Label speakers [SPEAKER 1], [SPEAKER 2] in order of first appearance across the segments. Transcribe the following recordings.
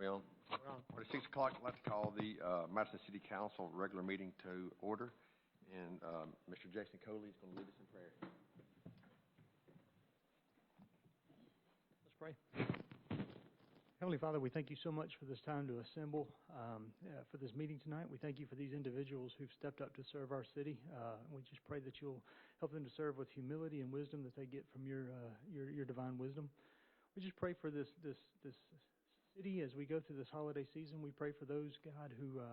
[SPEAKER 1] Well, at 6 o'clock, I'd like to call the Madison City Council regular meeting to order, and Mr. Jackson Coley is going to lead us in prayer.
[SPEAKER 2] Let's pray. Heavenly Father, we thank you so much for this time to assemble for this meeting tonight. We thank you for these individuals who've stepped up to serve our city. We just pray that you'll help them to serve with humility and wisdom that they get from your divine wisdom. We just pray for this city as we go through this holiday season. We pray for those, God, who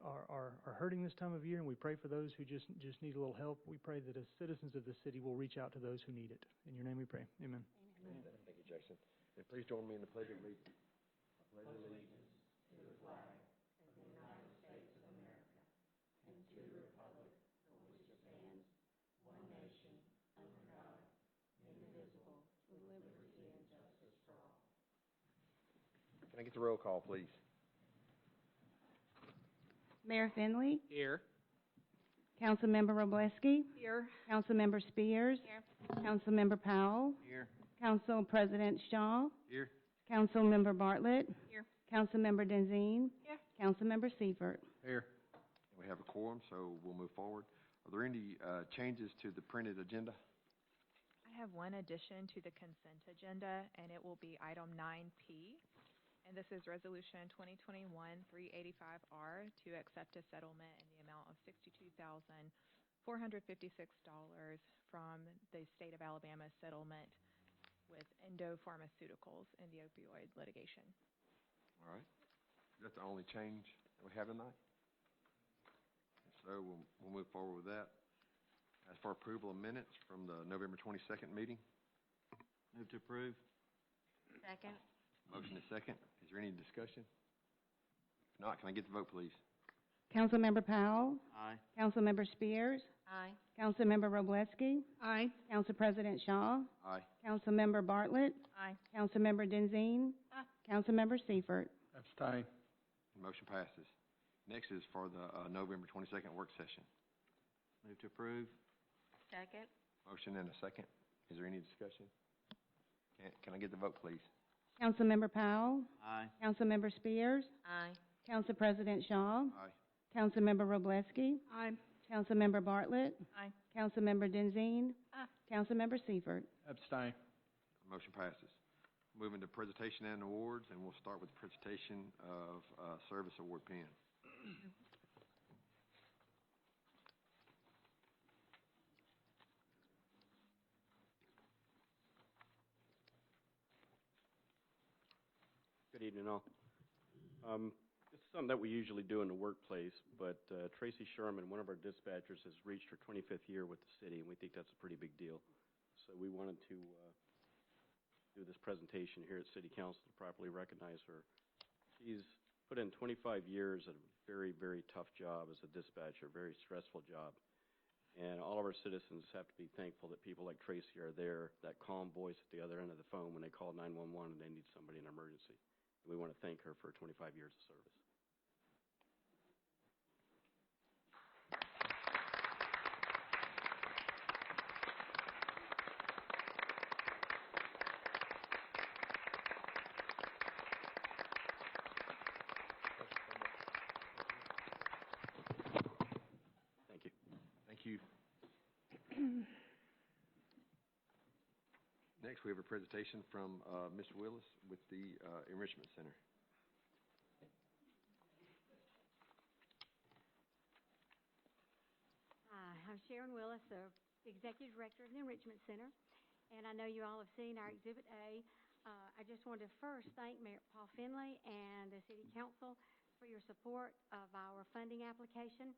[SPEAKER 2] are hurting this time of year, and we pray for those who just need a little help. We pray that as citizens of the city, we'll reach out to those who need it. In your name we pray. Amen.
[SPEAKER 1] Amen. Thank you, Jason. And please join me in the Pledge of Allegiance. I pledge allegiance to the flag of the United States of America and to the republic for which it stands, one nation, under God, indivisible, with liberty and justice for all. Can I get the roll call, please?
[SPEAKER 3] Mayor Finley?
[SPEAKER 4] Here.
[SPEAKER 3] Councilmember Robleski?
[SPEAKER 4] Here.
[SPEAKER 3] Councilmember Spears?
[SPEAKER 4] Here.
[SPEAKER 3] Councilmember Powell?
[SPEAKER 1] Here.
[SPEAKER 3] Council President Shaw?
[SPEAKER 1] Here.
[SPEAKER 3] Councilmember Bartlett?
[SPEAKER 4] Here.
[SPEAKER 3] Councilmember Denzine?
[SPEAKER 4] Here.
[SPEAKER 3] Councilmember Seifert?
[SPEAKER 1] Here. We have a quorum, so we'll move forward. Are there any changes to the printed agenda?
[SPEAKER 5] I have one addition to the consent agenda, and it will be item 9P. And this is Resolution 2021-385R to accept a settlement in the amount of $62,456 from the state of Alabama settlement with Endo Pharmaceuticals in the opioid litigation.
[SPEAKER 1] All right. Is that the only change that we have tonight? So we'll move forward with that. As for approval of minutes from the November 22nd meeting.
[SPEAKER 4] Move to approve.
[SPEAKER 3] Second.
[SPEAKER 1] Motion is second. Is there any discussion? If not, can I get the vote, please?
[SPEAKER 3] Councilmember Powell?
[SPEAKER 4] Aye.
[SPEAKER 3] Councilmember Spears?
[SPEAKER 4] Aye.
[SPEAKER 3] Councilmember Robleski?
[SPEAKER 4] Aye.
[SPEAKER 3] Council President Shaw?
[SPEAKER 1] Aye.
[SPEAKER 3] Councilmember Bartlett?
[SPEAKER 4] Aye.
[SPEAKER 3] Councilmember Denzine?
[SPEAKER 4] Aye.
[SPEAKER 3] Councilmember Seifert?
[SPEAKER 2] Abstain.
[SPEAKER 1] Motion passes. Next is for the November 22nd work session.
[SPEAKER 4] Move to approve.
[SPEAKER 3] Second.
[SPEAKER 1] Motion and a second. Is there any discussion? Can I get the vote, please?
[SPEAKER 3] Councilmember Powell?
[SPEAKER 4] Aye.
[SPEAKER 3] Councilmember Spears?
[SPEAKER 4] Aye.
[SPEAKER 3] Council President Shaw?
[SPEAKER 1] Aye.
[SPEAKER 3] Councilmember Robleski?
[SPEAKER 4] Aye.
[SPEAKER 3] Councilmember Bartlett?
[SPEAKER 4] Aye.
[SPEAKER 3] Councilmember Denzine?
[SPEAKER 4] Aye.
[SPEAKER 3] Councilmember Seifert?
[SPEAKER 2] Abstain.
[SPEAKER 1] Motion passes. Moving to presentation and awards, and we'll start with the presentation of service award pen.
[SPEAKER 6] Good evening, all. This is something that we usually do in the workplace, but Tracy Sherman, one of our dispatchers, has reached her 25th year with the city, and we think that's a pretty big deal. So we wanted to do this presentation here at City Council to properly recognize her. She's put in 25 years at a very, very tough job as a dispatcher, a very stressful job. And all of our citizens have to be thankful that people like Tracy are there, that calm voice at the other end of the phone when they call 911 and they need somebody in an emergency. We want to thank her for 25 years of service. Thank you.
[SPEAKER 1] Thank you. Next, we have a presentation from Mr. Willis with the Enrichment Center.
[SPEAKER 7] I'm Sharon Willis, the Executive Director of the Enrichment Center, and I know you all have seen our Exhibit A. I just wanted to first thank Mayor Paul Finley and the City Council for your support of our funding application.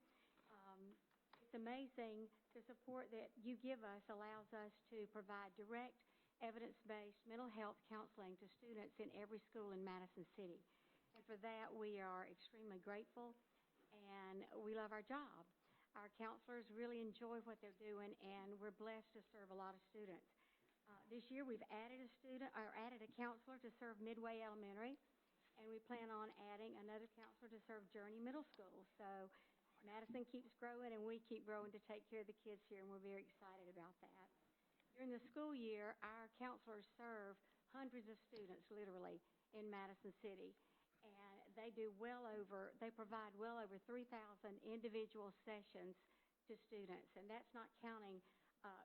[SPEAKER 7] It's amazing the support that you give us allows us to provide direct evidence-based mental health counseling to students in every school in Madison City. And for that, we are extremely grateful, and we love our job. Our counselors really enjoy what they're doing, and we're blessed to serve a lot of students. This year, we've added a counselor to serve Midway Elementary, and we plan on adding another counselor to serve Journey Middle School. So Madison keeps growing, and we keep growing to take care of the kids here, and we're very excited about that. During the school year, our counselors serve hundreds of students, literally, in Madison City. And they provide well over 3,000 individual sessions to students. And that's not counting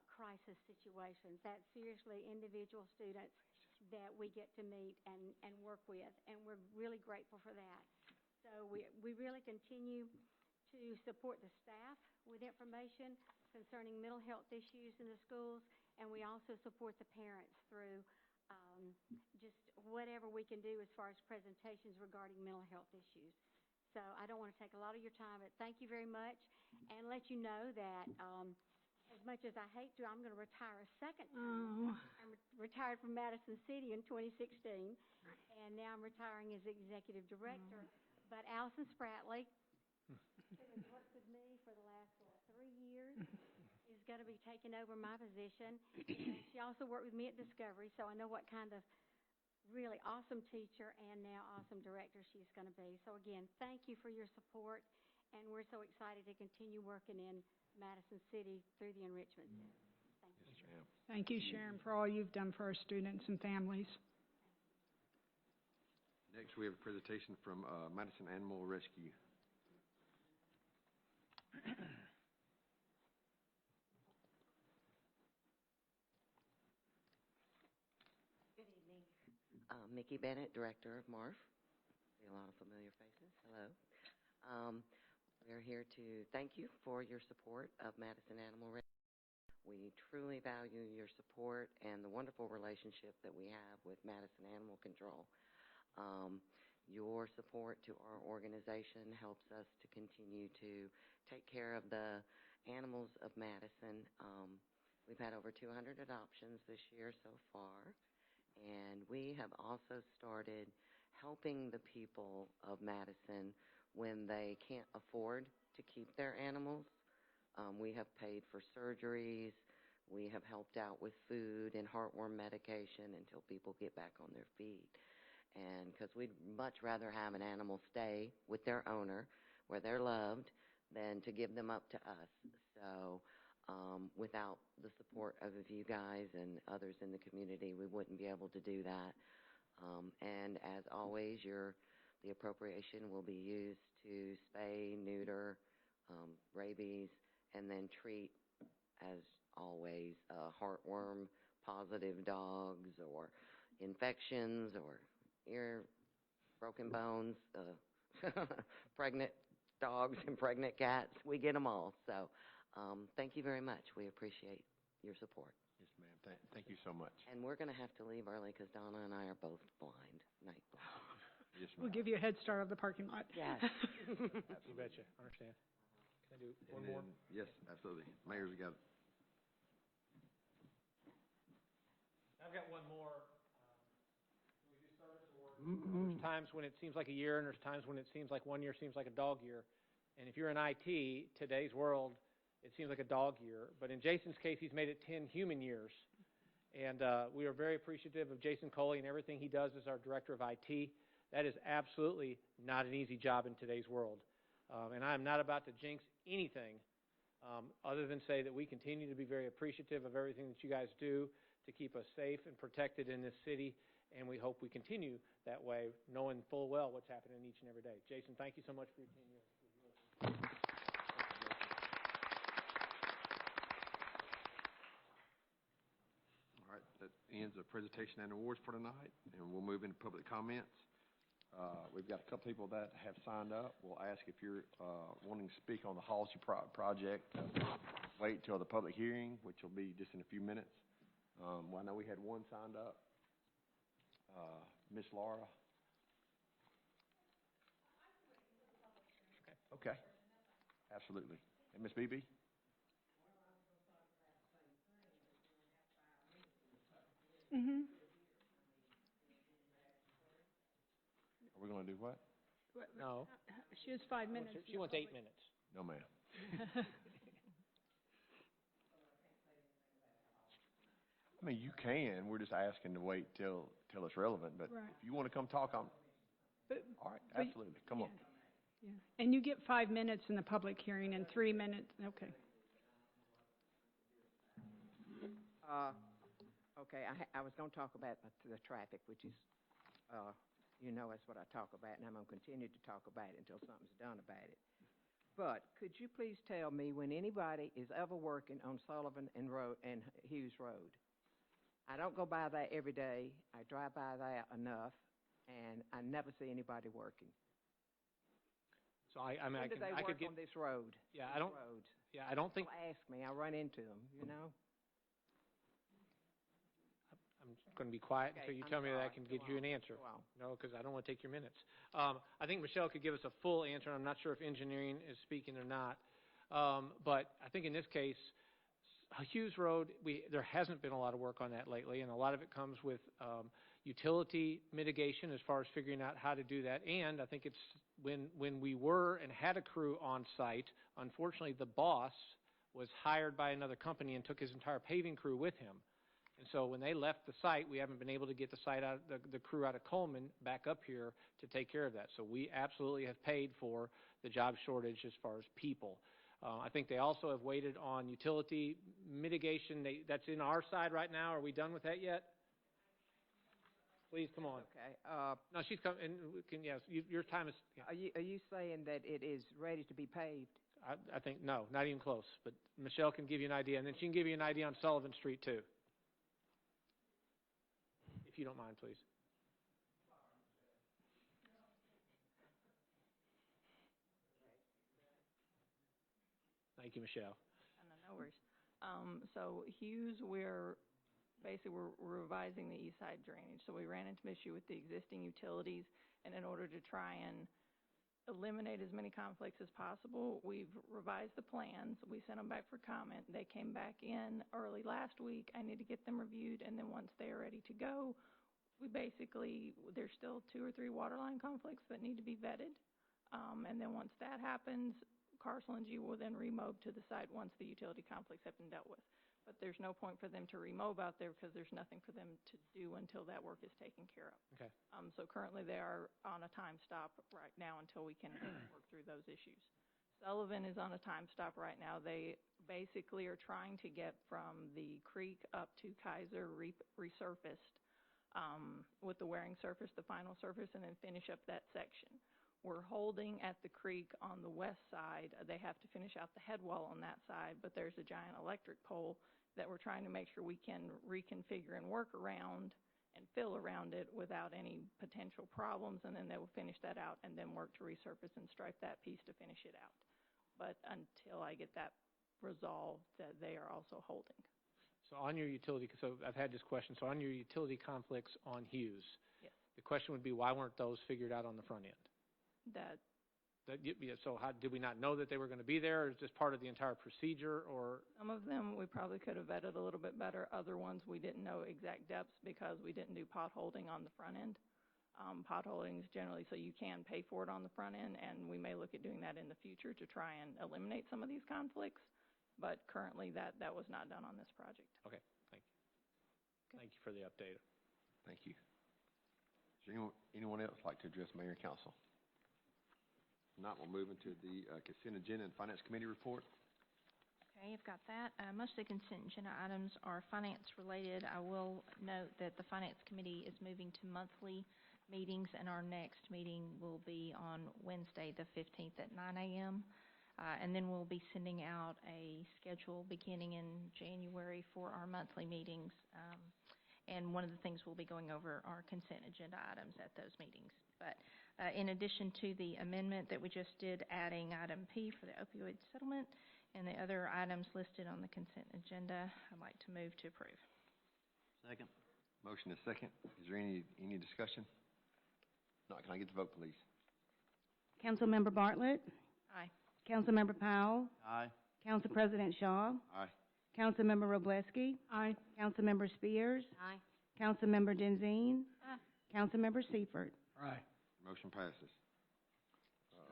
[SPEAKER 7] crisis situations. That's seriously individual students that we get to meet and work with. And we're really grateful for that. So we really continue to support the staff with information concerning mental health issues in the schools. And we also support the parents through just whatever we can do as far as presentations regarding mental health issues. So I don't want to take a lot of your time, but thank you very much, and let you know that as much as I hate to, I'm going to retire a second time. I'm retired from Madison City in 2016, and now I'm retiring as executive director. But Allison Spratley, who has worked with me for the last 3 years, is going to be taking over my position. And she also worked with me at Discovery, so I know what kind of really awesome teacher and now awesome director she's going to be. So again, thank you for your support, and we're so excited to continue working in Madison City through the Enrichment Center. Thank you.
[SPEAKER 1] Yes, ma'am.
[SPEAKER 8] Thank you, Sharon, for all you've done for our students and families.
[SPEAKER 1] Next, we have a presentation from Madison Animal Rescue.
[SPEAKER 9] Good evening. Mickey Bennett, Director of MARF. See a lot of familiar faces. Hello. We're here to thank you for your support of Madison Animal Rescue. We truly value your support and the wonderful relationship that we have with Madison Animal Control. Your support to our organization helps us to continue to take care of the animals of Madison. We've had over 200 adoptions this year so far, and we have also started helping the people of Madison when they can't afford to keep their animals. We have paid for surgeries. We have helped out with food and heartworm medication until people get back on their feet. And because we'd much rather have an animal stay with their owner where they're loved than to give them up to us. So without the support of you guys and others in the community, we wouldn't be able to do that. And as always, the appropriation will be used to spay, neuter, rabies, and then treat, as always, heartworm positive dogs or infections or ear broken bones, pregnant dogs and pregnant cats. We get them all. So thank you very much. We appreciate your support.
[SPEAKER 1] Yes, ma'am. Thank you so much.
[SPEAKER 9] And we're going to have to leave early because Donna and I are both blind, night blind.
[SPEAKER 1] Yes, ma'am.
[SPEAKER 8] We'll give you a head start of the parking lot.
[SPEAKER 9] Yes.
[SPEAKER 10] You betcha. Understand. Can I do one more?
[SPEAKER 1] Yes, absolutely. Mayor's got it.
[SPEAKER 10] I've got one more. Can we do service or there's times when it seems like a year, and there's times when it seems like 1 year seems like a dog year. And if you're in IT, today's world, it seems like a dog year. But in Jason's case, he's made it 10 human years. And we are very appreciative of Jason Coley and everything he does as our Director of IT. That is absolutely not an easy job in today's world. And I'm not about to jinx anything other than say that we continue to be very appreciative of everything that you guys do to keep us safe and protected in this city. And we hope we continue that way, knowing full well what's happening each and every day. Jason, thank you so much for your 10 years.
[SPEAKER 1] All right, that ends the presentation and awards for tonight, and we'll move into public comments. We've got a couple people that have signed up. We'll ask if you're wanting to speak on the Halsey project. Wait till the public hearing, which will be just in a few minutes. Well, I know we had one signed up. Miss Laura. Okay. Absolutely. And Miss Beebe?
[SPEAKER 8] Mm-hmm.
[SPEAKER 1] Are we going to do what?
[SPEAKER 10] No.
[SPEAKER 8] She has 5 minutes.
[SPEAKER 10] She wants 8 minutes.
[SPEAKER 1] No, ma'am. I mean, you can. We're just asking to wait till it's relevant. But
[SPEAKER 8] Right.
[SPEAKER 1] if you want to come talk on,
[SPEAKER 8] But,
[SPEAKER 1] all right,
[SPEAKER 8] but-
[SPEAKER 1] absolutely. Come on.
[SPEAKER 8] yeah. And you get 5 minutes in the public hearing and 3 minutes. Okay.
[SPEAKER 1] Okay, I was gonna talk about the traffic, which is, that's what I talk about, and I'm gonna continue to talk about it until something's done about it. But could you please tell me when anybody is ever working on Sullivan and Hughes Road? I don't go by that every day. I drive by that enough, and I never see anybody working.
[SPEAKER 10] So I mean,
[SPEAKER 1] When do they
[SPEAKER 10] I could
[SPEAKER 1] work
[SPEAKER 10] get,
[SPEAKER 1] on this road?
[SPEAKER 10] yeah,
[SPEAKER 1] These roads?
[SPEAKER 10] I don't think,
[SPEAKER 1] People ask me, I run into them,
[SPEAKER 10] I'm going to be quiet
[SPEAKER 1] Okay,
[SPEAKER 10] until you
[SPEAKER 1] I'm
[SPEAKER 10] tell me that I
[SPEAKER 1] sorry.
[SPEAKER 10] can
[SPEAKER 1] Go
[SPEAKER 10] get you an
[SPEAKER 1] on.
[SPEAKER 10] answer.
[SPEAKER 1] Go on.
[SPEAKER 10] No, because I don't want to take your minutes. I think Michelle could give us a full answer. I'm not sure if engineering is speaking or not. But I think in this case, Hughes Road, there hasn't been a lot of work on that lately, and a lot of it comes with utility mitigation as far as figuring out how to do that. And I think it's when we were and had a crew on site, unfortunately the boss was hired by another company and took his entire paving crew with him. And so when they left the site, we haven't been able to get the crew out of Coleman back up here to take care of that. So we absolutely have paid for the job shortage as far as people. I think they also have waited on utility mitigation. That's in our side right now. Are we done with that yet? Please, come on.
[SPEAKER 1] Okay.
[SPEAKER 10] No, she's coming. Yes, your time is. Yeah.
[SPEAKER 1] Are you saying that it is ready to be paved?
[SPEAKER 10] I think, no, not even close. But Michelle can give you an idea, and then she can give you an idea on Sullivan Street, too. If you don't mind, please. Thank you, Michelle.
[SPEAKER 11] No worries. So Hughes, we're revising the east side drainage. So we ran into an issue with the existing utilities, and in order to try and eliminate as many conflicts as possible, we've revised the plans. We sent them back for comment. They came back in early last week. I need to get them reviewed, and then once they are ready to go, there's still 2 or 3 water line conflicts that need to be vetted. And then once that happens, Carcel and G will then remob to the site once the utility conflicts have been dealt with. But there's no point for them to remob out there because there's nothing for them to do until that work is taken care of.
[SPEAKER 10] Okay.
[SPEAKER 11] So currently they are on a time stop right now until we can work through those issues. Sullivan is on a time stop right now. They basically are trying to get from the creek up to Kaiser resurfaced with the wearing surface, the final surface, and then finish up that section. We're holding at the creek on the west side. They have to finish out the head wall on that side, but there's a giant electric pole that we're trying to make sure we can reconfigure and work around and fill around it without any potential problems, and then they will finish that out and then work to resurface and stripe that piece to finish it out. But until I get that resolved, they are also holding.
[SPEAKER 10] So on your utility, so I've had this question. So on your utility conflicts on Hughes,
[SPEAKER 11] yes,
[SPEAKER 10] the question would be, why weren't those figured out on the front end? So how, did we not know that they were going to be there? Or is this part of the entire procedure? Or
[SPEAKER 11] some of them we probably could have vetted a little bit better. Other ones we didn't know exact depths because we didn't do potholding on the front end. Potholding is generally so you can pay for it on the front end, and we may look at doing that in the future to try and eliminate some of these conflicts. But currently that was not done on this project.
[SPEAKER 10] Okay, thank you. Okay. Thank you for the update.
[SPEAKER 12] Thank you. Does anyone else like to address Mayor and Council? If not, we'll move into the consent agenda and Finance Committee report.
[SPEAKER 13] Okay, I've got that. Most of the consent agenda items are finance related. I will note that the Finance Committee is moving to monthly meetings, and our next meeting will be on Wednesday, the 15th at 9 a.m. And then we'll be sending out a schedule beginning in January for our monthly meetings. And one of the things we'll be going over are consent agenda items at those meetings. But in addition to the amendment that we just did, adding item P for the opioid settlement and the other items listed on the consent agenda, I'd like to move to approve.
[SPEAKER 4] Second.
[SPEAKER 12] Motion is second. Is there any discussion? No, can I get the vote, please?
[SPEAKER 3] Councilmember Bartlett?
[SPEAKER 13] Aye.
[SPEAKER 3] Councilmember Powell?
[SPEAKER 4] Aye.
[SPEAKER 3] Council President Shaw?
[SPEAKER 12] Aye.
[SPEAKER 3] Councilmember Roblesky?
[SPEAKER 8] Aye.
[SPEAKER 3] Councilmember Spears?
[SPEAKER 13] Aye.
[SPEAKER 3] Councilmember Denzine?
[SPEAKER 13] Aye.
[SPEAKER 3] Councilmember Seifert?
[SPEAKER 2] Aye.
[SPEAKER 12] Motion passes.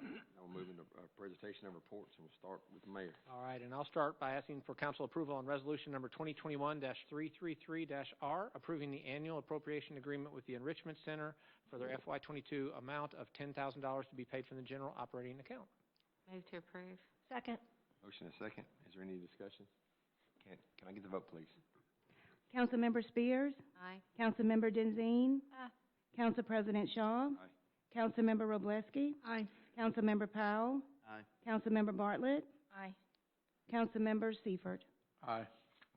[SPEAKER 12] Now we'll move into presentation of reports, and we'll start with the mayor.
[SPEAKER 10] All right, and I'll start by asking for council approval on resolution number 2021-333-R, approving the annual appropriation agreement with the Enrichment Center for their FY22 amount of $10,000 to be paid from the general operating account.
[SPEAKER 13] Move to approve. Second.
[SPEAKER 12] Motion is second. Is there any discussion? Can I get the vote, please?
[SPEAKER 3] Councilmember Spears,
[SPEAKER 1] Aye.
[SPEAKER 3] Councilmember Denzine,
[SPEAKER 5] Aye.
[SPEAKER 3] Council President Shaw, Councilmember Robleski,
[SPEAKER 8] Aye.
[SPEAKER 3] Councilmember Powell,
[SPEAKER 4] Aye.
[SPEAKER 3] Councilmember Bartlett,
[SPEAKER 13] Aye.
[SPEAKER 3] Councilmember Seifert.
[SPEAKER 12] Aye.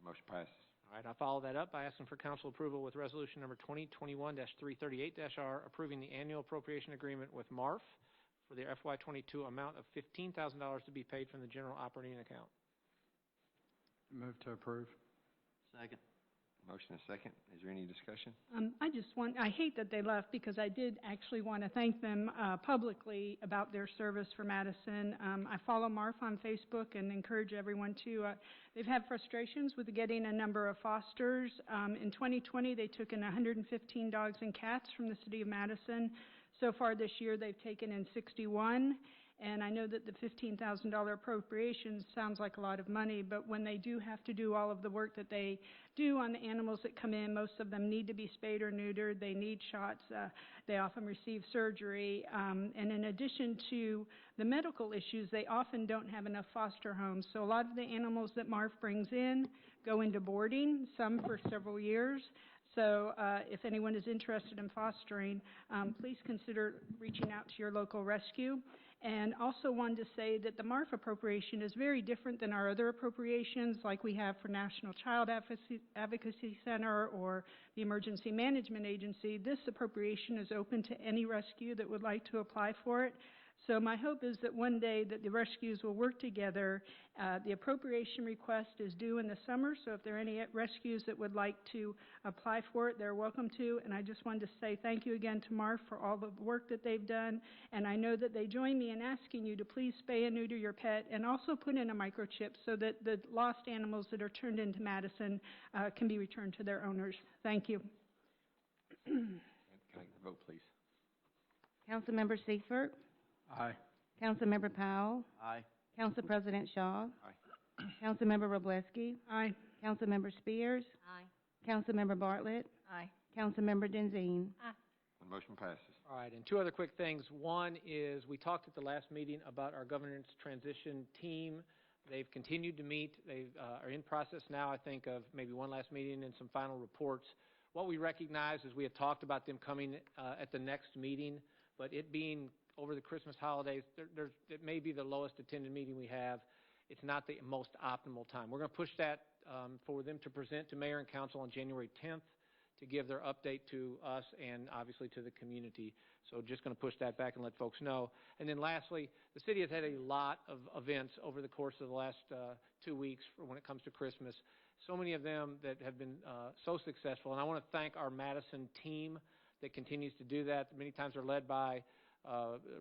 [SPEAKER 12] Motion passes.
[SPEAKER 10] All right, I'll follow that up by asking for council approval with resolution number 2021-338-R, approving the annual appropriation agreement with MARF for the FY22 amount of $15,000 to be paid from the general operating account.
[SPEAKER 2] Move to approve.
[SPEAKER 4] Second.
[SPEAKER 12] Motion and second. Is there any discussion?
[SPEAKER 8] I hate that they left because I did actually want to thank them publicly about their service for Madison. I follow MARF on Facebook and encourage everyone to. They've had frustrations with getting a number of fosters. In 2020, they took in 115 dogs and cats from the city of Madison. So far this year, they've taken in 61. And I know that the $15,000 appropriation sounds like a lot of money, but when they do have to do all of the work that they do on the animals that come in, most of them need to be spayed or neutered, they need shots, they often receive surgery, and in addition to the medical issues, they often don't have enough foster homes. So a lot of the animals that MARF brings in go into boarding, some for several years. So if anyone is interested in fostering, please consider reaching out to your local rescue. And also wanted to say that the MARF appropriation is very different than our other appropriations like we have for National Child Advocacy Center or the Emergency Management Agency. This appropriation is open to any rescue that would like to apply for it. So my hope is that one day that the rescues will work together. The appropriation request is due in the summer, so if there are any rescues that would like to apply for it, they're welcome to. And I just wanted to say thank you again to MARF for all the work that they've done. And I know that they join me in asking you to please spay and neuter your pet and also put in a microchip so that the lost animals that are turned into Madison can be returned to their owners. Thank you.
[SPEAKER 12] Can I get the vote, please?
[SPEAKER 3] Councilmember Seifert,
[SPEAKER 2] Aye.
[SPEAKER 3] Councilmember Powell,
[SPEAKER 4] Aye.
[SPEAKER 3] Council President Shaw,
[SPEAKER 12] Aye.
[SPEAKER 3] Councilmember Robleski,
[SPEAKER 8] Aye.
[SPEAKER 3] Councilmember Spears,
[SPEAKER 1] Aye.
[SPEAKER 3] Councilmember Bartlett,
[SPEAKER 13] Aye.
[SPEAKER 3] Councilmember Denzine.
[SPEAKER 12] The motion passes.
[SPEAKER 10] All right, and two other quick things. One is we talked at the last meeting about our governance transition team. They've continued to meet. They are in process now, I think, of maybe one last meeting and some final reports. What we recognize is we had talked about them coming at the next meeting, but it being over the Christmas holidays, it may be the lowest attended meeting we have. It's not the most optimal time. We're going to push that for them to present to Mayor and Council on January 10th to give their update to us and obviously to the community. So just going to push that back and let folks know. And then lastly, the city has had a lot of events over the course of the last 2 weeks for when it comes to Christmas. So many of them that have been so successful. And I want to thank our Madison team that continues to do that. Many times they're led by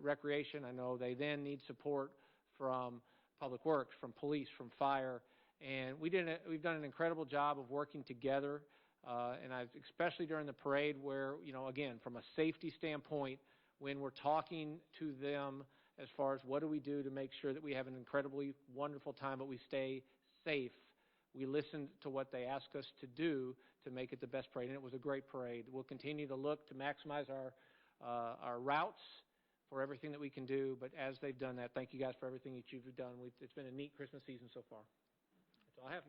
[SPEAKER 10] recreation. I know they then need support from public works, from police, from fire. And we've done an incredible job of working together. And especially during the parade where, again, from a safety standpoint, when we're talking to them as far as what do we do to make sure that we have an incredibly wonderful time, but we stay safe, we listened to what they asked us to do to make it the best parade, and it was a great parade. We'll continue to look to maximize our routes for everything that we can do, but as they've done that, thank you guys for everything that you've done. It's been a neat Christmas season so far. That's all I have.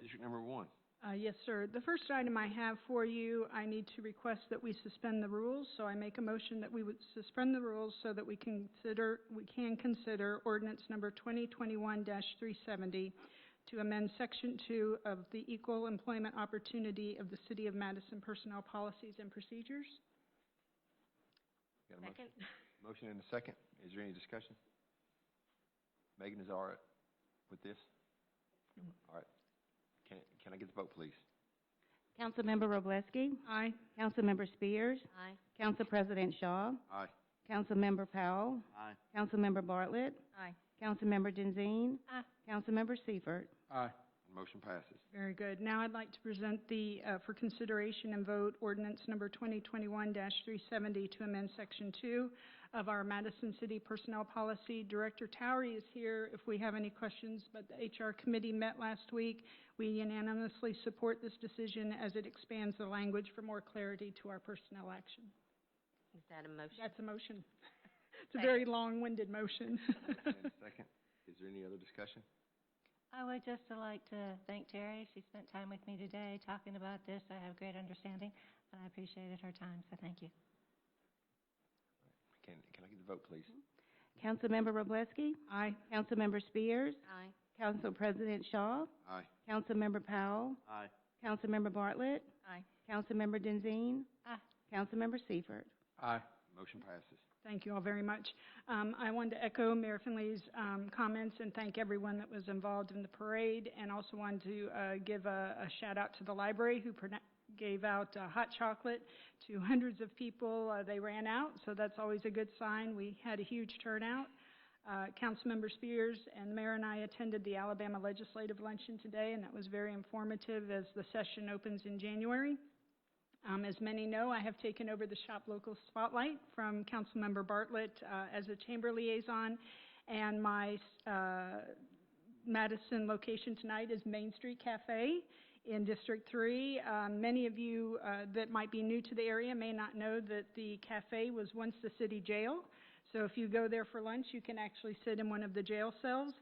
[SPEAKER 12] District number 1.
[SPEAKER 8] Yes, sir. The first item I have for you, I need to request that we suspend the rules. So I make a motion that we would suspend the rules so that we can consider ordinance number 2021-370 to amend Section 2 of the Equal Employment Opportunity of the City of Madison Personnel Policies and Procedures.
[SPEAKER 12] Got a motion? Motion and a second. Is there any discussion? Megan, is all right with this? All right. Can I get the vote, please?
[SPEAKER 3] Councilmember Robleski,
[SPEAKER 8] Aye.
[SPEAKER 3] Councilmember Spears,
[SPEAKER 1] Aye.
[SPEAKER 3] Council President Shaw,
[SPEAKER 12] Aye.
[SPEAKER 3] Councilmember Powell,
[SPEAKER 4] Aye.
[SPEAKER 3] Councilmember Bartlett,
[SPEAKER 13] Aye.
[SPEAKER 3] Councilmember Denzine,
[SPEAKER 13] Aye.
[SPEAKER 3] Councilmember Seifert.
[SPEAKER 2] Aye.
[SPEAKER 12] Motion passes.
[SPEAKER 8] Very good. Now I'd like to present for consideration and vote ordinance number 2021-370 to amend Section 2 of our Madison City Personnel Policy. Director Towery is here if we have any questions, but the HR committee met last week. We unanimously support this decision as it expands the language for more clarity to our personnel action.
[SPEAKER 1] Is that a motion?
[SPEAKER 8] That's a motion. It's a very long-winded motion.
[SPEAKER 12] Motion and a second. Is there any other discussion?
[SPEAKER 1] I would just like to thank Terry. She spent time with me today talking about this. I have great understanding, and I appreciated her time, so thank you.
[SPEAKER 12] Can I get the vote, please?
[SPEAKER 3] Councilmember Robleski?
[SPEAKER 8] Aye.
[SPEAKER 3] Councilmember Spears?
[SPEAKER 9] Aye.
[SPEAKER 3] Council President Shaw?
[SPEAKER 12] Aye.
[SPEAKER 3] Councilmember Powell?
[SPEAKER 4] Aye.
[SPEAKER 3] Councilmember Bartlett?
[SPEAKER 11] Aye.
[SPEAKER 3] Councilmember Denzine?
[SPEAKER 1] Aye.
[SPEAKER 3] Councilmember Seifert?
[SPEAKER 12] Aye. Motion passes.
[SPEAKER 8] Thank you all very much. I wanted to echo Mayor Finley's comments and thank everyone that was involved in the parade, and also wanted to give a shout out to the library who gave out hot chocolate to hundreds of people. They ran out, so that's always a good sign. We had a huge turnout. Councilmember Spears and the mayor and I attended the Alabama Legislative Luncheon today, and that was very informative as the session opens in January. As many know, I have taken over the Shop Local Spotlight from Councilmember Bartlett as a chamber liaison, and my Madison location tonight is Main Street Cafe in District 3. Many of you that might be new to the area may not know that the cafe was once the city jail. So if you go there for lunch, you can actually sit in one of the jail cells.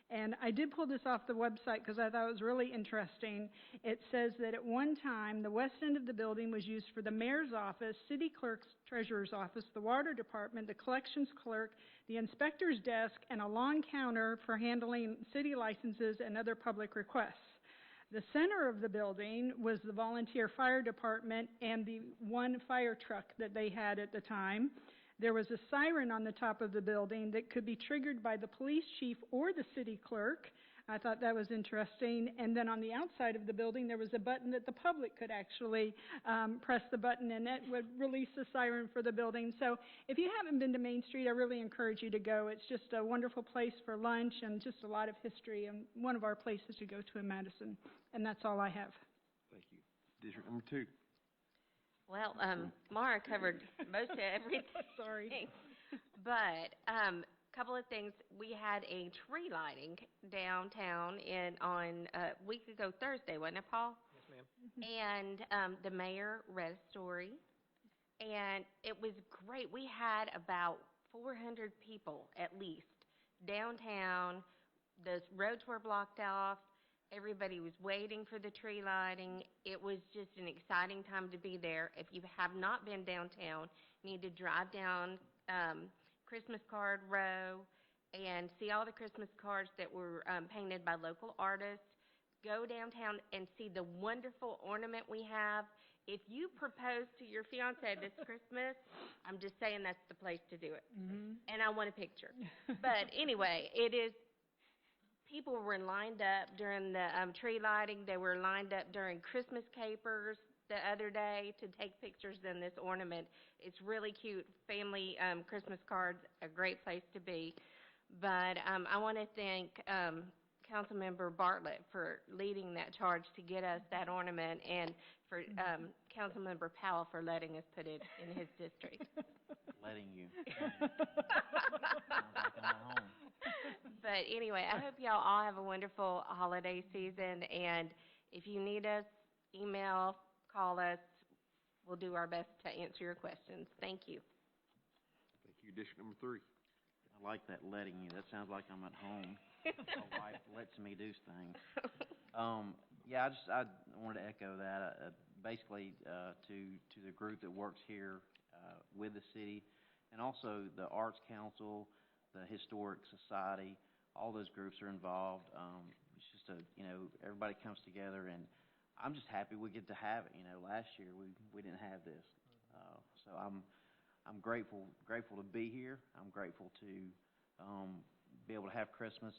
[SPEAKER 8] And I did pull this off the website because I thought it was really interesting. It says that at one time, the west end of the building was used for the mayor's office, city clerk's treasurer's office, the water department, the collections clerk, the inspector's desk, and a long counter for handling city licenses and other public requests. The center of the building was the volunteer fire department and the one fire truck that they had at the time. There was a siren on the top of the building that could be triggered by the police chief or the city clerk. I thought that was interesting. And then on the outside of the building, there was a button that the public could actually press the button, and it would release the siren for the building. So if you haven't been to Main Street, I really encourage you to go. It's just a wonderful place for lunch and just a lot of history, and one of our places to go to in Madison. And that's all I have.
[SPEAKER 12] Thank you. District number 2.
[SPEAKER 14] Well, Mara covered most of everything.
[SPEAKER 8] Sorry.
[SPEAKER 14] But, couple of things. We had a tree lighting downtown on a week ago Thursday, wasn't it, Paul?
[SPEAKER 10] Yes, ma'am.
[SPEAKER 14] And the mayor read a story, and it was great. We had about 400 people at least downtown. The roads were blocked off. Everybody was waiting for the tree lighting. It was just an exciting time to be there. If you have not been downtown, you need to drive down Christmas card row and see all the Christmas cards that were painted by local artists. Go downtown and see the wonderful ornament we have. If you propose to your fiance this Christmas, I'm just saying that's the place to do it.
[SPEAKER 8] Mm-hmm.
[SPEAKER 14] And I want a picture. But anyway, it is. People were lined up during the tree lighting. They were lined up during Christmas capers the other day to take pictures in this ornament. It's really cute. Family Christmas cards, a great place to be. But I want to thank Councilmember Bartlett for leading that charge to get us that ornament, and for Councilmember Powell for letting us put it in his district.
[SPEAKER 4] Letting you. Sounds like I'm at home.
[SPEAKER 14] But anyway, I hope y'all all have a wonderful holiday season, and if you need us, email, call us. We'll do our best to answer your questions. Thank you.
[SPEAKER 12] Thank you. District number 3.
[SPEAKER 4] I like that letting you. That sounds like I'm at home. My wife lets me do things. Yeah, I wanted to echo that. Basically, to the group that works here with the city, and also the Arts Council, the Historic Society, all those groups are involved. It's just everybody comes together, and I'm just happy we get to have it. Last year we didn't have this, so I'm grateful to be here. I'm grateful to be able to have Christmas,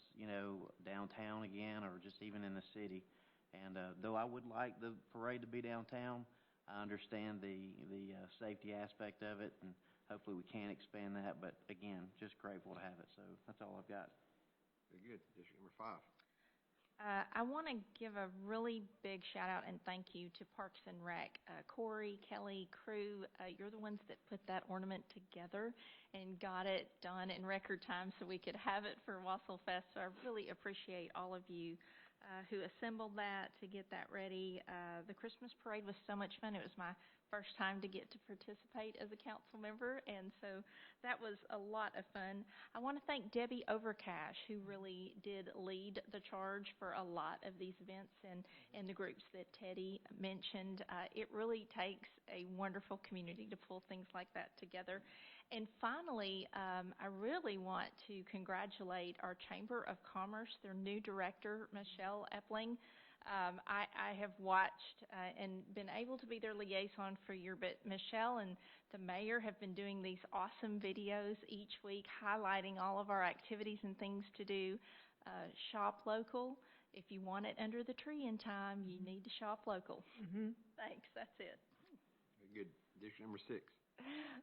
[SPEAKER 4] downtown again, or just even in the city. And though I would like the parade to be downtown, I understand the safety aspect of it, and hopefully we can expand that. But again, just grateful to have it. So that's all I've got.
[SPEAKER 12] Very good. District number 5.
[SPEAKER 13] I want to give a really big shout out and thank you to Parks and Rec. Corey, Kelly, crew, you're the ones that put that ornament together and got it done in record time so we could have it for Wassel Fest. So I really appreciate all of you who assembled that to get that ready. The Christmas parade was so much fun. It was my first time to get to participate as a council member, and so that was a lot of fun. I want to thank Debbie Overcash, who really did lead the charge for a lot of these events and the groups that Teddy mentioned. It really takes a wonderful community to pull things like that together. And finally, I really want to congratulate our Chamber of Commerce, their new director, Michelle Epling. I have watched and been able to be their liaison for a year, but Michelle and the mayor have been doing these awesome videos each week highlighting all of our activities and things to do. Shop local. If you want it under the tree in time, you need to shop local. Thanks, that's it.
[SPEAKER 12] Very good. District number 6.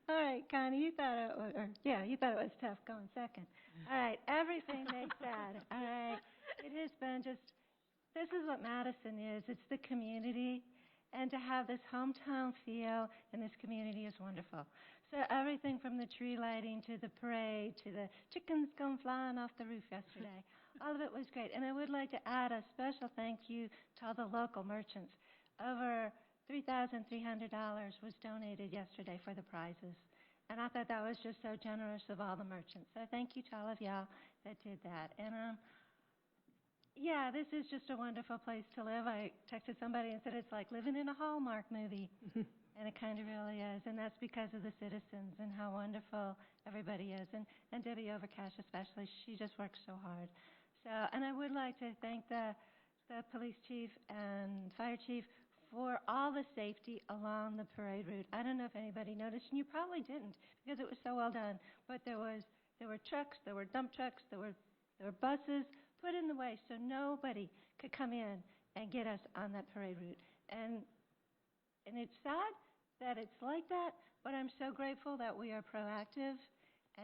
[SPEAKER 1] All right, Connie, you thought it was tough going second. All right, everything they said, all right, it has been just, this is what Madison is. It's the community, and to have this hometown feel in this community is wonderful. So everything from the tree lighting to the parade to the chickens come flying off the roof yesterday, all of it was great. And I would like to add a special thank you to all the local merchants. Over $3,300 was donated yesterday for the prizes. And I thought that was just so generous of all the merchants. So thank you to all of y'all that did that. And yeah, this is just a wonderful place to live. I texted somebody and said it's like living in a Hallmark movie. And it kind of really is. And that's because of the citizens and how wonderful everybody is. And Debbie Overcash especially, she just works so hard. So, and I would like to thank the police chief and fire chief for all the safety along the parade route. I don't know if anybody noticed, and you probably didn't because it was so well done, but there were trucks, there were dump trucks, there were buses put in the way so nobody could come in and get us on that parade route. And it's sad that it's like that, but I'm so grateful that we are proactive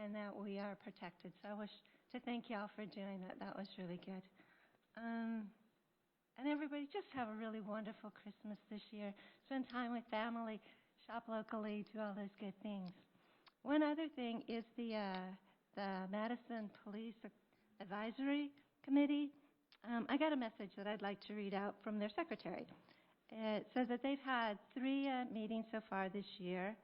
[SPEAKER 1] and that we are protected. So I wish to thank y'all for doing that. That was really good. And everybody, just have a really wonderful Christmas this year. Spend time with family, shop locally, do all those good things. One other thing is the Madison Police Advisory Committee. I got a message that I'd like to read out from their secretary. It says that they've had 3 meetings so far this year.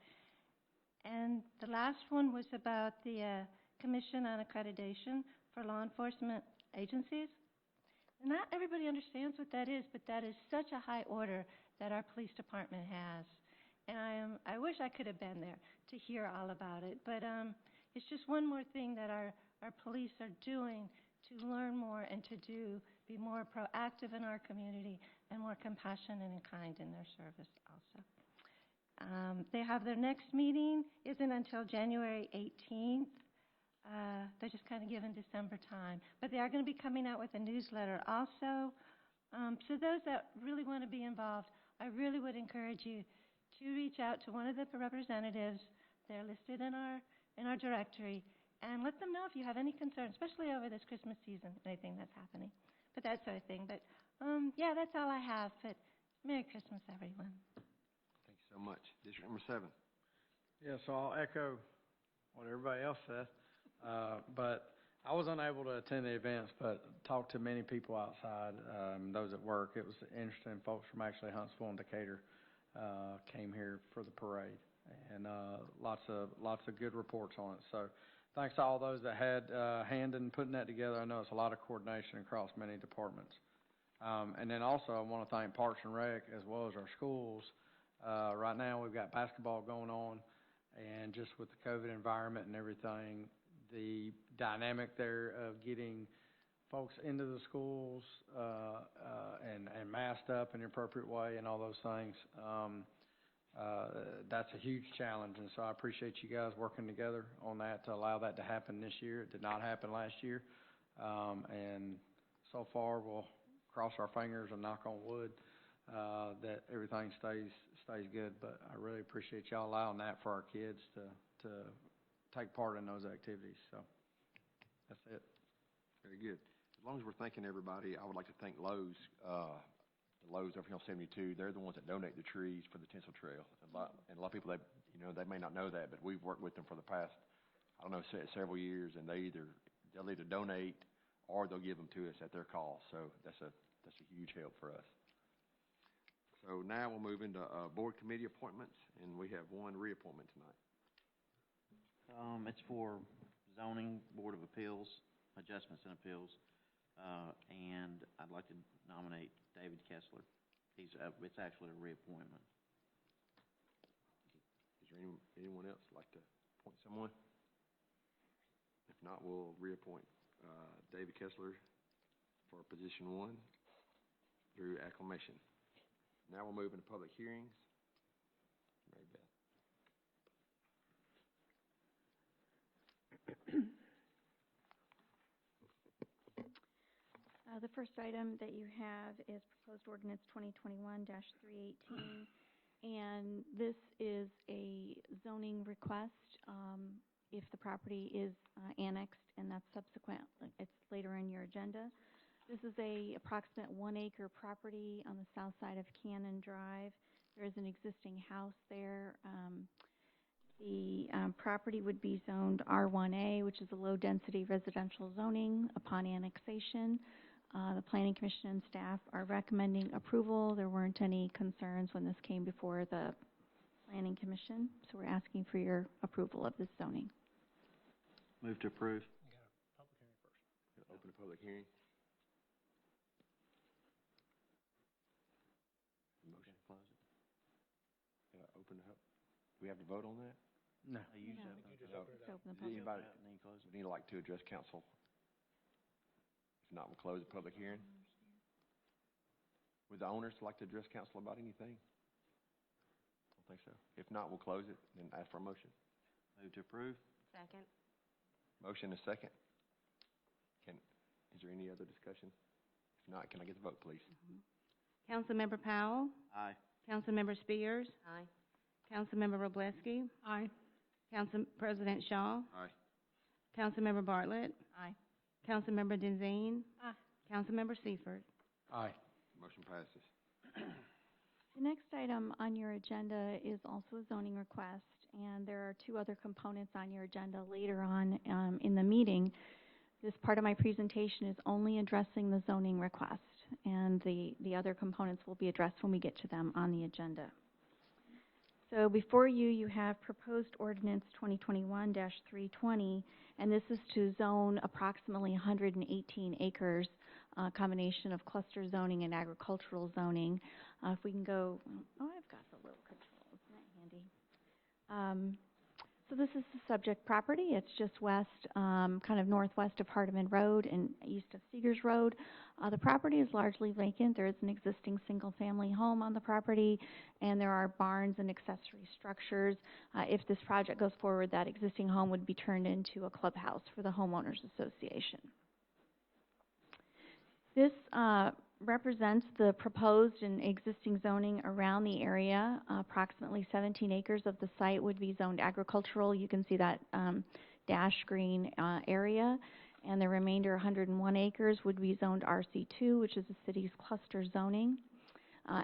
[SPEAKER 1] And the last one was about the Commission on Accreditation for Law Enforcement Agencies. And not everybody understands what that is, but that is such a high order that our police department has. And I wish I could have been there to hear all about it. But it's just one more thing that our police are doing to learn more and to be more proactive in our community and more compassionate and kind in their service also. They have their next meeting isn't until January 18th. They're just kind of giving December time. But they are going to be coming out with a newsletter also. So those that really want to be involved, I really would encourage you to reach out to one of the representatives. They're listed in our directory. And let them know if you have any concerns, especially over this Christmas season, anything that's happening. But that sort of thing. But, yeah, that's all I have. But Merry Christmas, everyone.
[SPEAKER 12] Thank you so much. District number 7.
[SPEAKER 15] Yeah, so I'll echo what everybody else said. But I was unable to attend the events, but talked to many people outside, those at work. It was interesting. Folks from actually Huntsville and Decatur came here for the parade, and lots of good reports on it. So thanks to all those that had a hand in putting that together. I know it's a lot of coordination across many departments. And then also I want to thank Parks and Rec as well as our schools. Right now we've got basketball going on, and just with the COVID environment and everything, the dynamic there of getting folks into the schools and masked up in the appropriate way and all those things, that's a huge challenge. And so I appreciate you guys working together on that to allow that to happen this year. It did not happen last year. And so far, we'll cross our fingers and knock on wood that everything stays good. But I really appreciate y'all allowing that for our kids to take part in those activities. So that's it.
[SPEAKER 12] Very good. As long as we're thanking everybody, I would like to thank Lowe's. Lowe's over here on 72, they're the ones that donate the trees for the Tinsel Trail. And a lot of people, they may not know that, but we've worked with them for the past, several years, and they'll either donate or they'll give them to us at their cost. So that's a huge help for us. So So now we'll move into, board committee appointments, and we have one reappointment tonight.
[SPEAKER 4] It's for zoning, Board of Appeals, Adjustments and Appeals, and I'd like to nominate David Kessler. It's actually a reappointment.
[SPEAKER 12] Is there anyone else like to appoint someone? If not, we'll reappoint, David Kessler for position 1 through acclamation. Now we'll move into public hearings. Mary Beth.
[SPEAKER 16] The first item that you have is proposed ordinance 2021-318, and this is a zoning request, if the property is annexed, and that's subsequent, it's later in your agenda. This is a approximate 1-acre property on the south side of Cannon Drive. There is an existing house there. The property would be zoned R1A, which is a low-density residential zoning upon annexation. The Planning Commission and staff are recommending approval. There weren't any concerns when this came before the Planning Commission, so we're asking for your approval of this zoning.
[SPEAKER 4] Move to approve.
[SPEAKER 12] Open the public hearing. Motion to close it. Open it up. Do we have to vote on that?
[SPEAKER 2] No.
[SPEAKER 4] You
[SPEAKER 16] No.
[SPEAKER 4] just
[SPEAKER 16] Just
[SPEAKER 4] open
[SPEAKER 16] open the public
[SPEAKER 12] Anybody,
[SPEAKER 4] and then you close it.
[SPEAKER 12] would like to address council? If not, we'll close the public hearing. Would the owners like to address council about anything? I don't think so. If not, we'll close it and ask for a motion.
[SPEAKER 4] Move to approve.
[SPEAKER 14] Second.
[SPEAKER 12] Motion is second. Is there any other discussion? If not, can I get the vote, please?
[SPEAKER 3] Councilmember Powell,
[SPEAKER 4] Aye.
[SPEAKER 3] Councilmember Spears,
[SPEAKER 14] Aye.
[SPEAKER 3] Councilmember Robleski,
[SPEAKER 8] Aye.
[SPEAKER 3] Council President Shaw,
[SPEAKER 12] Aye.
[SPEAKER 3] Councilmember Bartlett,
[SPEAKER 11] Aye.
[SPEAKER 3] Councilmember Denzine,
[SPEAKER 11] Aye.
[SPEAKER 3] Councilmember Seifert.
[SPEAKER 12] Aye. Motion passes.
[SPEAKER 16] The next item on your agenda is also a zoning request, and there are 2 other components on your agenda later on in the meeting. This part of my presentation is only addressing the zoning request, and the other components will be addressed when we get to them on the agenda. So before you, you have proposed ordinance 2021-320, and this is to zone approximately 118 acres, combination of cluster zoning and agricultural zoning. If we can go, I've got the little control, isn't that handy? So this is the subject property. It's just west, kind of northwest of Hardeman Road and east of Seegers Road. The property is largely vacant. There is an existing single-family home on the property, and there are barns and accessory structures. If this project goes forward, that existing home would be turned into a clubhouse for the homeowners association. This represents the proposed and existing zoning around the area. Approximately 17 acres of the site would be zoned agricultural. You can see that dash green area. And the remainder, 101 acres, would be zoned RC2, which is the city's cluster zoning.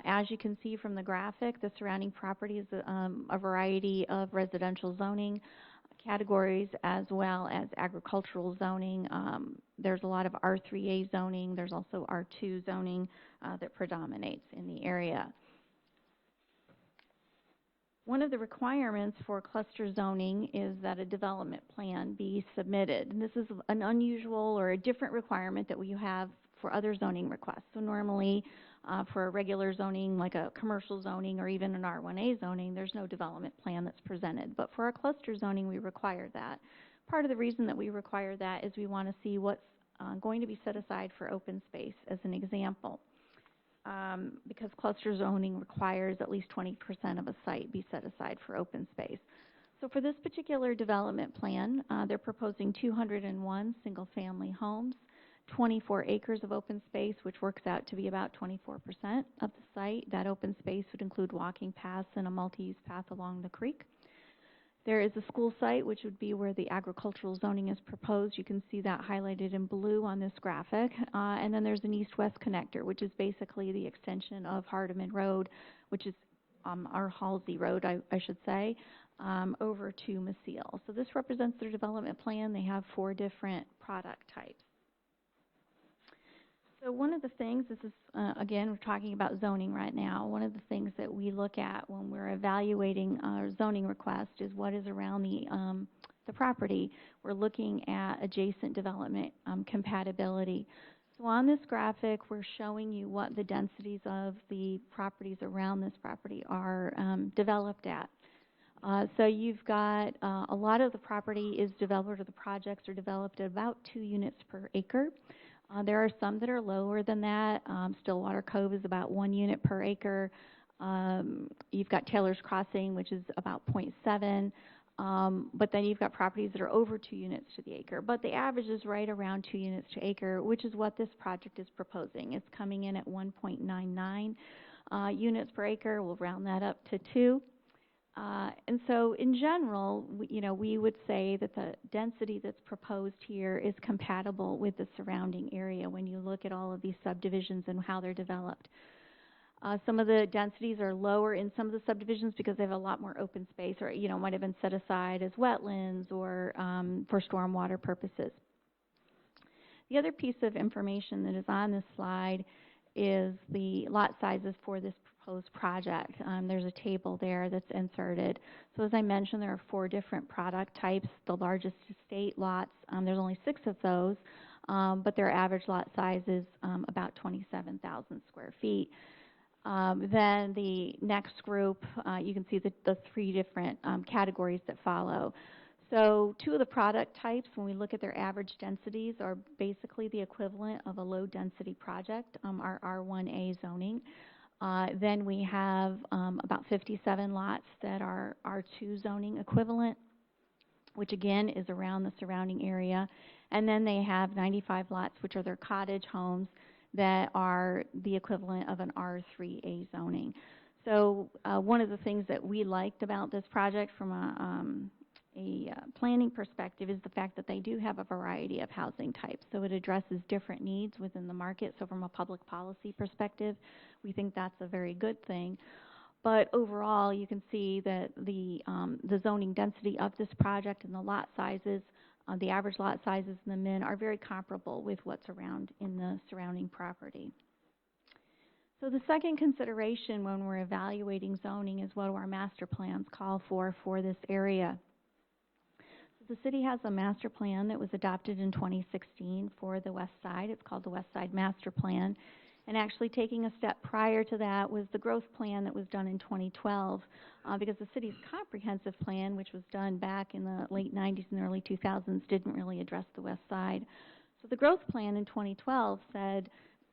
[SPEAKER 16] As you can see from the graphic, the surrounding property is a variety of residential zoning categories as well as agricultural zoning. There's a lot of R3A zoning. There's also R2 zoning that predominates in the area. One of the requirements for cluster zoning is that a development plan be submitted. And this is an unusual or a different requirement that we have for other zoning requests. So normally, for a regular zoning, like a commercial zoning or even an R1A zoning, there's no development plan that's presented. But for our cluster zoning, we require that. Part of the reason that we require that is we want to see what's going to be set aside for open space, as an example. Because cluster zoning requires at least 20% of a site be set aside for open space. So for this particular development plan, they're proposing 201 single-family homes, 24 acres of open space, which works out to be about 24% of the site. That open space would include walking paths and a multi-use path along the creek. There is a school site, which would be where the agricultural zoning is proposed. You can see that highlighted in blue on this graphic. And then there's an east-west connector, which is basically the extension of Hardeman Road, which is our Halsey Road, I should say, over to Maciel. So this represents their development plan. They have 4 different product types. So one of the things, this is, again, we're talking about zoning right now. One of the things that we look at when we're evaluating our zoning request is what is around the property. We're looking at adjacent development compatibility. So on this graphic, we're showing you what the densities of the properties around this property are developed at. So you've got a lot of the property is developed, or the projects are developed at about 2 units per acre. There are some that are lower than that. Stillwater Cove is about 1 unit per acre. You've got Taylor's Crossing, which is about 0.7. But then you've got properties that are over 2 units to the acre. But the average is right around 2 units to acre, which is what this project is proposing. It's coming in at 1.99 units per acre. We'll round that up to 2. And so in general, we would say that the density that's proposed here is compatible with the surrounding area when you look at all of these subdivisions and how they're developed. Some of the densities are lower in some of the subdivisions because they have a lot more open space, or, might have been set aside as wetlands or for stormwater purposes. The other piece of information that is on this slide is the lot sizes for this proposed project. There's a table there that's inserted. So as I mentioned, there are 4 different product types. The largest estate lots, there's only 6 of those, but their average lot size is about 27,000 square feet. Then the next group, you can see the 3 different categories that follow. So 2 of the product types, when we look at their average densities, are basically the equivalent of a low-density project, our R1A zoning. Then we have about 57 lots that are R2 zoning equivalent, which again is around the surrounding area. And then they have 95 lots, which are their cottage homes, that are the equivalent of an R3A zoning. So one of the things that we liked about this project from a planning perspective is the fact that they do have a variety of housing types. So it addresses different needs within the market. So from a public policy perspective, we think that's a very good thing. But overall, you can see that the zoning density of this project and the lot sizes, the average lot sizes and the min are very comparable with what's around in the surrounding property. So the second consideration when we're evaluating zoning is what do our master plans call for this area. So the city has a master plan that was adopted in 2016 for the West Side. It's called the West Side Master Plan. And actually taking a step prior to that was the growth plan that was done in 2012, because the city's comprehensive plan, which was done back in the late 90s and early 2000s, didn't really address the West Side. So the growth plan in 2012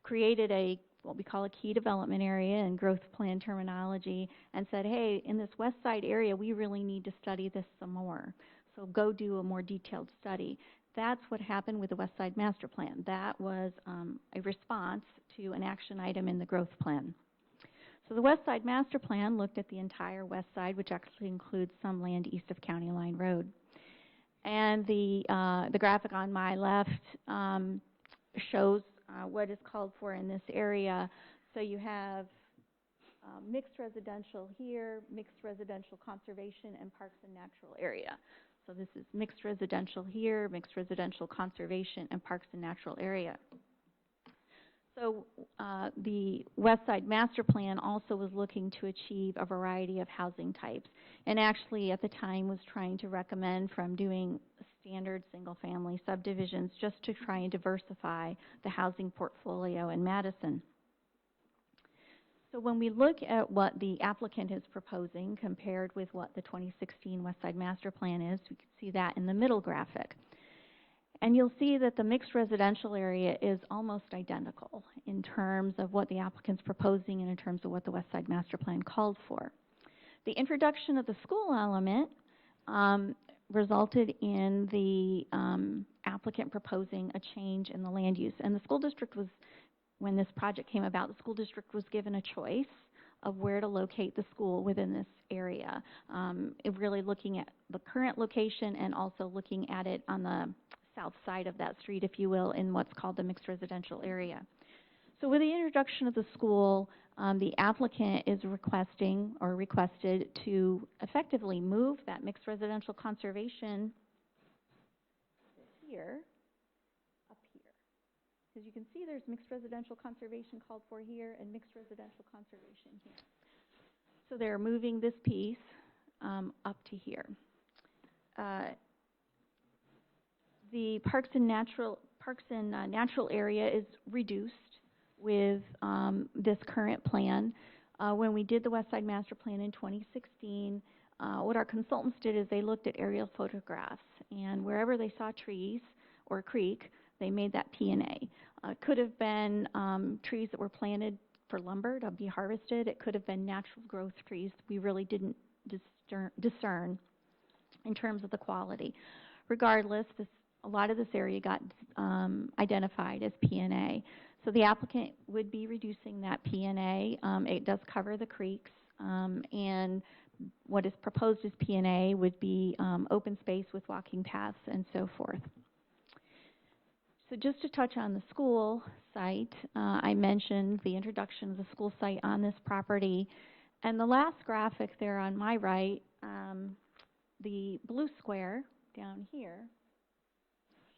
[SPEAKER 16] created what we call a key development area in growth plan terminology, and said, hey, in this West Side area, we really need to study this some more. So go do a more detailed study. That's what happened with the West Side Master Plan. That was a response to an action item in the growth plan. So the West Side Master Plan looked at the entire West Side, which actually includes some land east of County Line Road. And the graphic on my left shows what is called for in this area. So you have mixed residential here, mixed residential conservation, and parks and natural area. So this is mixed residential here, mixed residential conservation, and parks and natural area. So the West Side Master Plan also was looking to achieve a variety of housing types, and actually at the time was trying to recommend from doing standard single-family subdivisions just to try and diversify the housing portfolio in Madison. So when we look at what the applicant is proposing compared with what the 2016 West Side Master Plan is, we can see that in the middle graphic. And you'll see that the mixed residential area is almost identical in terms of what the applicant's proposing and in terms of what the West Side Master Plan called for. The introduction of the school element resulted in the applicant proposing a change in the land use. And the school district was, when this project came about, the school district was given a choice of where to locate the school within this area, really looking at the current location and also looking at it on the south side of that street, if you will, in what's called the mixed residential area. So with the introduction of the school, the applicant is requesting or requested to effectively move that mixed residential conservation here, up here. As you can see, there's mixed residential conservation called for here and mixed residential conservation here. So they're moving this piece up to here. The parks and natural area is reduced with this current plan. When we did the West Side Master Plan in 2016, what our consultants did is they looked at aerial photographs, and wherever they saw trees or a creek, they made that P&A. It could have been trees that were planted for lumber to be harvested. It could have been natural growth trees. We really didn't discern in terms of the quality. Regardless, a lot of this area got identified as P&A. So the applicant would be reducing that P&A. It does cover the creeks, and what is proposed as P&A would be open space with walking paths and so forth. So just to touch on the school site, I mentioned the introduction of the school site on this property. And the last graphic there on my right, the blue square down here,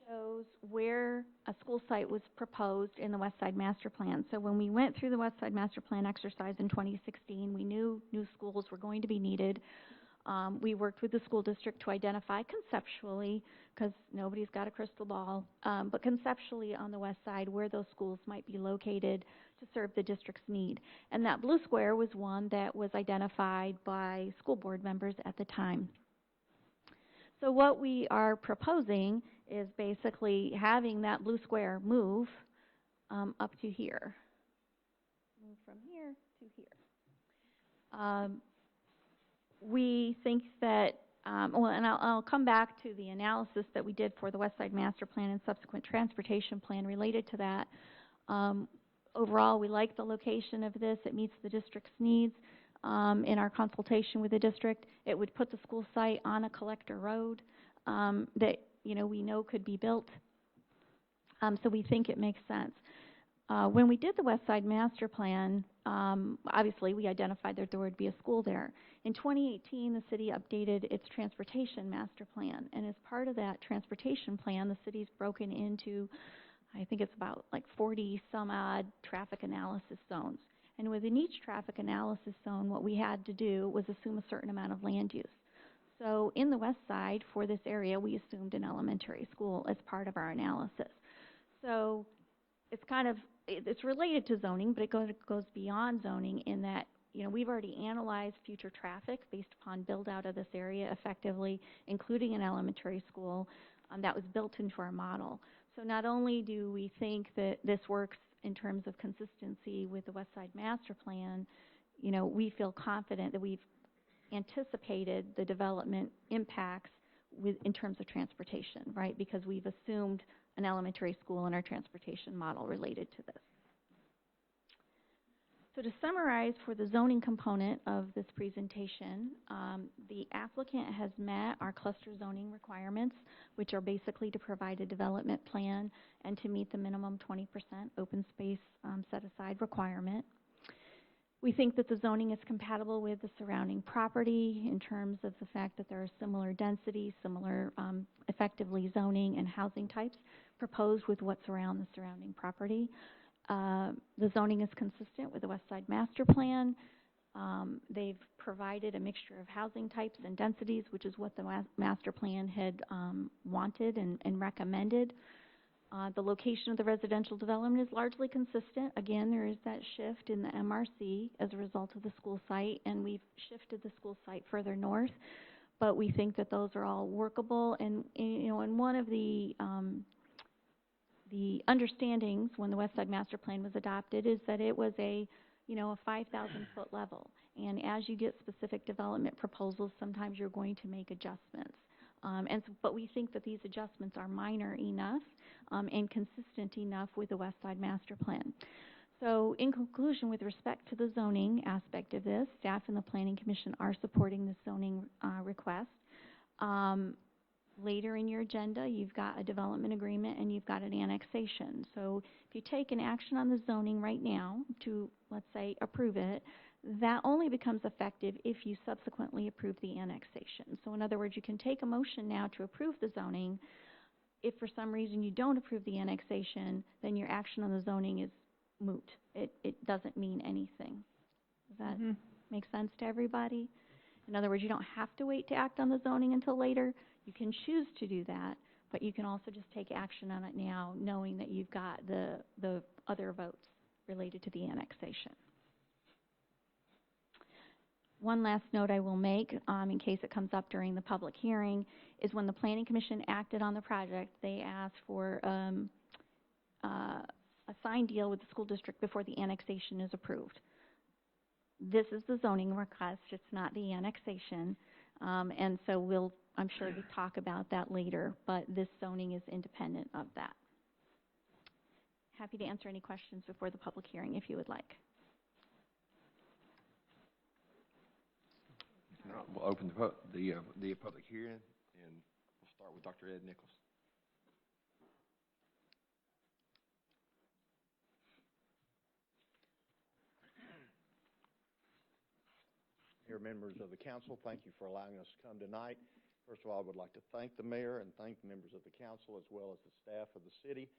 [SPEAKER 16] shows where a school site was proposed in the West Side Master Plan. So when we went through the West Side Master Plan exercise in 2016, we knew new schools were going to be needed. We worked with the school district to identify conceptually, because nobody's got a crystal ball, but conceptually on the west side where those schools might be located to serve the district's need. And that blue square was one that was identified by school board members at the time. So what we are proposing is basically having that blue square move up to here. Move from here to here. We think that, and I'll come back to the analysis that we did for the West Side Master Plan and subsequent transportation plan related to that. Overall, we like the location of this. It meets the district's needs. In our consultation with the district, it would put the school site on a collector road that we know could be built. So we think it makes sense. When we did the West Side Master Plan, obviously we identified that there would be a school there. In 2018, the city updated its transportation master plan, and as part of that transportation plan, the city's broken into, I think it's about like 40 some odd traffic analysis zones. And within each traffic analysis zone, what we had to do was assume a certain amount of land use. So in the west side, for this area, we assumed an elementary school as part of our analysis. So it's related to zoning, but it goes beyond zoning in that, we've already analyzed future traffic based upon build out of this area effectively, including an elementary school that was built into our model. So not only do we think that this works in terms of consistency with the West Side Master Plan, we feel confident that we've anticipated the development impacts in terms of transportation, right? Because we've assumed an elementary school in our transportation model related to this. So to summarize for the zoning component of this presentation, the applicant has met our cluster zoning requirements, which are basically to provide a development plan and to meet the minimum 20% open space set-aside requirement. We think that the zoning is compatible with the surrounding property in terms of the fact that there are similar densities, similar effectively zoning and housing types proposed with what's around the surrounding property. The zoning is consistent with the West Side Master Plan. They've provided a mixture of housing types and densities, which is what the master plan had wanted and recommended. The location of the residential development is largely consistent. Again, there is that shift in the MRC as a result of the school site, and we've shifted the school site further north. But we think that those are all workable. And and one of the understandings when the West Side Master Plan was adopted is that it was a 5,000-foot level. And as you get specific development proposals, sometimes you're going to make adjustments. But we think that these adjustments are minor enough and consistent enough with the West Side Master Plan. So in conclusion, with respect to the zoning aspect of this, staff and the Planning Commission are supporting this zoning request. Later in your agenda, you've got a development agreement and you've got an annexation. So if you take an action on the zoning right now to, let's say, approve it, that only becomes effective if you subsequently approve the annexation. So in other words, you can take a motion now to approve the zoning. if for some reason you don't approve the annexation, then your action on the zoning is moot. It doesn't mean anything. Does that make sense to everybody? In other words, you don't have to wait to act on the zoning until later. You can choose to do that, but you can also just take action on it now, knowing that you've got the other votes related to the annexation. One last note I will make, in case it comes up during the public hearing, is when the Planning Commission acted on the project, they asked for a signed deal with the school district before the annexation is approved. This is the zoning request, it's not the annexation, and so I'm sure we'll talk about that later, but this zoning is independent of that. Happy to answer any questions before the public hearing if you would like.
[SPEAKER 12] We'll open the public hearing, and we'll start with Dr. Ed Nichols.
[SPEAKER 17] Dear members of the council, thank you for allowing us to come tonight. First of all, I would like to thank the mayor and thank the members of the council as well as the staff of the city.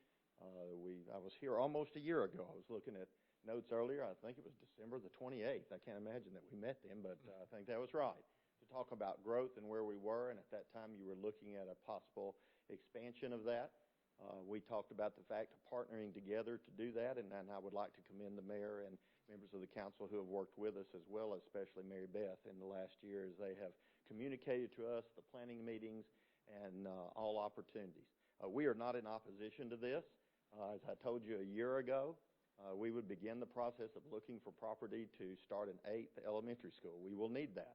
[SPEAKER 17] I was here almost a year ago. I was looking at notes earlier. I think it was December the 28th. I can't imagine that we met then, but I think that was right. To talk about growth and where we were, and at that time you were looking at a possible expansion of that. We talked about the fact of partnering together to do that, and I would like to commend the mayor and members of the council who have worked with us, as well as especially Mary Beth in the last year, as they have communicated to us the planning meetings and all opportunities. We are not in opposition to this. As I told you a year ago, we would begin the process of looking for property to start an 8th elementary school. We will need that.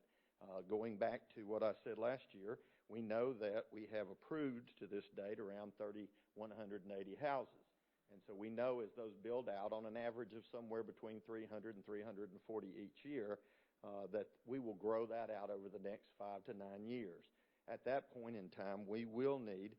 [SPEAKER 17] Going back to what I said last year, we know that we have approved to this date around 3,180 houses. And so we know as those build out on an average of somewhere between 300 and 340 each year, that we will grow that out over the next 5 to 9 years. At that point in time, we will need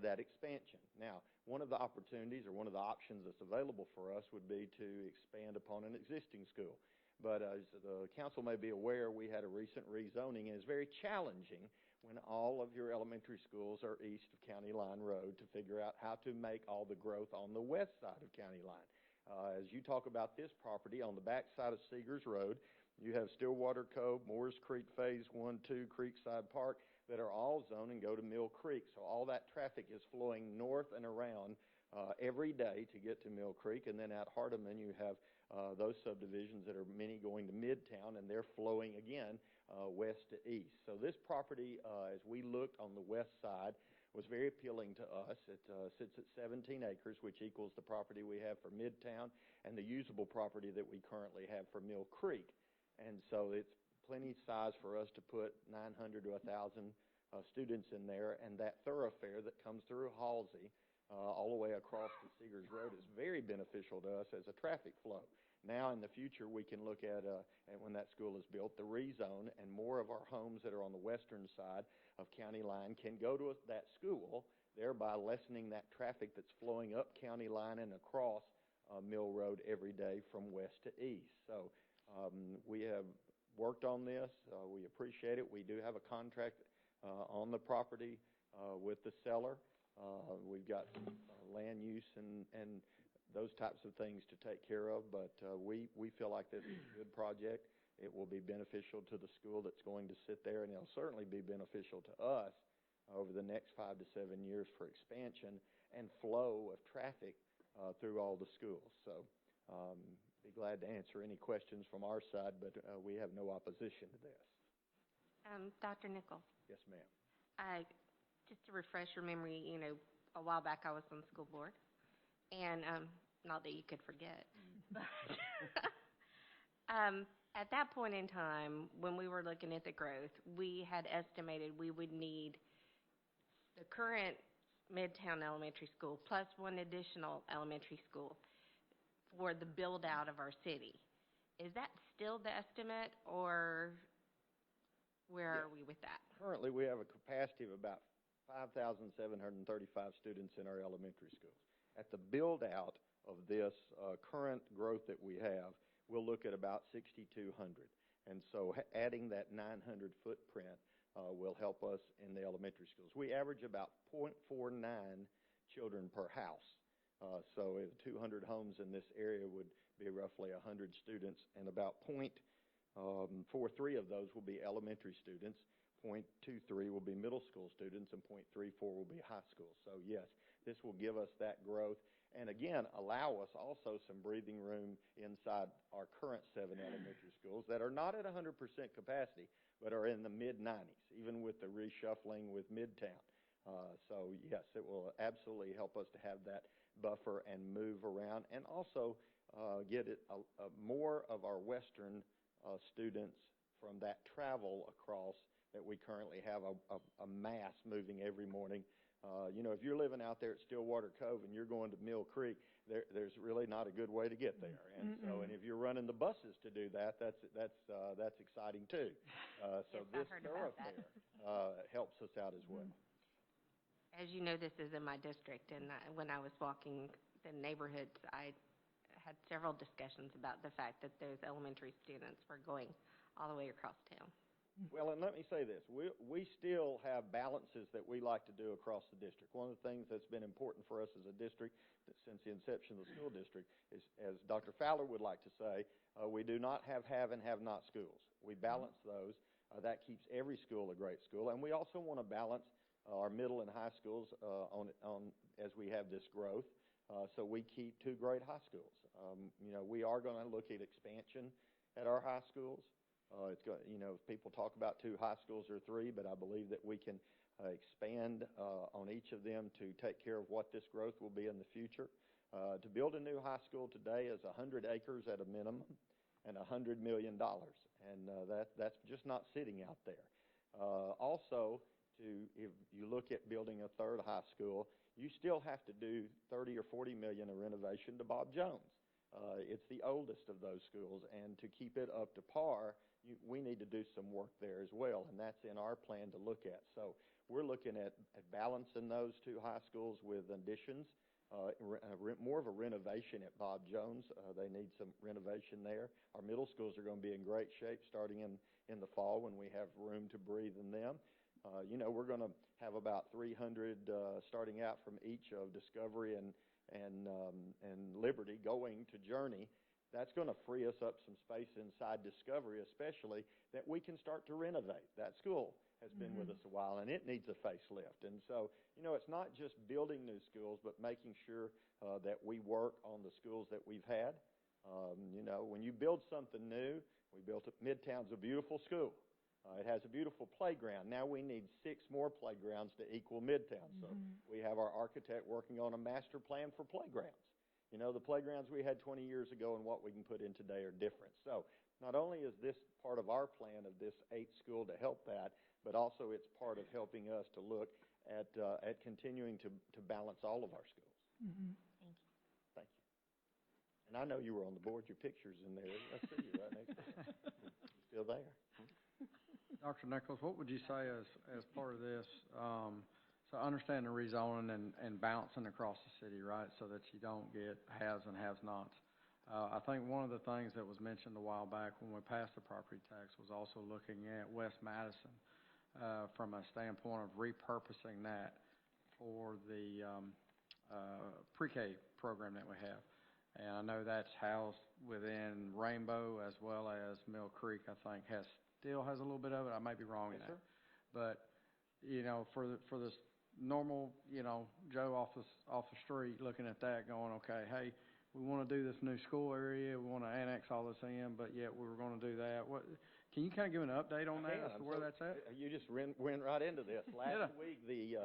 [SPEAKER 17] that expansion. Now, one of the opportunities or one of the options that's available for us would be to expand upon an existing school. But as the council may be aware, we had a recent rezoning, and it's very challenging when all of your elementary schools are east of County Line Road to figure out how to make all the growth on the west side of County Line. As you talk about this property, on the back side of Seegers Road, you have Stillwater Cove, Moores Creek Phase 1, 2, Creekside Park, that are all zoned and go to Mill Creek. So all that traffic is flowing north and around every day to get to Mill Creek. And then at Hardeman, you have those subdivisions that are many going to Midtown, and they're flowing again west to east. So this property, as we looked on the west side, was very appealing to us. It sits at 17 acres, which equals the property we have for Midtown and the usable property that we currently have for Mill Creek. And so it's plenty size for us to put 900 to 1,000 students in there, and that thoroughfare that comes through Halsey all the way across the Seegers Road is very beneficial to us as a traffic flow. Now in the future we can look at when that school is built, the rezone, and more of our homes that are on the western side of County Line can go to that school, thereby lessening that traffic that's flowing up County Line and across Mill Road every day from west to east. So we have worked on this. We appreciate it. We do have a contract on the property with the seller. We've got land use and those types of things to take care of, but we feel like this is a good project. It will be beneficial to the school that's going to sit there, and it'll certainly be beneficial to us over the next 5 to 7 years for expansion and flow of traffic through all the schools. So be glad to answer any questions from our side, but we have no opposition to this.
[SPEAKER 14] Dr. Nichols.
[SPEAKER 17] Yes, ma'am.
[SPEAKER 14] Just to refresh your memory, a while back I was on the school board, and not that you could forget, but at that point in time, when we were looking at the growth, we had estimated we would need the current Midtown Elementary School plus one additional elementary school for the build-out of our city. Is that still the estimate, or where are we with that?
[SPEAKER 17] Currently, we have a capacity of about 5,735 students in our elementary schools. At the build-out of this current growth that we have, we'll look at about 6,200. And so adding that 900 footprint will help us in the elementary schools. We average about .49 children per house. So if 200 homes in this area would be roughly 100 students, and about .43 of those will be elementary students, .23 will be middle school students, and .34 will be high school. So yes, this will give us that growth, and again, allow us also some breathing room inside our current 7 elementary schools that are not at 100% capacity, but are in the mid-90s, even with the reshuffling with Midtown. So yes, it will absolutely help us to have that buffer and move around, and also get more of our Western students from that travel across that we currently have a mass moving every morning. If you're living out there at Stillwater Cove and you're going to Mill Creek, there's really not a good way to get there. And so, and if you're running the buses to do that, that's exciting too. So
[SPEAKER 14] Yes,
[SPEAKER 17] this
[SPEAKER 14] I heard about that.
[SPEAKER 17] thoroughfare helps us out as well.
[SPEAKER 14] As you know, this is in my district, and when I was walking the neighborhoods, I had several discussions about the fact that those elementary students were going all the way across town.
[SPEAKER 17] Well, and let me say this. We still have balances that we like to do across the district. One of the things that's been important for us as a district since the inception of the school district is, as Dr. Fowler would like to say, we do not have and have not schools. We balance those. That keeps every school a great school. And we also want to balance our middle and high schools as we have this growth. So we keep 2 great high schools. We are going to look at expansion at our high schools. People talk about 2 high schools or 3, but I believe that we can expand on each of them to take care of what this growth will be in the future. To build a new high school today is 100 acres at a minimum and $100 million, and that's just not sitting out there. Also, if you look at building a 3rd high school, you still have to do $30 or $40 million of renovation to Bob Jones. It's the oldest of those schools, and to keep it up to par, we need to do some work there as well, and that's in our plan to look at. So we're looking at balancing those 2 high schools with additions, more of a renovation at Bob Jones. They need some renovation there. Our middle schools are going to be in great shape starting in the fall when we have room to breathe in them. We're going to have about 300 starting out from each of Discovery and Liberty going to Journey. That's going to free us up some space inside Discovery, especially, that we can start to renovate. That school has been with us a while, and it needs a facelift. And so, it's not just building new schools, but making sure that we work on the schools that we've had. When you build something new, we built it. Midtown's a beautiful school. It has a beautiful playground. Now we need 6 more playgrounds to equal Midtown. So we have our architect working on a master plan for playgrounds. The playgrounds we had 20 years ago and what we can put in today are different. So not only is this part of our plan of this 8th school to help that, but also it's part of helping us to look at continuing to balance all of our schools.
[SPEAKER 13] Thank you.
[SPEAKER 17] Thank you. And I know you were on the board. Your picture's in there. I see you right next to you. Still there.
[SPEAKER 15] Dr. Nichols, what would you say as part of this? So understanding rezoning and bouncing across the city, right, so that you don't get haves and have-nots. I think one of the things that was mentioned a while back when we passed the property tax was also looking at West Madison from a standpoint of repurposing that for the pre-K program that we have. And I know that's housed within Rainbow as well as Mill Creek, I think, still has a little bit of it. I may be wrong in that. But, for the normal, Joe off the street looking at that going, okay, hey, we want to do this new school area, we want to annex all this in, but yet we were going to do that. Can you kind of give an update on that as to where that's at?
[SPEAKER 17] You just went right into this. Last week, the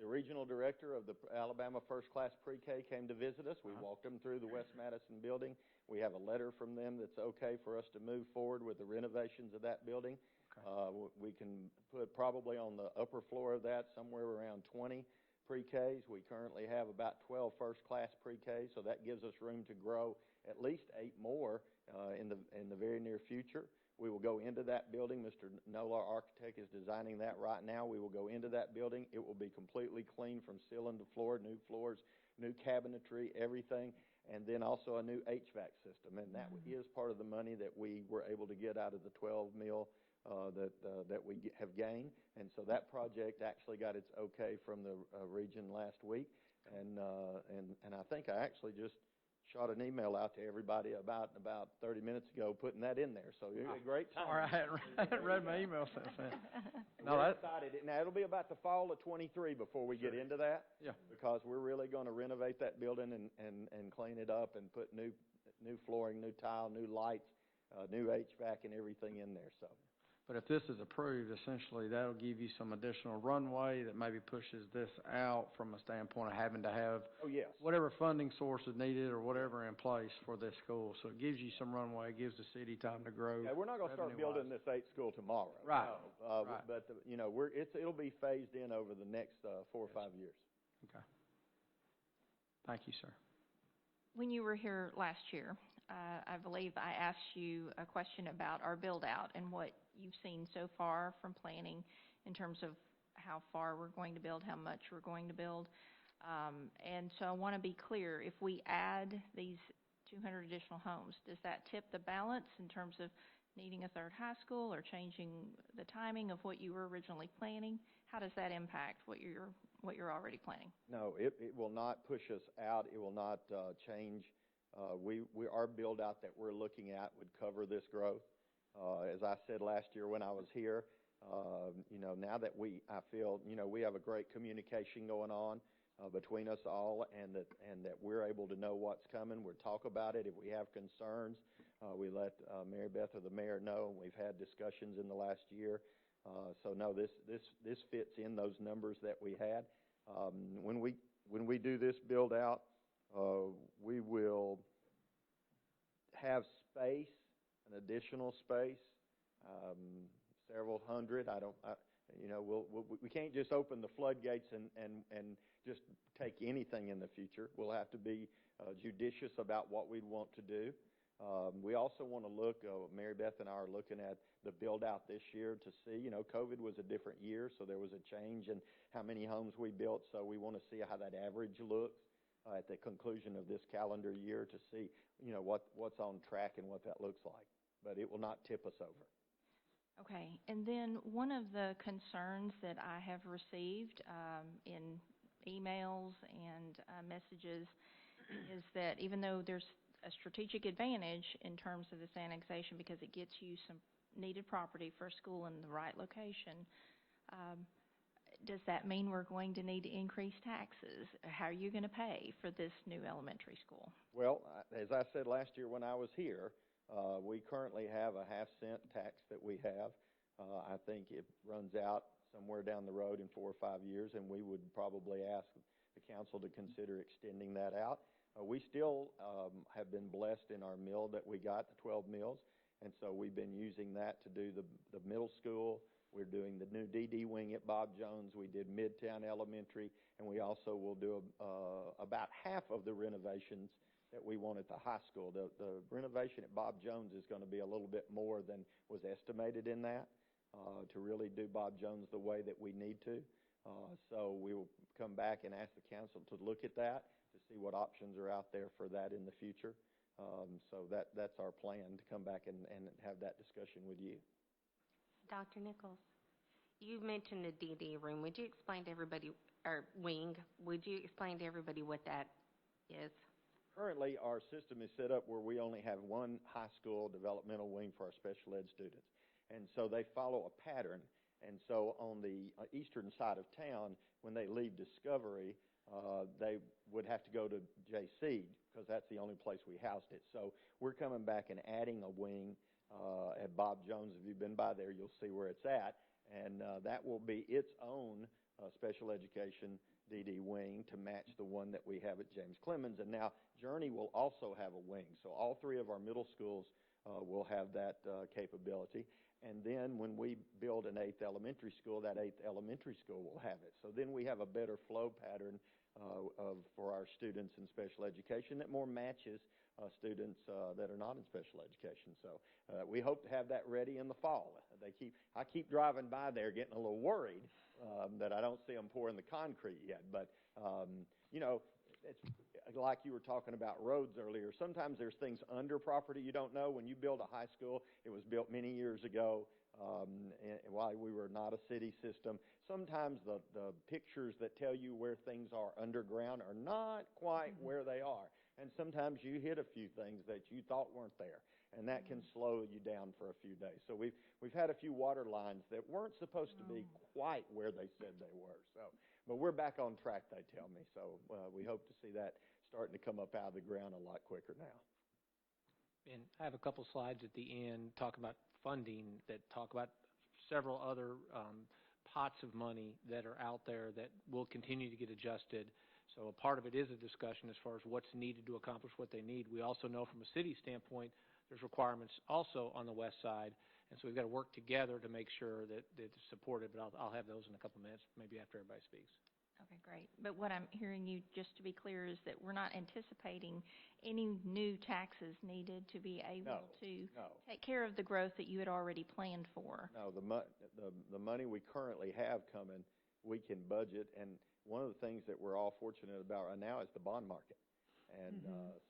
[SPEAKER 17] regional director of the Alabama First Class Pre-K came to visit us. We walked them through the West Madison building. We have a letter from them that's okay for us to move forward with the renovations of that building. We can put probably on the upper floor of that somewhere around 20 pre-Ks. We currently have about 12 first-class pre-Ks, so that gives us room to grow at least 8 more in the very near future. We will go into that building. Mr. Nola, our architect, is designing that right now. We will go into that building. It will be completely clean from ceiling to floor, new floors, new cabinetry, everything, and then also a new HVAC system. And that is part of the money that we were able to get out of the $12 million that we have gained. And so that project actually got its okay from the region last week. And I think I actually just shot an email out to everybody about 30 minutes ago, putting that in there. So you had a great time.
[SPEAKER 15] All right, I hadn't read my email since then. No,
[SPEAKER 17] We're excited. Now, it'll be about the fall of '23 before we get into that.
[SPEAKER 15] Yeah.
[SPEAKER 17] Because we're really going to renovate that building and clean it up and put new flooring, new tile, new lights, new HVAC and everything in there, so.
[SPEAKER 15] But if this is approved, essentially, that'll give you some additional runway that maybe pushes this out from a standpoint of having to have
[SPEAKER 17] Oh, yes.
[SPEAKER 15] whatever funding source is needed or whatever in place for this school. So it gives you some runway, it gives the city time to grow.
[SPEAKER 17] Yeah, we're not going to start building this 8th school tomorrow.
[SPEAKER 15] Right.
[SPEAKER 17] No.
[SPEAKER 15] Right.
[SPEAKER 17] But, it'll be phased in over the next 4 or 5 years.
[SPEAKER 15] Okay. Thank you, sir.
[SPEAKER 13] When you were here last year, I believe I asked you a question about our build-out and what you've seen so far from planning in terms of how far we're going to build, how much we're going to build. And so I want to be clear, if we add these 200 additional homes, does that tip the balance in terms of needing a third high school or changing the timing of what you were originally planning? How does that impact what you're already planning?
[SPEAKER 17] No, it will not push us out. It will not change. Our build-out that we're looking at would cover this growth. As I said last year when I was here, now that I feel, we have a great communication going on between us all, and that we're able to know what's coming. We'll talk about it. If we have concerns, we let Mary Beth or the mayor know, and we've had discussions in the last year. So no, this fits in those numbers that we had. When we do this build-out, we will have space, an additional space, several hundred. We can't just open the floodgates and just take anything in the future. We'll have to be judicious about what we want to do. We also want to look, Mary Beth and I are looking at the build-out this year to see, COVID was a different year, so there was a change in how many homes we built, so we want to see how that average looks at the conclusion of this calendar year to see, what's on track and what that looks like. But it will not tip us over.
[SPEAKER 13] Okay, and then one of the concerns that I have received in emails and messages is that even though there's a strategic advantage in terms of this annexation because it gets you some needed property for a school in the right location, does that mean we're going to need to increase taxes? How are you going to pay for this new elementary school?
[SPEAKER 17] Well, as I said last year when I was here, we currently have a half-cent tax that we have. I think it runs out somewhere down the road in 4 or 5 years, and we would probably ask the council to consider extending that out. We still have been blessed in our mill that we got, the 12 mills, and so we've been using that to do the middle school. We're doing the new DD wing at Bob Jones. We did Midtown Elementary, and we also will do about half of the renovations that we want at the high school. The renovation at Bob Jones is going to be a little bit more than was estimated in that to really do Bob Jones the way that we need to. So we will come back and ask the council to look at that to see what options are out there for that in the future. So that's our plan, to come back and have that discussion with you.
[SPEAKER 14] Dr. Nichols, you mentioned the DD room. Would you explain to everybody, or wing, would you explain to everybody what that is?
[SPEAKER 17] Currently, our system is set up where we only have one high school developmental wing for our special ed students. And so they follow a pattern. And so on the eastern side of town, when they leave Discovery, they would have to go to JC because that's the only place we housed it. So we're coming back and adding a wing at Bob Jones. If you've been by there, you'll see where it's at. And that will be its own special education DD wing to match the one that we have at James Clemens. And now Journey will also have a wing. So all 3 of our middle schools will have that capability. And then when we build an 8th elementary school, that 8th elementary school will have it. So then we have a better flow pattern for our students in special education that more matches students that are not in special education. So we hope to have that ready in the fall. I keep driving by there getting a little worried that I don't see them pouring the concrete yet. But, it's like you were talking about roads earlier. Sometimes there's things under property you don't know. When you build a high school, it was built many years ago. And while we were not a city system, sometimes the pictures that tell you where things are underground are not quite where they are. And sometimes you hit a few things that you thought weren't there, and that can slow you down for a few days. So we've had a few water lines that weren't supposed to be quite where they said they were. So, but we're back on track, they tell me. So we hope to see that starting to come up out of the ground a lot quicker now.
[SPEAKER 10] And I have a couple slides at the end talking about funding that talk about several other pots of money that are out there that will continue to get adjusted. So a part of it is a discussion as far as what's needed to accomplish what they need. We also know from a city standpoint there's requirements also on the west side, and so we've got to work together to make sure that it's supported, but I'll have those in a couple minutes, maybe after everybody speaks.
[SPEAKER 13] Okay, great. But what I'm hearing you, just to be clear, is that we're not anticipating any new taxes needed to be able to take care of the growth that you had already planned for.
[SPEAKER 17] No, the money we currently have coming, we can budget, and one of the things that we're all fortunate about right now is the bond market. And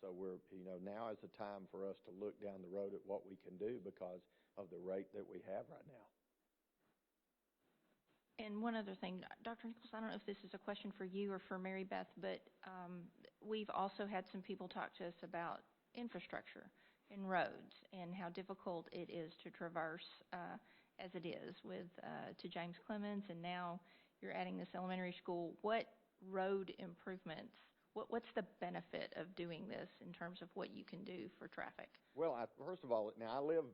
[SPEAKER 17] so we're, now is the time for us to look down the road at what we can do because of the rate that we have right now.
[SPEAKER 13] And one other thing, Dr. Nichols, I don't know if this is a question for you or for Mary Beth, but we've also had some people talk to us about infrastructure and roads and how difficult it is to traverse as it is with to James Clemens, and now you're adding this elementary school. What road improvements, what's the benefit of doing this in terms of what you can do for traffic?
[SPEAKER 17] Well, first of all, now I live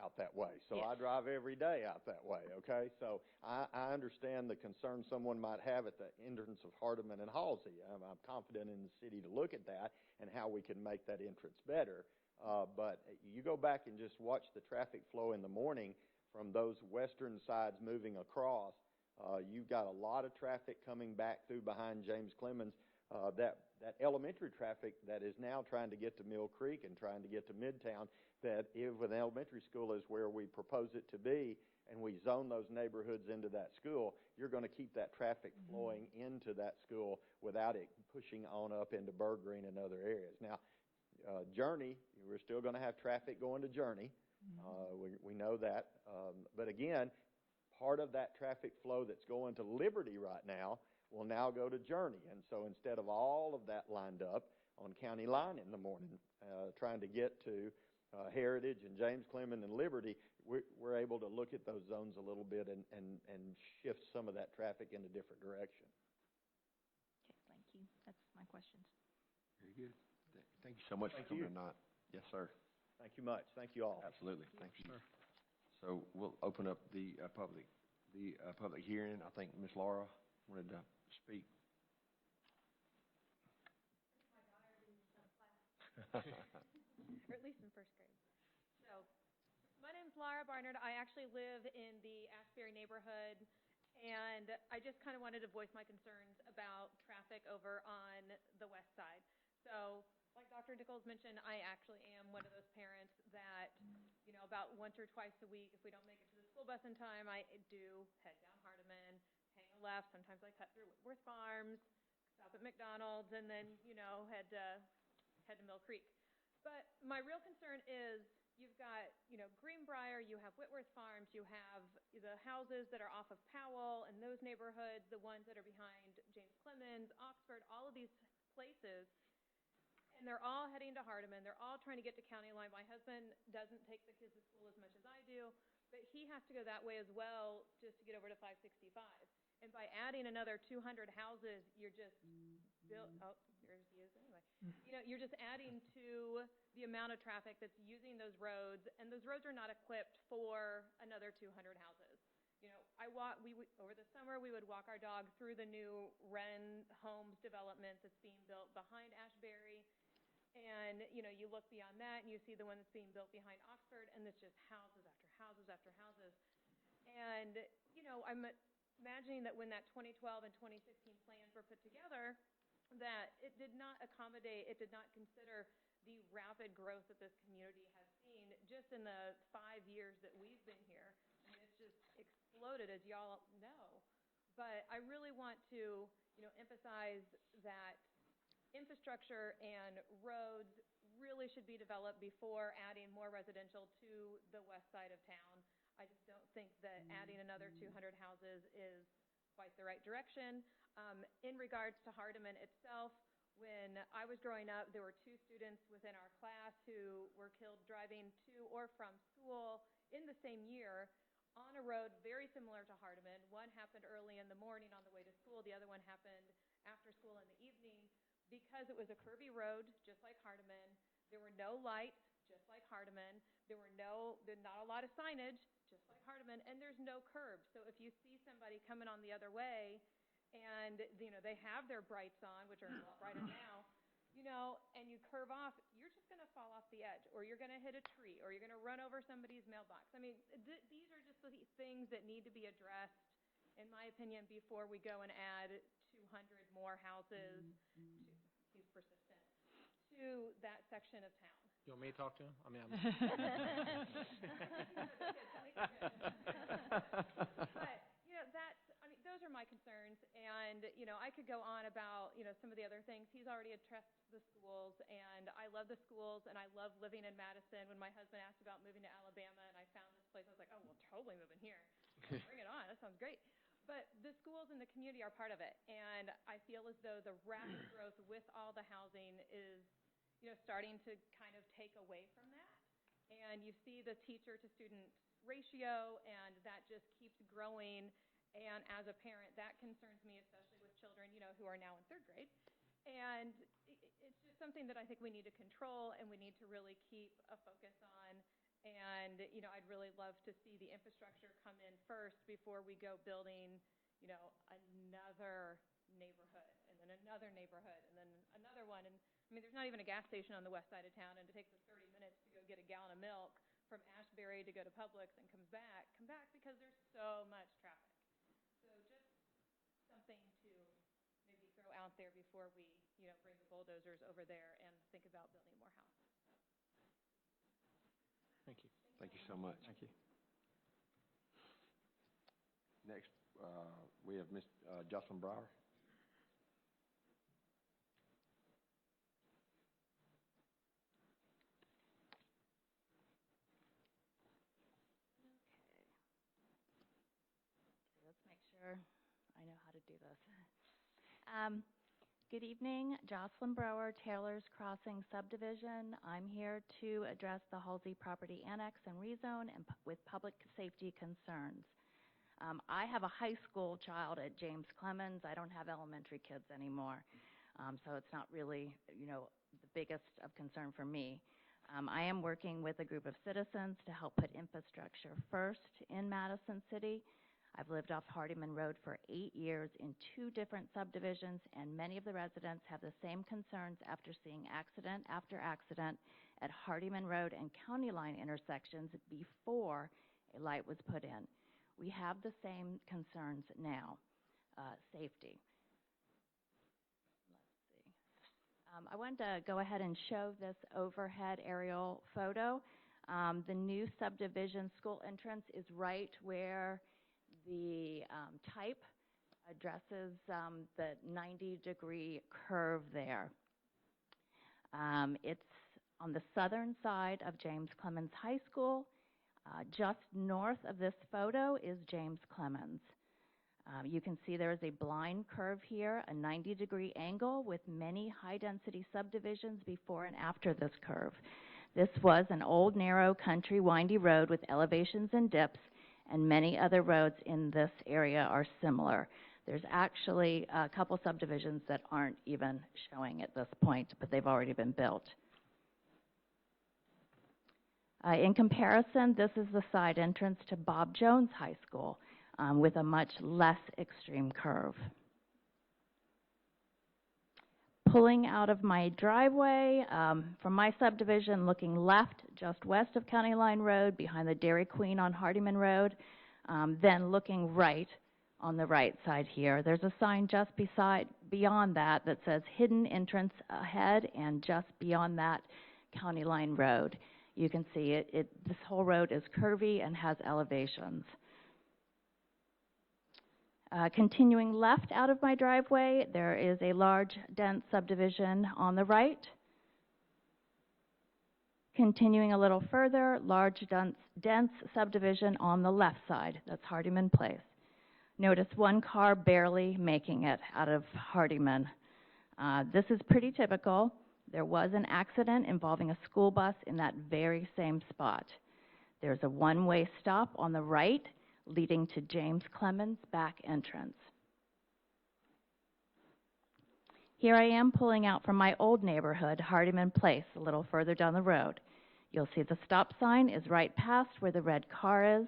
[SPEAKER 17] out that way, so I drive every day out that way, okay? So I understand the concern someone might have at the entrance of Hardeman and Halsey. I'm confident in the city to look at that and how we can make that entrance better. But you go back and just watch the traffic flow in the morning from those western sides moving across. You've got a lot of traffic coming back through behind James Clemens. That elementary traffic that is now trying to get to Mill Creek and trying to get to Midtown, that if an elementary school is where we propose it to be, and we zone those neighborhoods into that school, you're going to keep that traffic flowing into that school without it pushing on up into Bird Green and other areas. Now, Journey, we're still going to have traffic going to Journey. We know that. But again, part of that traffic flow that's going to Liberty right now will now go to Journey. And so instead of all of that lined up on County Line in the morning, trying to get to Heritage and James Clemens and Liberty, we're able to look at those zones a little bit and shift some of that traffic in a different direction.
[SPEAKER 13] Okay, thank you. That's my questions.
[SPEAKER 12] Very good. Thank you so much for coming tonight. Yes, sir.
[SPEAKER 17] Thank you much. Thank you all.
[SPEAKER 12] Absolutely. Thank you. So we'll open up the public hearing. I think Ms. Laura wanted to speak.
[SPEAKER 5] Or at least in first grade. So, my name's Laura Barnard. I actually live in the Ashbury neighborhood, and I just kind of wanted to voice my concerns about traffic over on the west side. So, like Dr. Nichols mentioned, I actually am one of those parents that, about once or twice a week, if we don't make it to the school bus in time, I do head down Hardeman, hang a left. Sometimes I cut through Whitworth Farms, stop at McDonald's, and then, head to Mill Creek. But my real concern is you've got, Greenbrier, you have Whitworth Farms, you have the houses that are off of Powell and those neighborhoods, the ones that are behind James Clemens, Oxford, all of these places, and they're all heading to Hardeman. They're all trying to get to County Line. My husband doesn't take the kids to school as much as I do, but he has to go that way as well just to get over to 565. And by adding another 200 houses, you're just yours he is anyway. You're just adding to the amount of traffic that's using those roads, and those roads are not equipped for another 200 houses. Over the summer, we would walk our dog through the new Wren Homes development that's being built behind Ashbury, and, you look beyond that, and you see the one that's being built behind Oxford, and it's just houses after houses after houses. And, I'm imagining that when that 2012 and 2016 plans were put together, that it did not consider the rapid growth that this community has seen just in the 5 years that we've been here. I mean, it's just exploded, as y'all know. But I really want to, emphasize that infrastructure and roads really should be developed before adding more residential to the west side of town. I just don't think that adding another 200 houses is quite the right direction. In regards to Hardeman itself, when I was growing up, there were 2 students within our class who were killed driving to or from school in the same year on a road very similar to Hardeman. One happened early in the morning on the way to school. The other one happened after school in the evening. Because it was a curvy road, just like Hardeman, there were no lights, just like Hardeman. There's not a lot of signage, just like Hardeman, and there's no curbs. So if you see somebody coming on the other way, and they have their brights on, which are a lot brighter now, and you curve off, you're just going to fall off the edge, or you're going to hit a tree, or you're going to run over somebody's mailbox. I mean, these are just the things that need to be addressed, in my opinion, before we go and add 200 more houses, he's persistent, to that section of town.
[SPEAKER 10] You want me to talk to him? I mean, But, those are my concerns, and, I could go on about, some of the other things. He's already addressed the schools, and I love the schools, and I love living in Madison. When my husband asked about moving to Alabama, and I found this place, I was like, oh, well, totally moving here. Bring it on. That sounds great. But the schools and the community are part of it, and I feel as though the rapid growth with all the housing is, starting to kind of take away from that. And you see the teacher-to-student ratio, and that just keeps growing. And as a parent, that concerns me, especially with children, who are now in 3rd grade. And it's just something that I think we need to control, and we need to really keep a focus on. And, I'd really love to see the infrastructure come in first before we go building, another neighborhood, and then another neighborhood, and then another one. And, there's not even a gas station on the west side of town, and it takes us 30 minutes to go get a gallon of milk from Ashbury to go to Publix and come back because there's so much traffic. So just something to maybe throw out there before we, bring the bulldozers over there and think about building more houses. Thank you.
[SPEAKER 12] Thank you so much.
[SPEAKER 15] Thank you.
[SPEAKER 12] Next, we have Ms. Jocelyn Brower.
[SPEAKER 16] Let's make sure I know how to do this. Good evening, Jocelyn Brower, Taylor's Crossing Subdivision. I'm here to address the Halsey property annex and rezone and with public safety concerns. I have a high school child at James Clemens. I don't have elementary kids anymore, so it's not really, the biggest of concern for me. I am working with a group of citizens to help put infrastructure first in Madison City. I've lived off Hardeman Road for 8 years in 2 different subdivisions, and many of the residents have the same concerns after seeing accident after accident at Hardeman Road and County Line intersections before a light was put in. We have the same concerns now, safety. Let's see. I wanted to go ahead and show this overhead aerial photo. The new subdivision school entrance is right where the type addresses the 90-degree curve there. It's on the southern side of James Clemens High School. Just north of this photo is James Clemens. You can see there is a blind curve here, a 90-degree angle with many high-density subdivisions before and after this curve. This was an old, narrow, country, windy road with elevations and dips, and many other roads in this area are similar. There's actually a couple subdivisions that aren't even showing at this point, but they've already been built. In comparison, this is the side entrance to Bob Jones High School with a much less extreme curve. Pulling out of my driveway from my subdivision, looking left just west of County Line Road behind the Dairy Queen on Hardeman Road, then looking right on the right side here. There's a sign just beyond that that says hidden entrance ahead, and just beyond that, County Line Road. You can see this whole road is curvy and has elevations. Continuing left out of my driveway, there is a large, dense subdivision on the right. Continuing a little further, large dense subdivision on the left side, that's Hardiman Place. Notice one car barely making it out of Hardiman. This is pretty typical. There was an accident involving a school bus in that very same spot. There's a one-way stop on the right leading to James Clemens' back entrance. Here I am pulling out from my old neighborhood, Hardiman Place, a little further down the road. You'll see the stop sign is right past where the red car is.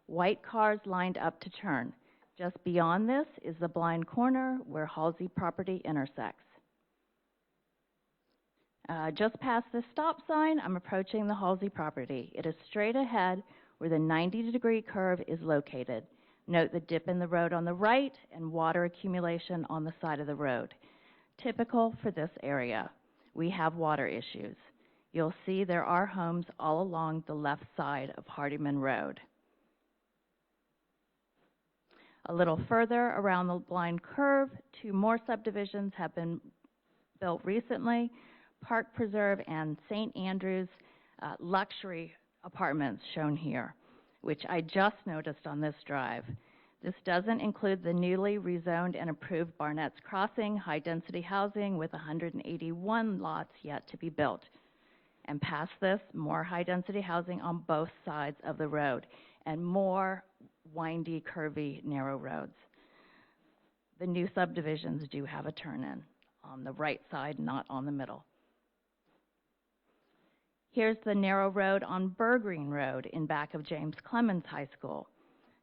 [SPEAKER 16] White cars lined up to turn. Just beyond this is the blind corner where Halsey property intersects. Just past the stop sign, I'm approaching the Halsey property. It is straight ahead where the 90-degree curve is located. Note the dip in the road on the right and water accumulation on the side of the road. Typical for this area. We have water issues. You'll see there are homes all along the left side of Hardiman Road. A little further around the blind curve, 2 more subdivisions have been built recently. Park Preserve and St. Andrews luxury apartments shown here, which I just noticed on this drive. This doesn't include the newly rezoned and approved Barnett's Crossing high-density housing with 181 lots yet to be built. And past this, more high-density housing on both sides of the road and more windy, curvy, narrow roads. The new subdivisions do have a turn-in on the right side, not on the middle. Here's the narrow road on Burgreen Road in back of James Clemens High School.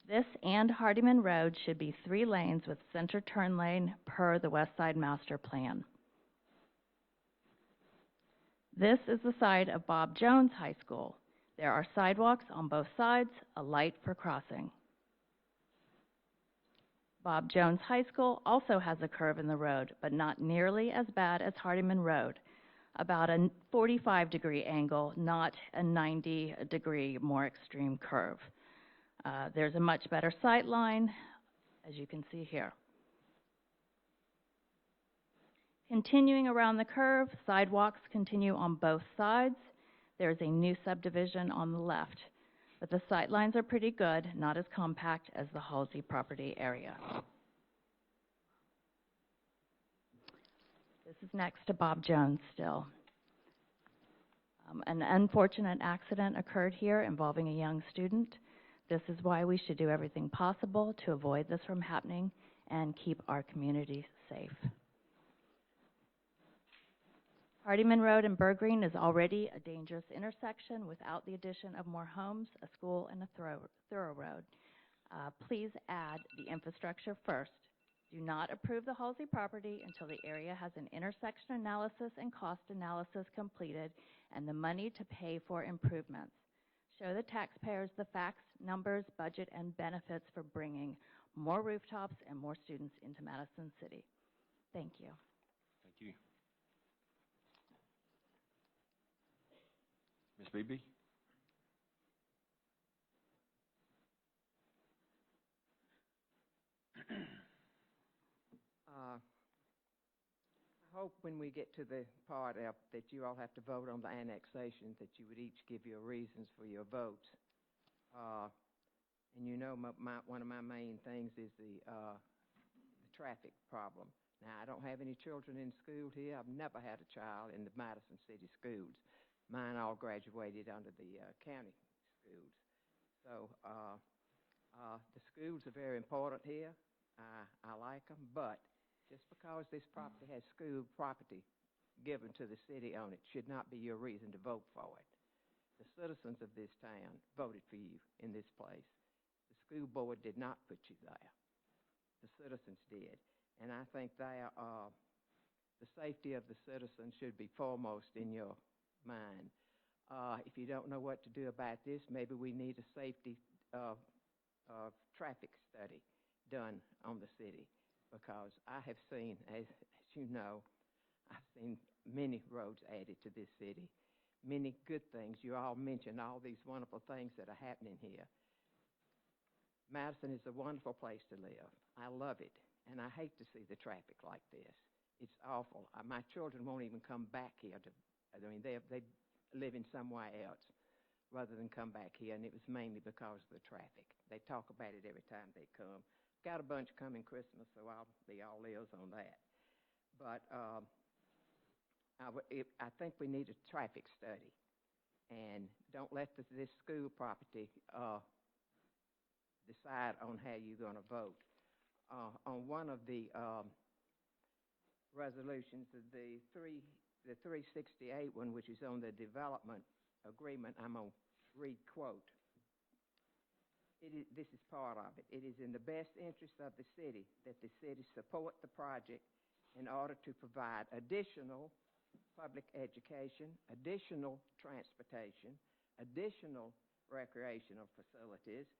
[SPEAKER 16] This and Hardiman Road should be 3 lanes with center turn lane per the West Side Master Plan. This is the side of Bob Jones High School. There are sidewalks on both sides, a light for crossing. Bob Jones High School also has a curve in the road, but not nearly as bad as Hardiman Road. About a 45-degree angle, not a 90-degree more extreme curve. There's a much better sight line, as you can see here. Continuing around the curve, sidewalks continue on both sides. There's a new subdivision on the left, but the sight lines are pretty good, not as compact as the Halsey property area. This is next to Bob Jones still. An unfortunate accident occurred here involving a young student. This is why we should do everything possible to avoid this from happening and keep our community safe. Hardiman Road and Burgreen is already a dangerous intersection without the addition of more homes, a school, and a thorough road. Please add the infrastructure first. Do not approve the Halsey property until the area has an intersection analysis and cost analysis completed and the money to pay for improvements. Show the taxpayers the facts, numbers, budget, and benefits for bringing more rooftops and more students into Madison City. Thank you.
[SPEAKER 12] Thank you. Ms. Beebe?
[SPEAKER 1] I hope when we get to the part that you all have to vote on the annexation, that you would each give your reasons for your votes. And you know, one of my main things is the traffic problem. Now, I don't have any children in school here. I've never had a child in the Madison City schools. Mine all graduated under the county schools. So the schools are very important here. I like them, but just because this property has school property given to the city on it should not be your reason to vote for it. The citizens of this town voted for you in this place. The school board did not put you there. The citizens did. And I think that the safety of the citizens should be foremost in your mind. If you don't know what to do about this, maybe we need a safety traffic study done on the city. Because I have seen, as you know, I've seen many roads added to this city, many good things. You all mentioned all these wonderful things that are happening here. Madison is a wonderful place to live. I love it, and I hate to see the traffic like this. It's awful. My children won't even come back here. I mean, they living somewhere else rather than come back here, and it was mainly because of the traffic. They talk about it every time they come. Got a bunch coming Christmas, so I'll be all ears on that. But I think we need a traffic study, and don't let this school property decide on how you're going to vote. On one of the resolutions, the 368 one, which is on the development agreement, I'm going to read quote. This is part of it. It is in the best interest of the city that the city support the project in order to provide additional public education, additional transportation, additional recreational facilities,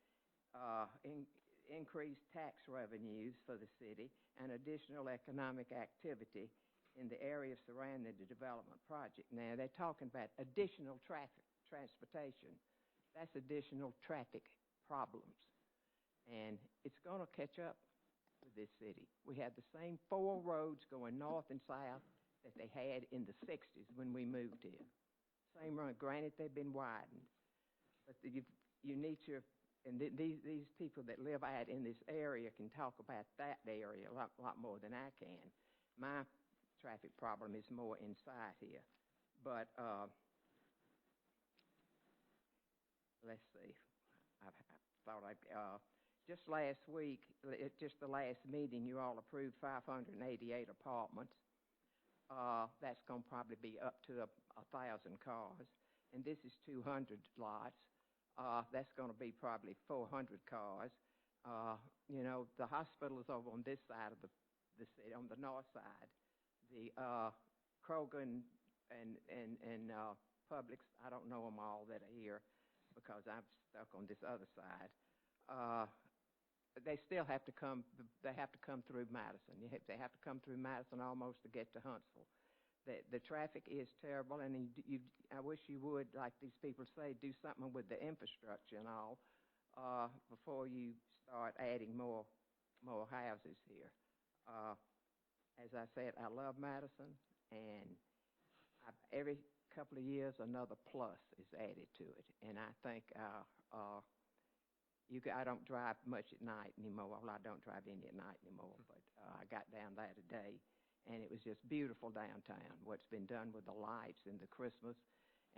[SPEAKER 1] increased tax revenues for the city, and additional economic activity in the area surrounding the development project. Now, they're talking about additional transportation. That's additional traffic problems. And it's going to catch up with this city. We have the same 4 roads going north and south that they had in the 60s when we moved here. Same road. Granted, they've been widened. But you need to, and these people that live out in this area can talk about that area a lot more than I can. My traffic problem is more inside here. But let's see. I thought just last week, just the last meeting, you all approved 588 apartments. That's going to probably be up to 1,000 cars. And this is 200 lots. That's going to be probably 400 cars. You know, the hospital is over on this side of the city, on the north side. The Krogan and Publix, I don't know them all that are here because I'm stuck on this other side. They still have to come. They have to come through Madison. They have to come through Madison almost to get to Huntsville. The traffic is terrible, and I wish you would, like these people say, do something with the infrastructure and all before you start adding more houses here. As I said, I love Madison, and every couple of years another plus is added to it, and I think I don't drive much at night anymore. Well, I don't drive any at night anymore, but I got down there today, and it was just beautiful downtown, what's been done with the lights and the Christmas.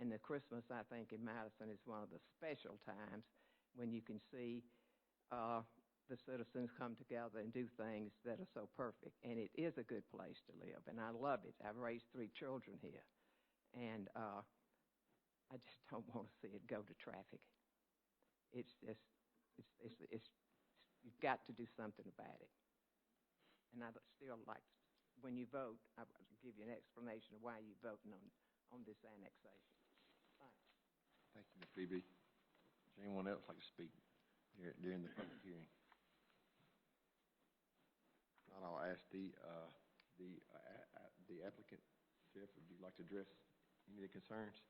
[SPEAKER 1] And the Christmas, I think, in Madison is one of the special times when you can see the citizens come together and do things that are so perfect. And it is a good place to live, and I love it. I've raised 3 children here, and I just don't want to see it go to traffic. It's just... you've got to do something about it. And I'd still like, when you vote, I'll give you an explanation of why you're voting on this annexation. Thanks.
[SPEAKER 12] Thank you, Ms. Beebe. Does anyone else like to speak during the public hearing? Not, I'll ask the applicant. Jeff, would you like to address any of the concerns?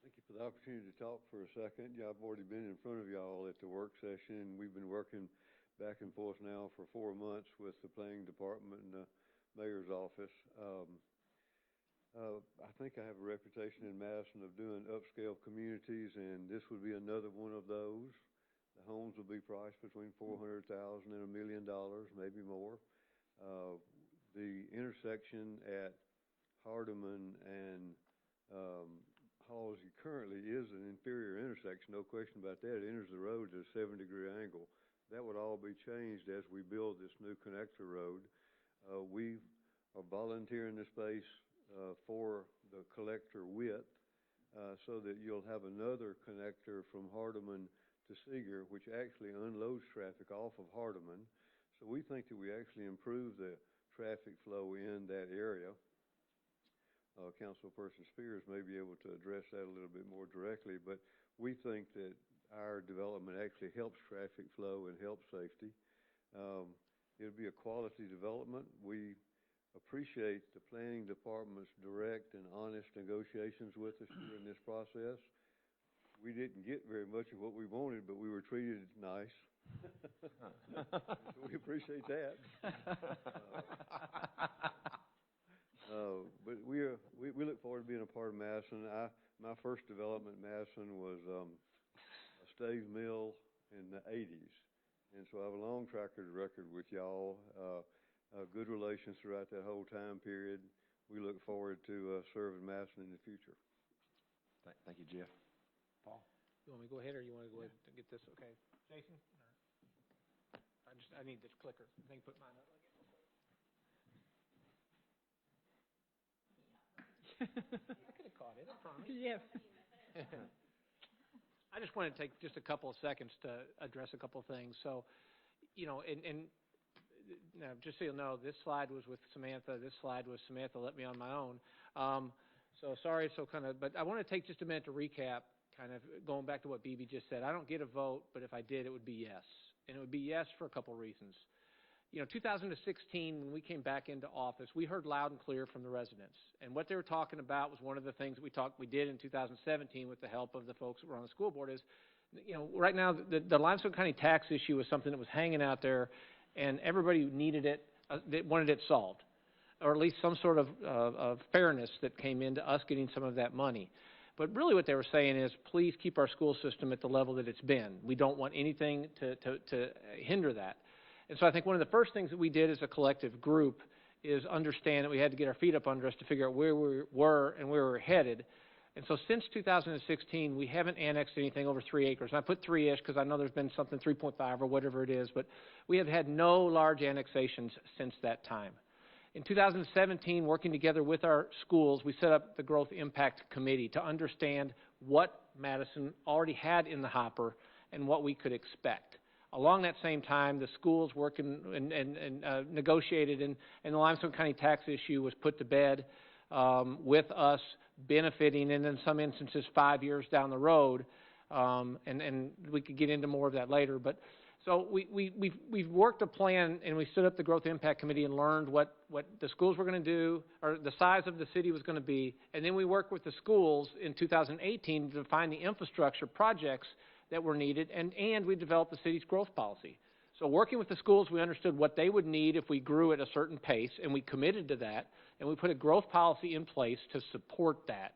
[SPEAKER 18] Thank you for the opportunity to talk for a second. Yeah, I've already been in front of y'all at the work session. We've been working back and forth now for 4 months with the planning department and the mayor's office. I think I have a reputation in Madison of doing upscale communities, and this would be another one of those. The homes will be priced between $400,000 and $1 million, maybe more. The intersection at Hardeman and Halsey currently is an inferior intersection, no question about that. It enters the road at a 7-degree angle. That would all be changed as we build this new connector road. We are volunteering the space for the collector width so that you'll have another connector from Hardeman to Seeger, which actually unloads traffic off of Hardeman. So we think that we actually improve the traffic flow in that area. Councilperson Spears may be able to address that a little bit more directly, but we think that our development actually helps traffic flow and helps safety. It'll be a quality development. We appreciate the planning department's direct and honest negotiations with us during this process. we didn't get very much of what we wanted, but we were treated nice. So we appreciate that. But we look forward to being a part of Madison. My first development in Madison was a stave mill in the 80s. And so I have a long track record with y'all, good relations throughout that whole time period. We look forward to serving Madison in the future.
[SPEAKER 12] Thank you, Jeff. Paul?
[SPEAKER 10] You want me to go ahead, or you want to go ahead and get this? Okay. Jason? I need this clicker. I think put mine up again. I could have caught it, I promise.
[SPEAKER 8] Yes.
[SPEAKER 10] I just want to take just a couple of seconds to address a couple of things. So, you know, and now, just so you'll know, this slide was with Samantha. This slide was Samantha let me on my own. So sorry, but I want to take just a minute to recap, kind of going back to what BB just said. I don't get a vote, but if I did, it would be yes. And it would be yes for a couple reasons. You know, 2016, when we came back into office, we heard loud and clear from the residents. And what they were talking about was one of the things we did in 2017 with the help of the folks that were on the school board is, you know, right now the Limestone County tax issue was something that was hanging out there, and everybody needed it, they wanted it solved, or at least some sort of fairness that came into us getting some of that money. But really what they were saying is, please keep our school system at the level that it's been. We don't want anything to hinder that. And so I think one of the first things that we did as a collective group is understand that we had to get our feet up under us to figure out where we were and where we were headed. And so since 2016, we haven't annexed anything over 3 acres. And I put 3-ish because I know there's been something 3.5 or whatever it is, but we have had no large annexations since that time. In 2017, working together with our schools, we set up the Growth Impact Committee to understand what Madison already had in the hopper and what we could expect. Along that same time, the schools working and negotiated, and the Limestone County tax issue was put to bed with us benefiting, and in some instances 5 years down the road, and we could get into more of that later. But so we've worked a plan, and we stood up the Growth Impact Committee and learned what the schools were going to do, or the size of the city was going to be, and then we worked with the schools in 2018 to define the infrastructure projects that were needed, and we developed the city's growth policy. So working with the schools, we understood what they would need if we grew at a certain pace, and we committed to that, and we put a growth policy in place to support that.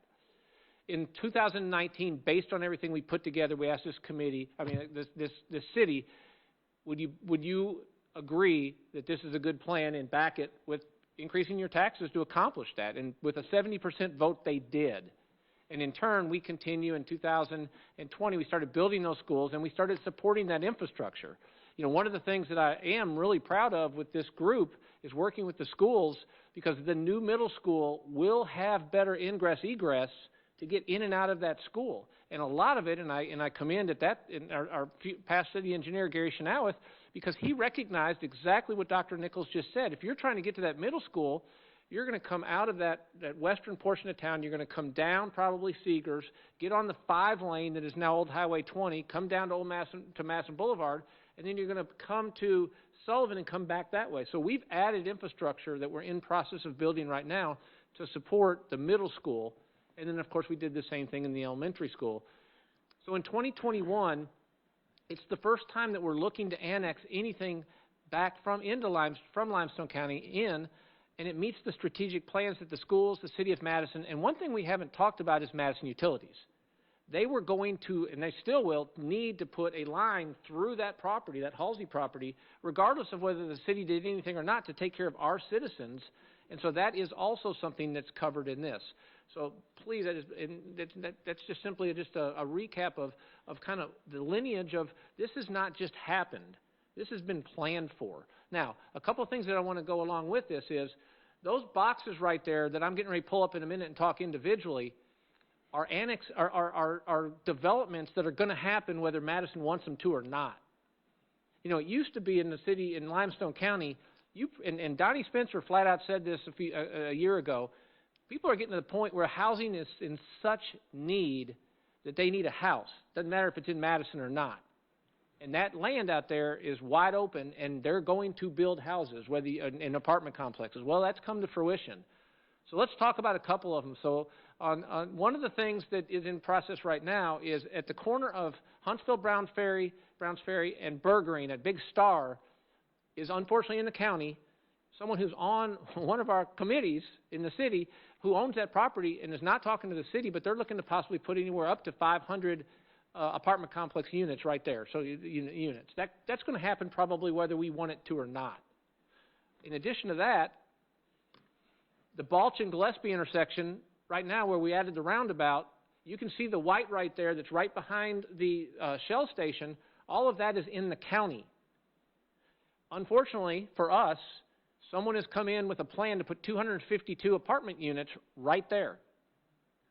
[SPEAKER 10] In 2019, based on everything we put together, we asked this city, would you agree that this is a good plan and back it with increasing your taxes to accomplish that? And with a 70% vote, they did. And in turn, we continue in 2020, we started building those schools, and we started supporting that infrastructure. You know, one of the things that I am really proud of with this group is working with the schools, because the new middle school will have better ingress egress to get in and out of that school. And a lot of it, and I commend our past city engineer, Gary Chenoweth, because he recognized exactly what Dr. Nichols just said. If you're trying to get to that middle school, you're going to come out of that western portion of town, you're going to come down probably Seegers, get on the 5-lane that is now Old Highway 20, come down to Madison Boulevard, and then you're going to come to Sullivan and come back that way. So we've added infrastructure that we're in process of building right now to support the middle school, and then of course we did the same thing in the elementary school. So in 2021, it's the first time that we're looking to annex anything back from Limestone County and it meets the strategic plans that the schools, the city of Madison, and one thing we haven't talked about is Madison Utilities. They were going to, and they still will, need to put a line through that property, that Halsey property, regardless of whether the city did anything or not, to take care of our citizens. And so that is also something that's covered in this. So please, that's just simply a recap of kind of the lineage of this has not just happened. This has been planned for. Now, a couple of things that I want to go along with this is those boxes right there that I'm getting ready to pull up in a minute and talk individually are developments that are going to happen whether Madison wants them to or not. You know, it used to be in the city, in Limestone County, and Donnie Spencer flat out said this a year ago, people are getting to the point where housing is in such need that they need a house. Doesn't matter if it's in Madison or not. And that land out there is wide open, and they're going to build houses, whether in apartment complexes. Well, that's come to fruition. So let's talk about a couple of them. So on one of the things that is in process right now is at the corner of Huntsville, Browns Ferry, and Bergreen at Big Star is unfortunately in the county. Someone who's on one of our committees in the city who owns that property and is not talking to the city, but they're looking to possibly put anywhere up to 500 apartment complex units right there, so units. That's going to happen probably whether we want it to or not. In addition to that, the Balch and Gillespie intersection, right now where we added the roundabout, you can see the white right there that's right behind the Shell station. All of that is in the county. Unfortunately for us, someone has come in with a plan to put 252 apartment units right there.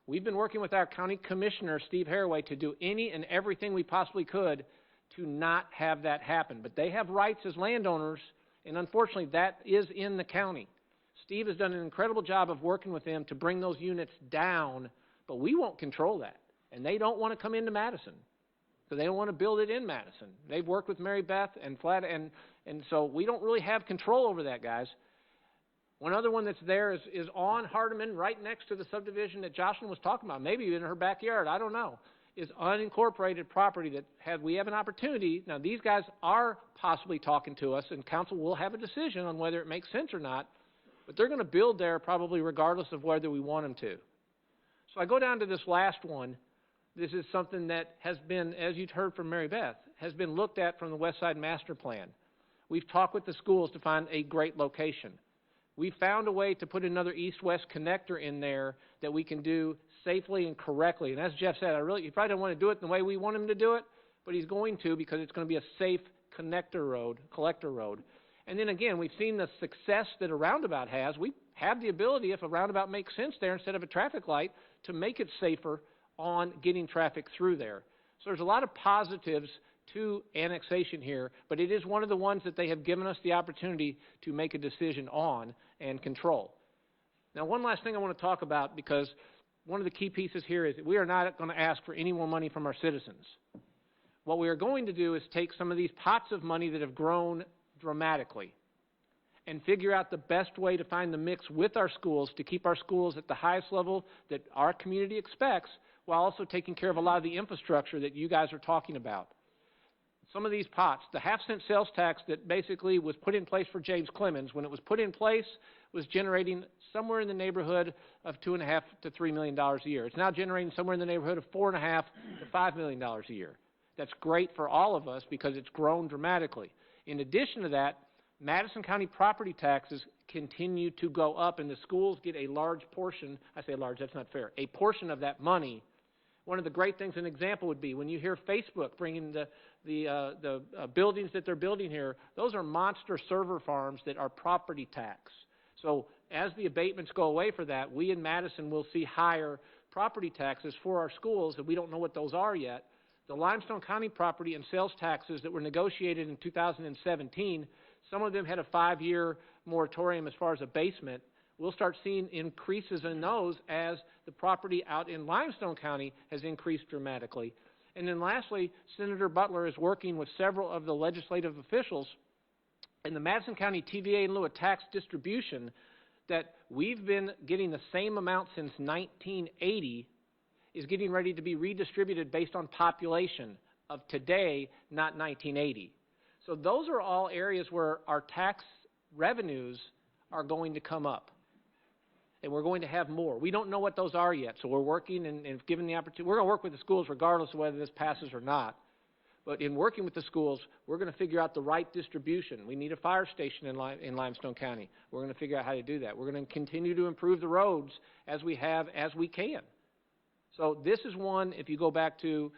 [SPEAKER 10] We've been working with our county commissioner, Steve Haraway, to do any and everything we possibly could to not have that happen. But they have rights as landowners, and unfortunately that is in the county. Steve has done an incredible job of working with them to bring those units down, but we won't control that. And they don't want to come into Madison, because they don't want to build it in Madison. They've worked with Mary Beth and and so we don't really have control over that, guys. One other one that's there is on Hardeman, right next to the subdivision that Jocelyn was talking about, maybe in her backyard, I don't know, is unincorporated property that we have an opportunity. Now, these guys are possibly talking to us, and council will have a decision on whether it makes sense or not, but they're going to build there probably regardless of whether we want them to. So I go down to this last one. This is something that has been, as you've heard from Mary Beth, has been looked at from the West Side Master Plan. We've talked with the schools to find a great location. We found a way to put another east-west connector in there that we can do safely and correctly. And as Jeff said, he probably don't want to do it the way we want him to do it, but he's going to, because it's going to be a safe collector road. And then again, we've seen the success that a roundabout has. We have the ability, if a roundabout makes sense there instead of a traffic light, to make it safer on getting traffic through there. So there's a lot of positives to annexation here, but it is one of the ones that they have given us the opportunity to make a decision on and control. Now, one last thing I want to talk about, because one of the key pieces here is that we are not going to ask for any more money from our citizens. What we are going to do is take some of these pots of money that have grown dramatically and figure out the best way to find the mix with our schools to keep our schools at the highest level that our community expects, while also taking care of a lot of the infrastructure that you guys are talking about. Some of these pots, the half-cent sales tax that basically was put in place for James Clemens, when it was put in place, was generating somewhere in the neighborhood of $2.5 to $3 million a year. It's now generating somewhere in the neighborhood of $4.5 to $5 million a year. That's great for all of us because it's grown dramatically. In addition to that, Madison County property taxes continue to go up, and the schools get a large portion. I say large, that's not fair. A portion of that money. One of the great things, an example would be when you hear Facebook bringing the buildings that they're building here, those are monster server farms that are property tax. So as the abatements go away for that, we in Madison will see higher property taxes for our schools, and we don't know what those are yet. The Limestone County property and sales taxes that were negotiated in 2017, some of them had a 5-year moratorium as far as abasement. We'll start seeing increases in those as the property out in Limestone County has increased dramatically. And then lastly, Senator Butler is working with several of the legislative officials in the Madison County TVA in lieu of tax distribution that we've been getting the same amount since 1980 is getting ready to be redistributed based on population of today, not 1980. So those are all areas where our tax revenues are going to come up. And we're going to have more. We don't know what those are yet, so we're working and given the opportunity. We're going to work with the schools regardless of whether this passes or not. But in working with the schools, we're going to figure out the right distribution. We need a fire station in Limestone County. We're going to figure out how to do that. We're going to continue to improve the roads as we can. So this is one, if you go back to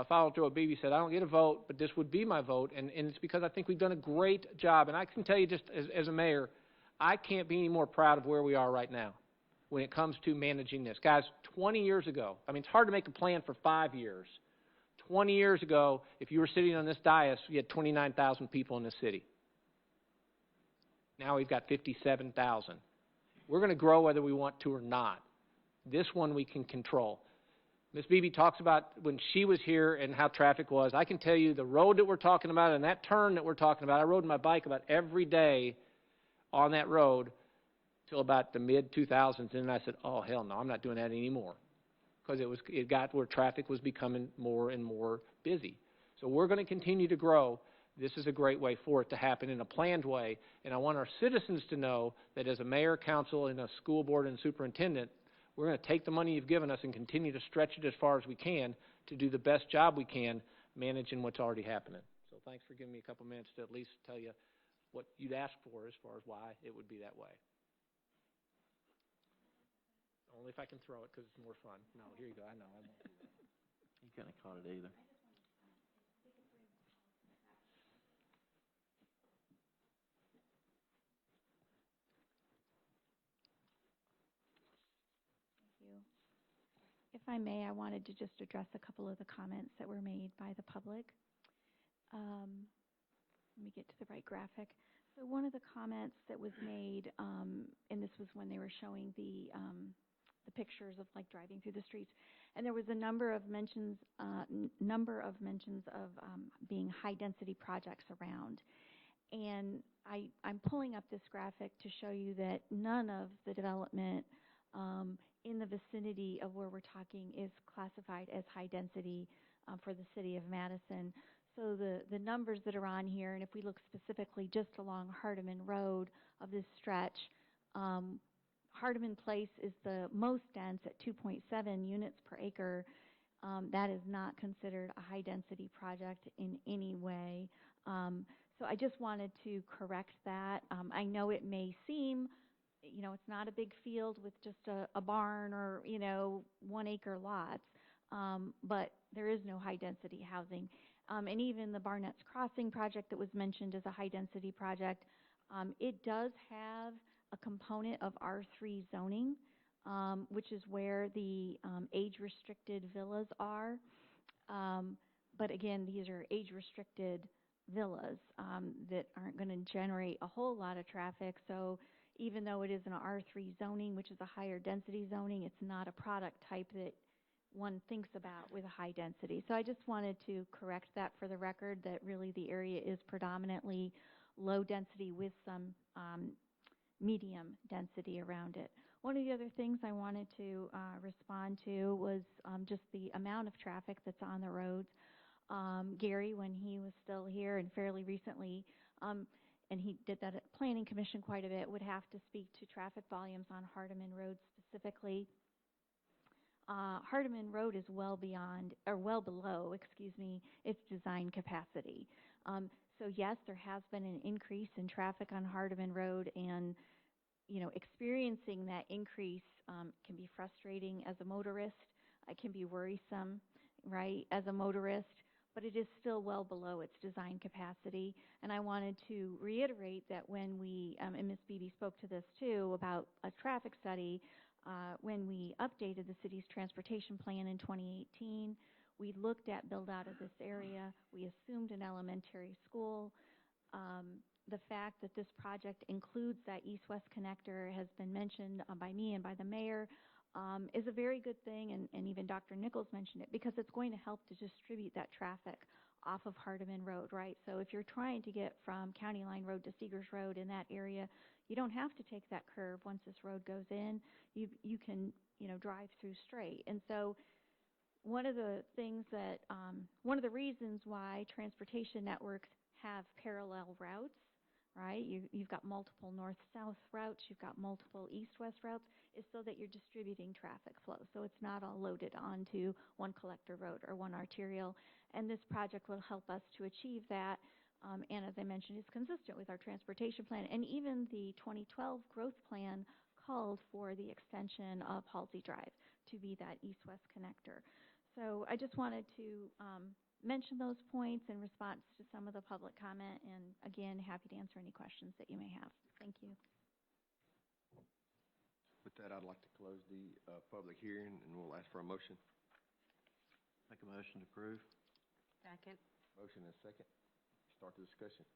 [SPEAKER 10] follow through what Beebe said, I don't get a vote, but this would be my vote, and it's because I think we've done a great job. And I can tell you just as a mayor, I can't be any more proud of where we are right now when it comes to managing this. Guys, 20 years ago, I mean, it's hard to make a plan for 5 years. 20 years ago, if you were sitting on this dais, you had 29,000 people in the city. Now we've got 57,000. We're going to grow whether we want to or not. This one we can control. Ms. Beebe talks about when she was here and how traffic was. I can tell you the road that we're talking about and that turn that we're talking about, I rode my bike about every day on that road till about the mid-2000s, and then I said, oh, hell no, I'm not doing that anymore. because it got where traffic was becoming more and more busy. So we're going to continue to grow. This is a great way for it to happen in a planned way, and I want our citizens to know that as a mayor, council, and a school board and superintendent, we're going to take the money you've given us and continue to stretch it as far as we can to do the best job we can managing what's already happening. So thanks for giving me a couple minutes to at least tell you what you'd ask for as far as why it would be that way. Only if I can throw it because it's more fun. No, here you go. I know. I won't do that.
[SPEAKER 4] You couldn't have caught it either.
[SPEAKER 16] If I may, I wanted to just address a couple of the comments that were made by the public. Let me get to the right graphic. So one of the comments that was made, and this was when they were showing the pictures of like driving through the streets, and there was a number of mentions of being high-density projects around. And I'm pulling up this graphic to show you that none of the development in the vicinity of where we're talking is classified as high density for the city of Madison. So the numbers that are on here, and if we look specifically just along Hardeman Road of this stretch, Hardeman Place is the most dense at 2.7 units per acre. That is not considered a high density project in any way. So I just wanted to correct that. I know it may seem, it's not a big field with just a barn or, 1 acre lots, but there is no high density housing. And even the Barnett's Crossing project that was mentioned as a high density project, it does have a component of R3 zoning, which is where the age-restricted villas are. But again, these are age-restricted villas that aren't going to generate a whole lot of traffic. So even though it is an R3 zoning, which is a higher density zoning, it's not a product type that one thinks about with a high density. So I just wanted to correct that for the record, that really the area is predominantly low density with some medium density around it. One of the other things I wanted to respond to was just the amount of traffic that's on the roads. Gary, when he was still here and fairly recently, and he did that at Planning Commission quite a bit, would have to speak to traffic volumes on Hardeman Road specifically. Hardeman Road is well below, its design capacity. So yes, there has been an increase in traffic on Hardeman Road, and experiencing that increase can be frustrating as a motorist. It can be worrisome, right, as a motorist, but it is still well below its design capacity. And I wanted to reiterate that when we, and Ms. Beebe spoke to this too, about a traffic study, when we updated the city's transportation plan in 2018, we looked at build out of this area. We assumed an elementary school. The fact that this project includes that east-west connector has been mentioned by me and by the mayor, is a very good thing, and even Dr. Nichols mentioned it, because it's going to help to distribute that traffic off of Hardeman Road, right? So if you're trying to get from County Line Road to Seegers Road in that area, you don't have to take that curve once this road goes in. You can, drive through straight. And so one of the things that, one of the reasons why transportation networks have parallel routes, right? You've got multiple north-south routes, you've got multiple east-west routes, is so that you're distributing traffic flow. So it's not all loaded onto one collector road or one arterial. And this project will help us to achieve that. And as I mentioned, it's consistent with our transportation plan. And even the 2012 growth plan called for the extension of Halsey Drive to be that east-west connector. So I just wanted to mention those points in response to some of the public comment, and again, happy to answer any questions that you may have. Thank you.
[SPEAKER 12] With that, I'd like to close the public hearing, and we'll ask for a motion.
[SPEAKER 4] Make a motion to approve.
[SPEAKER 14] Second.
[SPEAKER 12] Motion and second. Start the discussion.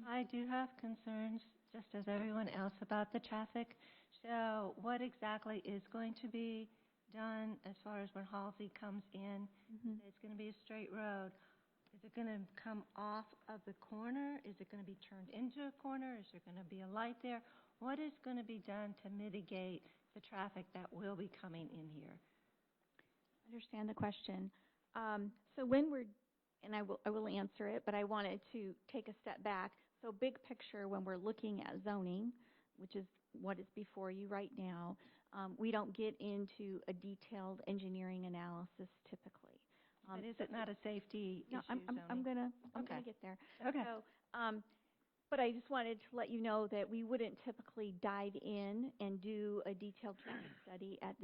[SPEAKER 1] I do have concerns, just as everyone else, about the traffic. So what exactly is going to be done as far as when Halsey comes in? It's going to be a straight road. Is it going to come off of the corner? Is it going to be turned into a corner? Is there going to be a light there? What is going to be done to mitigate
[SPEAKER 19] the traffic that will be coming in here?
[SPEAKER 16] Understand the question. So when we're, and I will answer it, but I wanted to take a step back. So big picture, when we're looking at zoning, which is what is before you right now, we don't get into a detailed engineering analysis typically.
[SPEAKER 19] But is it not a safety issue,
[SPEAKER 16] I'm
[SPEAKER 19] zoning?
[SPEAKER 16] gonna get there.
[SPEAKER 19] Okay.
[SPEAKER 16] So, but I just wanted to let you know that we wouldn't typically dive in and do a detailed traffic study at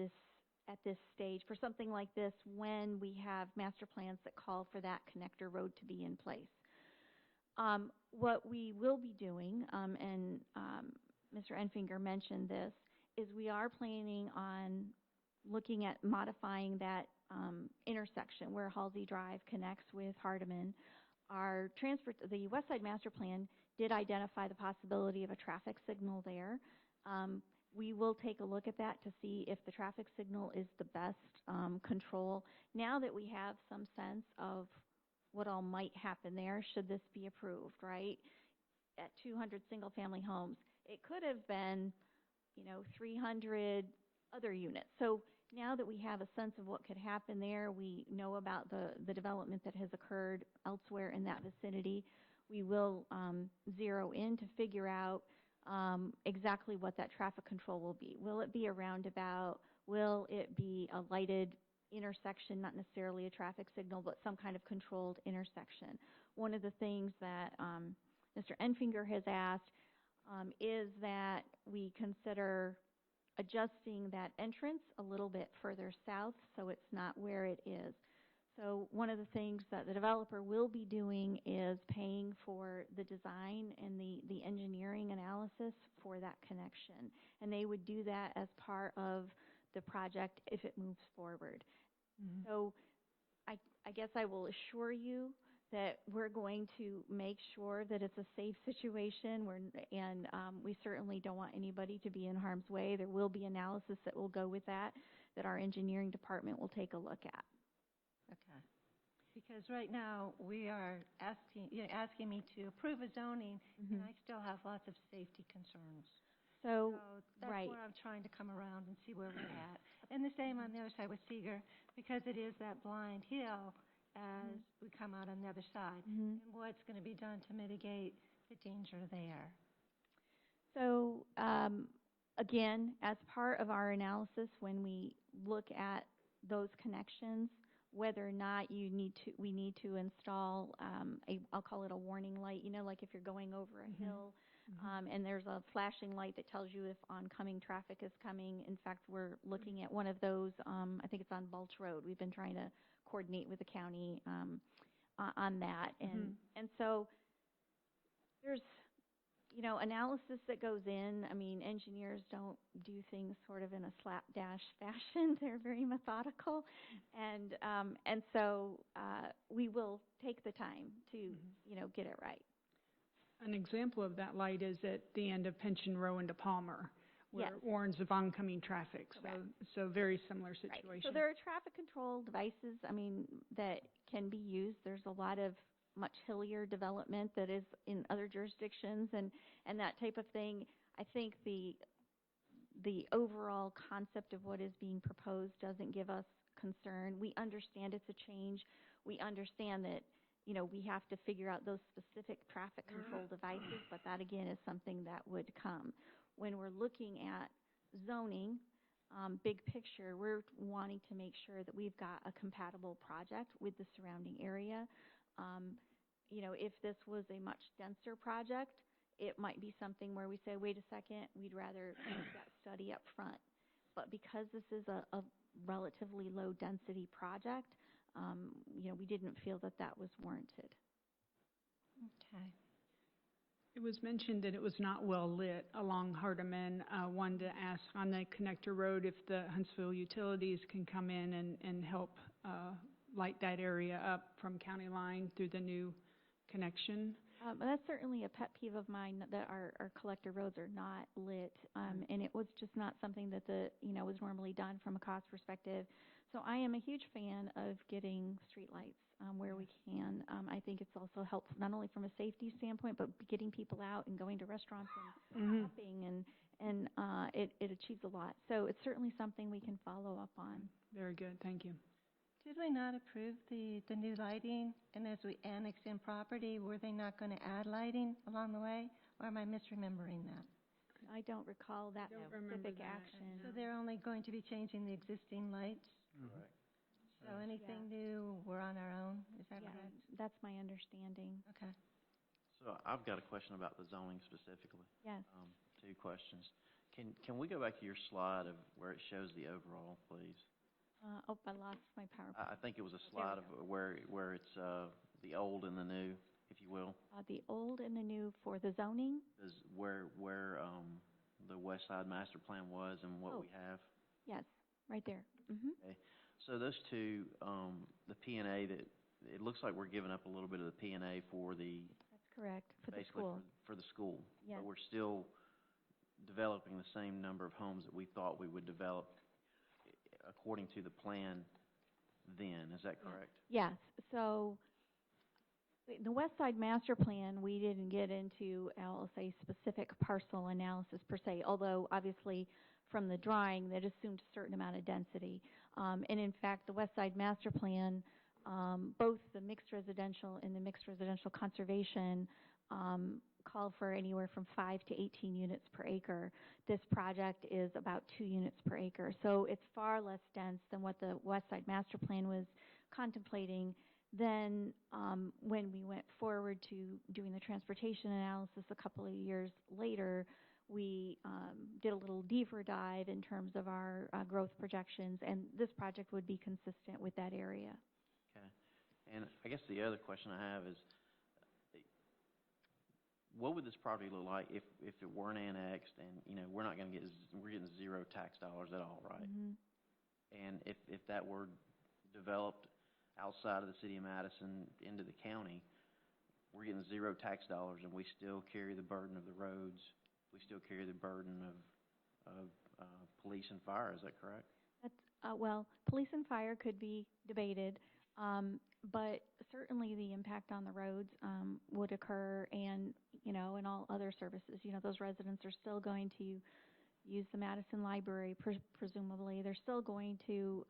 [SPEAKER 16] this stage for something like this when we have master plans that call for that connector road to be in place. What we will be doing, and Mr. Enfinger mentioned this, is we are planning on looking at modifying that intersection where Halsey Drive connects with Hardeman. The West Side Master Plan did identify the possibility of a traffic signal there. We will take a look at that to see if the traffic signal is the best control. Now that we have some sense of what all might happen there should this be approved, right? At 200 single-family homes, it could have been, 300 other units. So now that we have a sense of what could happen there, we know about the development that has occurred elsewhere in that vicinity, we will zero in to figure out exactly what that traffic control will be. Will it be a roundabout? Will it be a lighted intersection, not necessarily a traffic signal, but some kind of controlled intersection? One of the things that Mr. Enfinger has asked is that we consider adjusting that entrance a little bit further south so it's not where it is. So one of the things that the developer will be doing is paying for the design and the engineering analysis for that connection. And they would do that as part of the project if it moves forward.
[SPEAKER 19] Mm-hmm.
[SPEAKER 16] So I guess I will assure you that we're going to make sure that it's a safe situation, and we certainly don't want anybody to be in harm's way. There will be analysis that will go with that our engineering department will take a look at.
[SPEAKER 19] Okay. Because right now, we are asking me to approve a zoning, and I still have lots of safety concerns.
[SPEAKER 16] So
[SPEAKER 19] that's
[SPEAKER 16] right.
[SPEAKER 19] where I'm trying to come around and see where we're at. And the same on the other side with Seeger, because it is that blind hill as we come out on the other side. And what's going to be done to mitigate the danger there?
[SPEAKER 16] So again, as part of our analysis, when we look at those connections, whether or not we need to install I'll call it a warning light, like if you're going over a hill, and there's a flashing light that tells you if oncoming traffic is coming. In fact, we're looking at one of those, I think it's on Bulch Road. We've been trying to coordinate with the county on that. And so there's, analysis that goes in. I mean, engineers don't do things sort of in a slapdash fashion. They're very methodical. And so we will take the time to, get it right.
[SPEAKER 8] An example of that light is at the end of Pension Row into Palmer, where
[SPEAKER 16] Yes.
[SPEAKER 8] it warns of oncoming traffic. So very similar situation.
[SPEAKER 16] Right. So there are traffic control devices, that can be used. There's a lot of much hillier development that is in other jurisdictions and that type of thing. I think the overall concept of what is being proposed doesn't give us concern. We understand it's a change. We understand that, we have to figure out those specific traffic control devices, but that again is something that would come. When we're looking at zoning, big picture, we're wanting to make sure that we've got a compatible project with the surrounding area. If this was a much denser project, it might be something where we say, wait a second, we'd rather make that study up front. But because this is a relatively low density project, we didn't feel that was warranted.
[SPEAKER 19] Okay.
[SPEAKER 8] It was mentioned that it was not well lit along Hardeman. Wanted to ask on the connector road if the Huntsville utilities can come in and help light that area up from County Line through the new connection.
[SPEAKER 16] That's certainly a pet peeve of mine that our collector roads are not lit, and it was just not something that was normally done from a cost perspective. So I am a huge fan of getting street lights where we can. I think it's also helpful not only from a safety standpoint, but getting people out and going to restaurants and shopping and, it achieves a lot. So it's certainly something we can follow up on.
[SPEAKER 8] Very good, thank you.
[SPEAKER 19] Did we not approve the new lighting? And as we annex in property, were they not going to add lighting along the way? Or am I misremembering that?
[SPEAKER 16] I don't recall that specific action.
[SPEAKER 19] So they're only going to be changing the existing lights?
[SPEAKER 4] Correct.
[SPEAKER 19] So anything new, we're on our own, is that
[SPEAKER 16] Yeah,
[SPEAKER 19] correct?
[SPEAKER 16] that's my understanding.
[SPEAKER 19] Okay.
[SPEAKER 4] So I've got a question about the zoning specifically.
[SPEAKER 16] Yes.
[SPEAKER 4] Two questions. Can we go back to your slide of where it shows the overall, please?
[SPEAKER 16] I lost my PowerPoint.
[SPEAKER 4] I think it was a slide of where it's, the old and the new, if you will.
[SPEAKER 16] The old and the new for the zoning?
[SPEAKER 4] Is where, the West Side Master Plan was and what we have.
[SPEAKER 16] Yes, right there. Mm-hmm.
[SPEAKER 4] Okay. So those two, the P&A that, it looks like we're giving up a little bit of the P&A for the.
[SPEAKER 16] That's correct, for the
[SPEAKER 4] basically
[SPEAKER 16] school.
[SPEAKER 4] for the school.
[SPEAKER 16] Yes.
[SPEAKER 4] But we're still developing the same number of homes that we thought we would develop according to the plan then, is that correct?
[SPEAKER 16] Yes, so the West Side Master Plan, we didn't get into, I'll say, specific parcel analysis per se, although obviously from the drawing, that assumed a certain amount of density. And in fact, the West Side Master Plan, both the mixed residential and the mixed residential conservation call for anywhere from 5 to 18 units per acre. This project is about 2 units per acre. So it's far less dense than what the West Side Master Plan was contemplating. Then when we went forward to doing the transportation analysis a couple of years later, we did a little deeper dive in terms of our growth projections, and this project would be consistent with that area.
[SPEAKER 4] Okay. And I guess the other question I have is, what would this property look like if it weren't annexed and, we're getting zero tax dollars at all, right?
[SPEAKER 16] Mm-hmm.
[SPEAKER 4] And if that were developed outside of the city of Madison into the county, we're getting zero tax dollars and we still carry the burden of the roads. We still carry the burden of police and fire, is that correct?
[SPEAKER 16] That's, well, police and fire could be debated, but certainly the impact on the roads would occur, and, and all other services. Those residents are still going to use the Madison Library, presumably. They're still going to,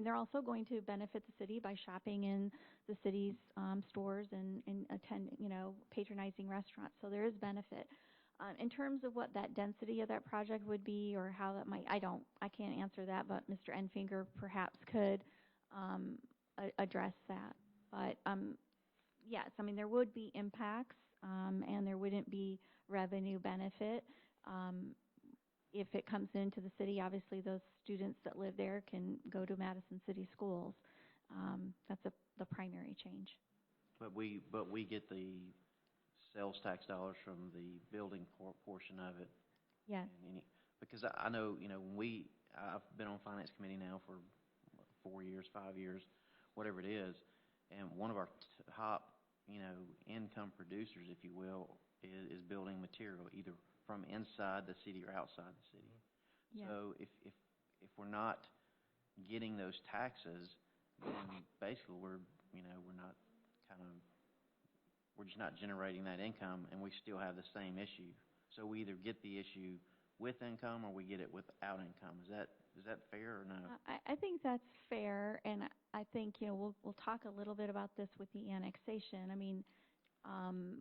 [SPEAKER 16] they're also going to benefit the city by shopping in the city's stores and patronizing restaurants. So there is benefit. In terms of what that density of that project would be or how that might, I can't answer that, but Mr. Enfinger perhaps could address that. But yes, there would be impacts, and there wouldn't be revenue benefit. If it comes into the city, obviously those students that live there can go to Madison City Schools. That's the primary change.
[SPEAKER 4] But we get the sales tax dollars from the building portion of it.
[SPEAKER 16] Yes.
[SPEAKER 4] Because I know, I've been on finance committee now for 4 years, 5 years, whatever it is, and one of our top, income producers, if you will, is building material, either from inside the city or outside the city.
[SPEAKER 16] Yes.
[SPEAKER 4] So if we're not getting those taxes, then basically we're just not generating that income, and we still have the same issue. So we either get the issue with income or we get it without income. Is that fair or no?
[SPEAKER 16] I think that's fair, and I think, we'll talk a little bit about this with the annexation.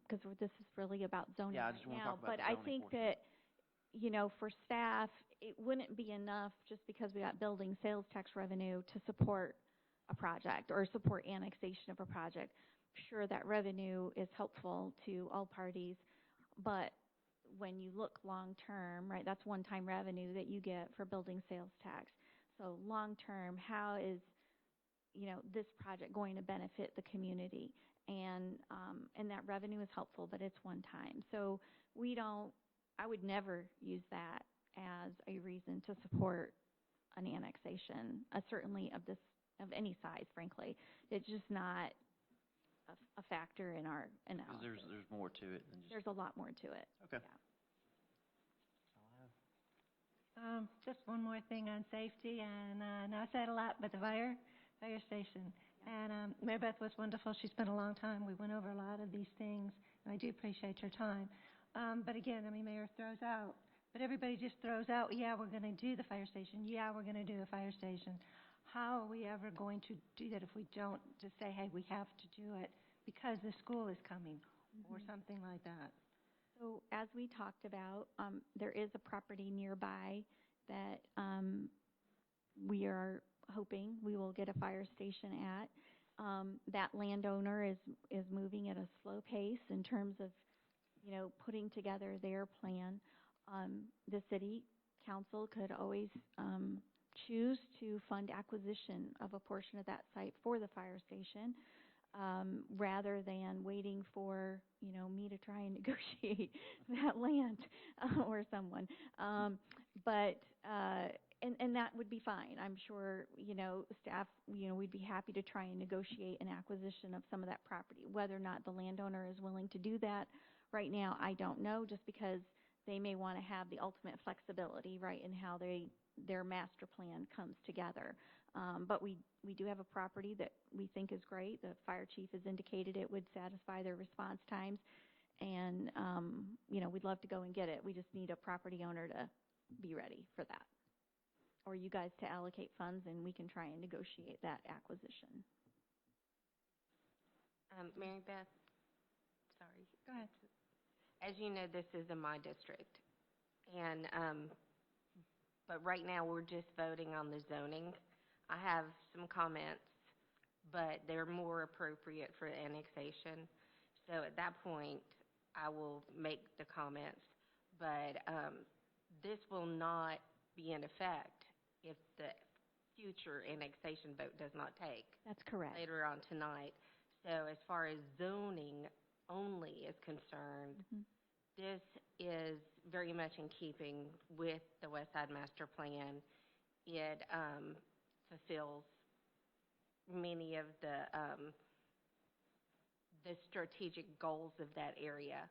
[SPEAKER 16] Because this is really about zoning
[SPEAKER 4] I
[SPEAKER 16] right
[SPEAKER 4] just want to
[SPEAKER 16] now.
[SPEAKER 4] talk about
[SPEAKER 16] But
[SPEAKER 4] the
[SPEAKER 16] I
[SPEAKER 4] zoning
[SPEAKER 16] think
[SPEAKER 4] portion.
[SPEAKER 16] that, for staff, it wouldn't be enough just because we got building sales tax revenue to support a project or support annexation of a project. Sure, that revenue is helpful to all parties, but when you look long-term, right, that's one-time revenue that you get for building sales tax. So long-term, how is, this project going to benefit the community? And that revenue is helpful, but it's one time. So I would never use that as a reason to support an annexation, certainly of any size, frankly. It's just not a factor in our analysis.
[SPEAKER 4] Because there's more to it than just.
[SPEAKER 16] There's a lot more to it.
[SPEAKER 4] Okay.
[SPEAKER 16] Yeah.
[SPEAKER 19] Just one more thing on safety, and I said a lot, but the fire station. And Mary Beth was wonderful. She spent a long time. We went over a lot of these things, and I do appreciate your time. But again, Mayor throws out But everybody just throws out, yeah, we're gonna do the fire station, yeah, we're gonna do a fire station. How are we ever going to do that if we don't just say, hey, we have to do it because the school is coming, or something like that?
[SPEAKER 16] So as we talked about, there is a property nearby that we are hoping we will get a fire station at. That landowner is moving at a slow pace in terms of, putting together their plan. The city council could always choose to fund acquisition of a portion of that site for the fire station, rather than waiting for, me to try and negotiate that land or someone. And that would be fine. I'm sure, staff, we'd be happy to try and negotiate an acquisition of some of that property. Whether or not the landowner is willing to do that right now, I don't know, just because they may want to have the ultimate flexibility, right, in how their master plan comes together. But we do have a property that we think is great. The fire chief has indicated it would satisfy their response times. And, we'd love to go and get it. We just need a property owner to be ready for that. Or you guys to allocate funds, and we can try and negotiate that acquisition.
[SPEAKER 14] Mary Beth, sorry.
[SPEAKER 19] Go ahead.
[SPEAKER 14] As you know, this is in my district. And, but right now, we're just voting on the zoning. I have some comments, but they're more appropriate for annexation. So at that point, I will make the comments. But this will not be in effect if the future annexation vote does not take.
[SPEAKER 16] That's correct.
[SPEAKER 14] Later on tonight. So as far as zoning only is concerned, this is very much in keeping with the West Side Master Plan. It fulfills many of the strategic goals of that area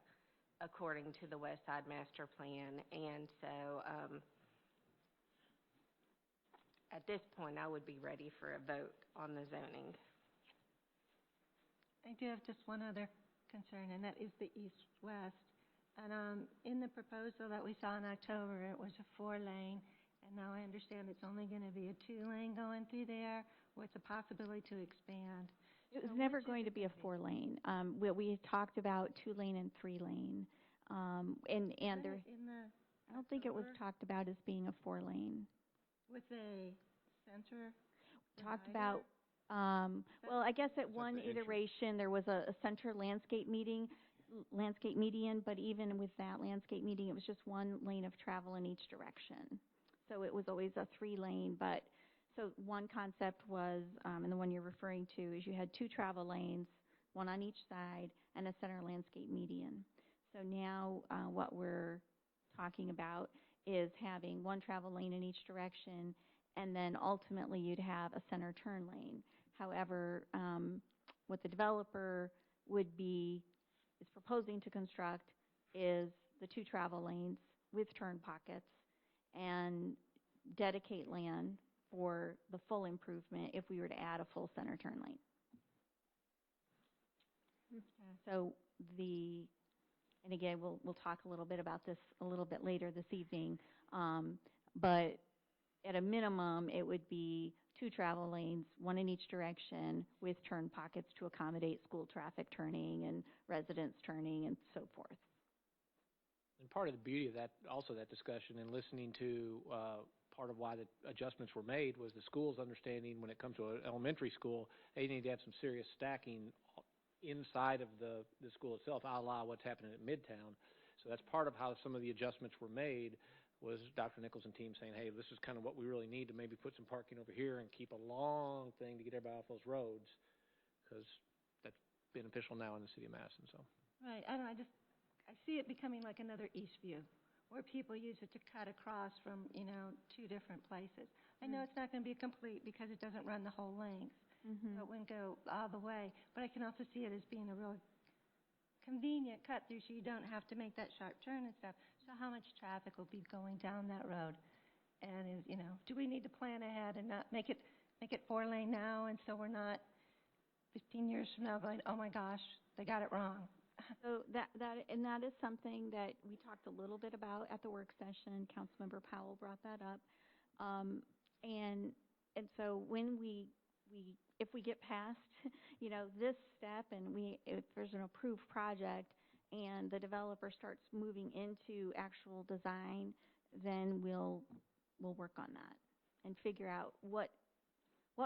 [SPEAKER 14] according to the West Side Master Plan. And so at this point, I would be ready for a vote on the zoning.
[SPEAKER 19] I do have just one other concern, and that is the east-west. And in the proposal that we saw in October, it was a 4-lane, and now I understand it's only going to be a 2-lane going through there, with the possibility to expand.
[SPEAKER 16] It was never going to be a 4-lane. We talked about 2-lane and 3-lane. And there, I don't think it was talked about as being a 4-lane.
[SPEAKER 19] With a center?
[SPEAKER 16] Talked about, well, I guess at one iteration, there was a center landscape median, but even with that landscape median, it was just 1 lane of travel in each direction. So it was always a 3-lane, but so one concept was, and the one you're referring to, is you had 2 travel lanes, 1 on each side, and a center landscape median. So now what we're talking about is having 1 travel lane in each direction, and then ultimately you'd have a center turn lane. However, what the developer is proposing to construct is the 2 travel lanes with turn pockets and dedicate land for the full improvement if we were to add a full center turn lane. So and again, we'll talk a little bit about this a little bit later this evening, but at a minimum, it would be 2 travel lanes, 1 in each direction, with turn pockets to accommodate school traffic turning and residents turning and so forth.
[SPEAKER 10] And part of the beauty of that, also that discussion and listening to part of why the adjustments were made was the school's understanding when it comes to an elementary school, they need to have some serious stacking inside of the school itself, a la what's happening at Midtown. So that's part of how some of the adjustments were made, was Dr. Nichols and team saying, hey, this is kind of what we really need to maybe put some parking over here and keep a long thing to get everybody off those roads, because that's beneficial now in the city of Madison. So.
[SPEAKER 19] Right. I see it becoming like another Eastview, where people use it to cut across from, 2 different places. I know it's not going to be complete because it doesn't run the whole length. So it wouldn't go all the way. But I can also see it as being a real convenient cut through, so you don't have to make that sharp turn and stuff. So how much traffic will be going down that road? And do we need to plan ahead and not make it 4-lane now, and so we're not 15 years from now going, oh my gosh, they got it wrong?
[SPEAKER 16] So that is something that we talked a little bit about at the work session. Councilmember Powell brought that up. And so when if we get past, this step and if there's an approved project and the developer starts moving into actual design, then we'll work on that and figure out what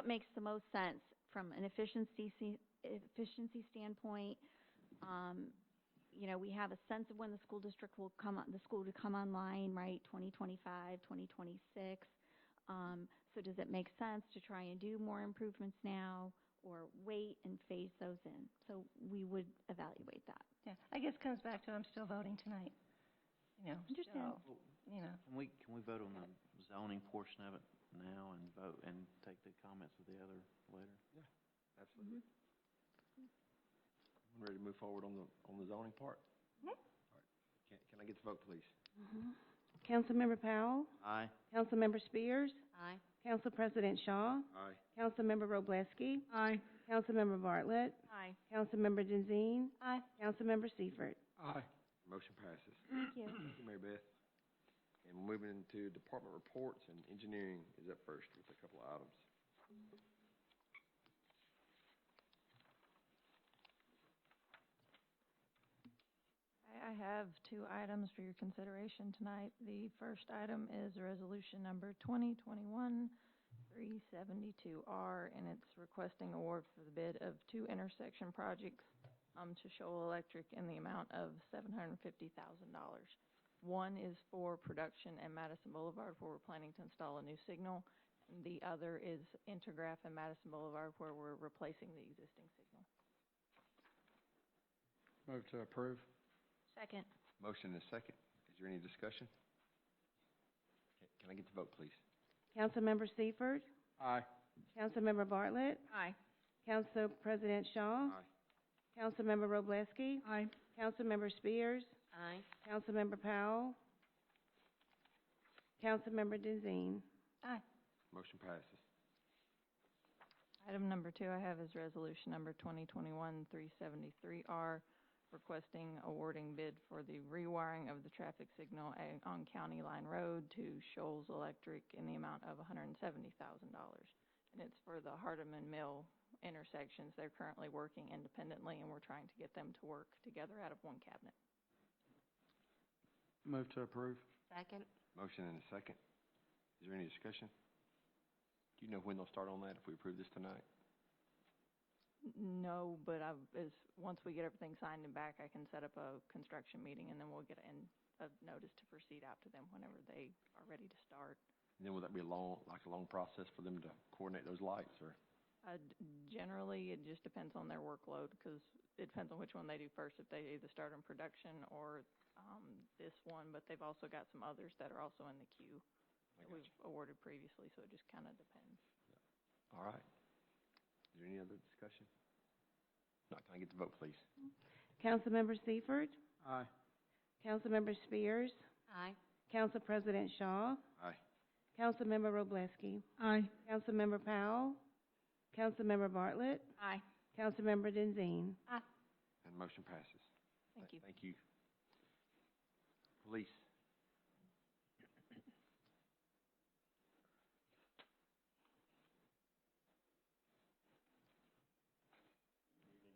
[SPEAKER 16] makes the most sense from an efficiency standpoint. We have a sense of when the school district will come online, right? 2025, 2026. So does it make sense to try and do more improvements now or wait and phase those in? So we would evaluate that.
[SPEAKER 19] Yeah, I guess it comes back to I'm still voting tonight.
[SPEAKER 16] Understand.
[SPEAKER 19] So,
[SPEAKER 4] Can we vote on the zoning portion of it now and vote and take the comments of the other later?
[SPEAKER 12] Yeah, absolutely. I'm ready to move forward on the zoning part. All right. Can I get the vote, please?
[SPEAKER 1] Councilmember Powell.
[SPEAKER 4] Aye.
[SPEAKER 1] Councilmember Spears.
[SPEAKER 14] Aye.
[SPEAKER 1] Council President Shaw.
[SPEAKER 12] Aye.
[SPEAKER 1] Councilmember Robleski.
[SPEAKER 8] Aye.
[SPEAKER 1] Councilmember Bartlett.
[SPEAKER 14] Aye.
[SPEAKER 1] Councilmember Denzine.
[SPEAKER 19] Aye.
[SPEAKER 1] Councilmember Seifert.
[SPEAKER 15] Aye.
[SPEAKER 12] Motion passes.
[SPEAKER 16] Thank you.
[SPEAKER 12] Thank you, Mary Beth. And we're moving into department reports, and engineering is up first with a couple of items.
[SPEAKER 11] I have 2 items for your consideration tonight. The first item is resolution number 2021-372R, and it's requesting award for the bid of 2 intersection projects to Shoal Electric in the amount of $750,000. One is for production and Madison Boulevard, where we're planning to install a new signal. And the other is Intergraph and Madison Boulevard, where we're replacing the existing signal.
[SPEAKER 15] Move to approve.
[SPEAKER 14] Second.
[SPEAKER 12] Motion and a second. Is there any discussion? Can I get the vote, please?
[SPEAKER 1] Councilmember Seifert.
[SPEAKER 15] Aye.
[SPEAKER 1] Councilmember Bartlett.
[SPEAKER 14] Aye.
[SPEAKER 1] Council President Shaw.
[SPEAKER 12] Aye.
[SPEAKER 1] Councilmember Robleski.
[SPEAKER 8] Aye.
[SPEAKER 1] Councilmember Spears.
[SPEAKER 14] Aye.
[SPEAKER 1] Councilmember Powell. Councilmember Denzine.
[SPEAKER 19] Aye.
[SPEAKER 12] Motion passes.
[SPEAKER 11] Item number 2 I have is resolution number 2021-373R, requesting awarding bid for the rewiring of the traffic signal on County Line Road to Shoals Electric in the amount of $170,000. And it's for the Hardeman Mill intersections. They're currently working independently, and we're trying to get them to work together out of one cabinet.
[SPEAKER 15] Move to approve.
[SPEAKER 14] Second.
[SPEAKER 12] Motion and a second. Is there any discussion? Do you know when they'll start on that if we approve this tonight?
[SPEAKER 11] No, but once we get everything signed and back, I can set up a construction meeting, and then we'll get a notice to proceed out to them whenever they are ready to start.
[SPEAKER 12] And then will that be a long process for them to coordinate those lights, or?
[SPEAKER 11] Generally, it just depends on their workload, because it depends on which one they do first, if they either start in production or this one, but they've also got some others that are also in the queue that we've awarded previously, so it just kind of depends.
[SPEAKER 12] All right. Is there any other discussion? No, can I get the vote, please?
[SPEAKER 1] Councilmember Seifert.
[SPEAKER 15] Aye.
[SPEAKER 1] Councilmember Spears.
[SPEAKER 14] Aye.
[SPEAKER 1] Council President Shaw.
[SPEAKER 12] Aye.
[SPEAKER 1] Councilmember Robleski.
[SPEAKER 8] Aye.
[SPEAKER 1] Councilmember Powell. Councilmember Bartlett.
[SPEAKER 14] Aye.
[SPEAKER 1] Councilmember Denzine.
[SPEAKER 19] Aye.
[SPEAKER 12] And motion passes.
[SPEAKER 11] Thank you.
[SPEAKER 12] Thank you. Police.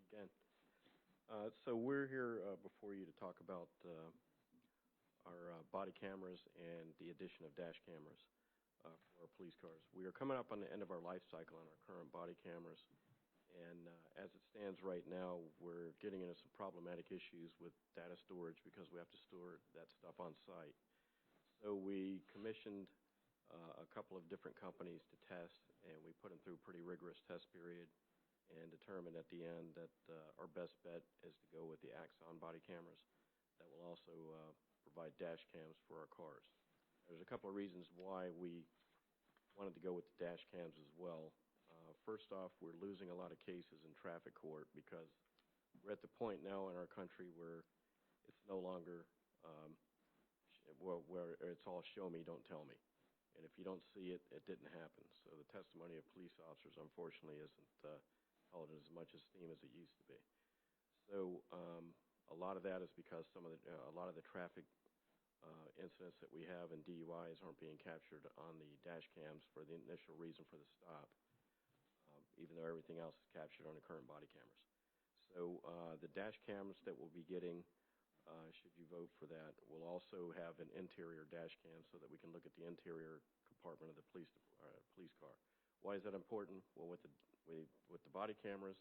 [SPEAKER 6] Again. So we're here before you to talk about our body cameras and the addition of dash cameras for our police cars. We are coming up on the end of our life cycle on our current body cameras, and as it stands right now, we're getting into some problematic issues with data storage because we have to store that stuff on site. So we commissioned a couple of different companies to test, and we put them through a pretty rigorous test period and determined at the end that our best bet is to go with the Axon body cameras that will also provide dash cams for our cars. There's a couple of reasons why we wanted to go with the dash cams as well. First off, we're losing a lot of cases in traffic court because we're at the point now in our country where it's no longer, where it's all show me, don't tell me. And if you don't see it, it didn't happen. So the testimony of police officers, unfortunately, isn't held in as much esteem as it used to be. So A lot of that is because a lot of the traffic incidents that we have and DUIs aren't being captured on the dash cams for the initial reason for the stop, even though everything else is captured on the current body cameras. So the dash cams that we'll be getting, should you vote for that, will also have an interior dash cam so that we can look at the interior compartment of the police car. Why is that important? Well, with the body cameras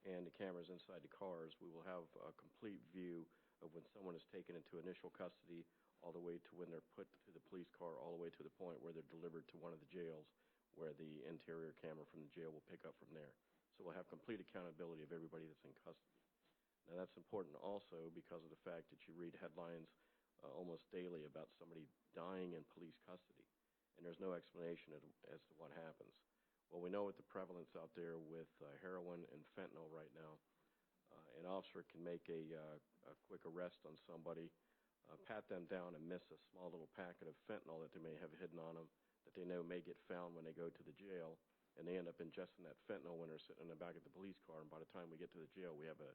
[SPEAKER 6] and the cameras inside the cars, we will have a complete view of when someone is taken into initial custody all the way to when they're put to the police car, all the way to the point where they're delivered to one of the jails, where the interior camera from the jail will pick up from there. So we'll have complete accountability of everybody that's in custody. Now that's important also because of the fact that you read headlines almost daily about somebody dying in police custody, and there's no explanation as to what happens. Well, we know with the prevalence out there with heroin and fentanyl right now, an officer can make a quick arrest on somebody, pat them down and miss a small little packet of fentanyl that they may have hidden on them that they know may get found when they go to the jail, and they end up ingesting that fentanyl when they're sitting in the back of the police car, and by the time we get to the jail, we have a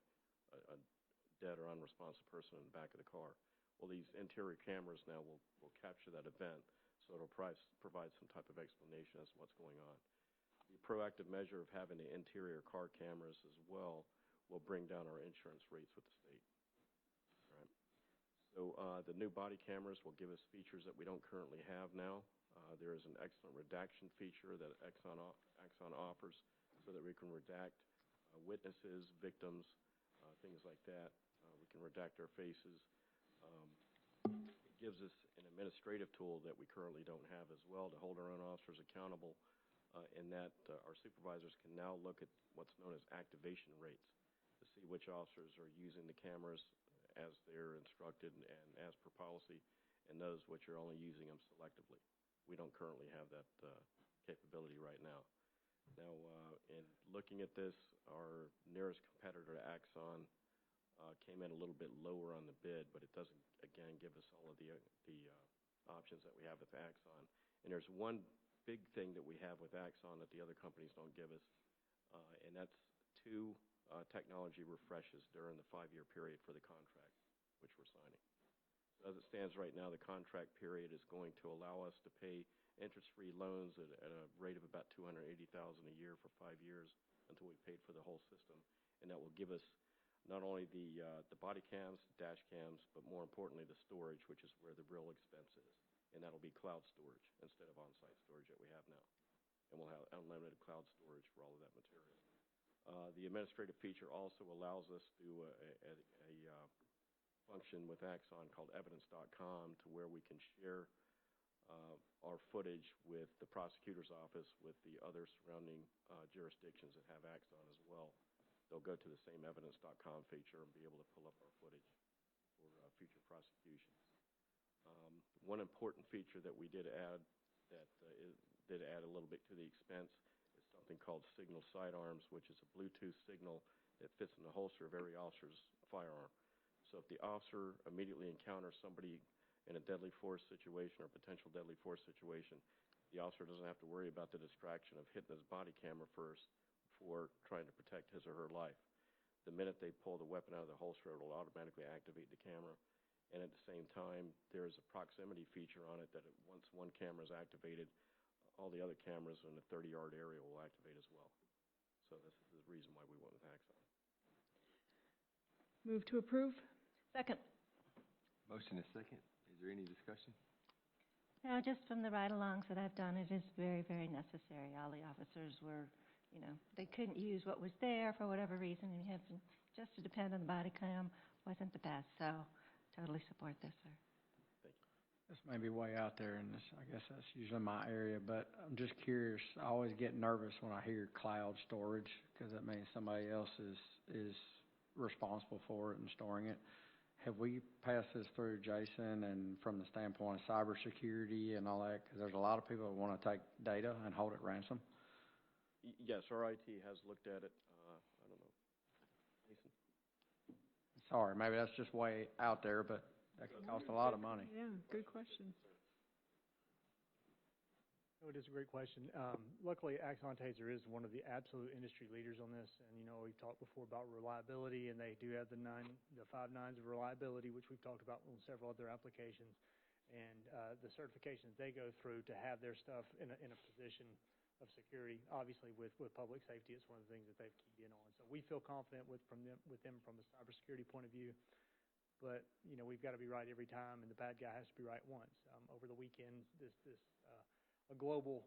[SPEAKER 6] dead or unresponsive person in the back of the car. Well, these interior cameras now will capture that event, so it'll provide some type of explanation as to what's going on. The proactive measure of having the interior car cameras as well will bring down our insurance rates with the state. Right. So the new body cameras will give us features that we don't currently have now. There is an excellent redaction feature that Axon offers so that we can redact witnesses, victims, things like that. We can redact our faces. It gives us an administrative tool that we currently don't have as well to hold our own officers accountable, in that our supervisors can now look at what's known as activation rates to see which officers are using the cameras as they're instructed and as per policy, and those which are only using them selectively. We don't currently have that capability right now. Now, in looking at this, our nearest competitor to Axon came in a little bit lower on the bid, but it doesn't, again, give us all of the options that we have with Axon. And there's one big thing that we have with Axon that the other companies don't give us, and that's 2 technology refreshes during the 5-year period for the contract, which we're signing. As it stands right now, the contract period is going to allow us to pay interest-free loans at a rate of about $280,000 a year for 5 years until we paid for the whole system, and that will give us not only the body cams, dash cams, but more importantly the storage, which is where the real expense is, and that'll be cloud storage instead of on-site storage that we have now, and we'll have unlimited cloud storage for all of that material. The administrative feature also allows us to do a function with Axon called evidence.com, to where we can share our footage with the prosecutor's office, with the other surrounding jurisdictions that have Axon as well. They'll go to the same evidence.com feature and be able to pull up our footage for future prosecutions. One important feature that we did add that did add a little bit to the expense is something called signal sidearms, which is a Bluetooth signal that fits in the holster of every officer's firearm. So if the officer immediately encounters somebody in a deadly force situation or potential deadly force situation, the officer doesn't have to worry about the distraction of hitting his body camera first before trying to protect his or her life. The minute they pull the weapon out of the holster, it will automatically activate the camera. And at the same time, there's a proximity feature on it that once one camera is activated, all the other cameras in the 30-yard area will activate as well. So this is the reason why we went with Axon.
[SPEAKER 8] Move to approve.
[SPEAKER 11] Second.
[SPEAKER 12] Motion is second. Is there any discussion?
[SPEAKER 19] Now, just from the ride-alongs that I've done, it is very, very necessary. All the officers were, they couldn't use what was there for whatever reason, and you have to, just to depend on the body cam wasn't the best. So, totally support this, sir.
[SPEAKER 6] Thank you.
[SPEAKER 15] This may be way out there, and I guess that's usually my area, but I'm just curious. I always get nervous when I hear cloud storage, because that means somebody else is responsible for it and storing it. Have we passed this through, Jason, and from the standpoint of cybersecurity and all that? Because there's a lot of people that want to take data and hold it ransom.
[SPEAKER 6] Yes, our IT has looked at it. I don't know. Jason?
[SPEAKER 15] Sorry, maybe that's just way out there, but that could cost a lot of money.
[SPEAKER 8] Yeah, good question.
[SPEAKER 2] No, it is a great question. Luckily, Axon Taser is one of the absolute industry leaders on this, and we've talked before about reliability, and they do have the 5 nines of reliability, which we've talked about on several other applications, and the certifications they go through to have their stuff in a position of security. Obviously, with public safety, it's one of the things that they've keyed in on. So we feel confident with them from a cybersecurity point of view. But we've got to be right every time, and the bad guy has to be right once. Over the weekend, a global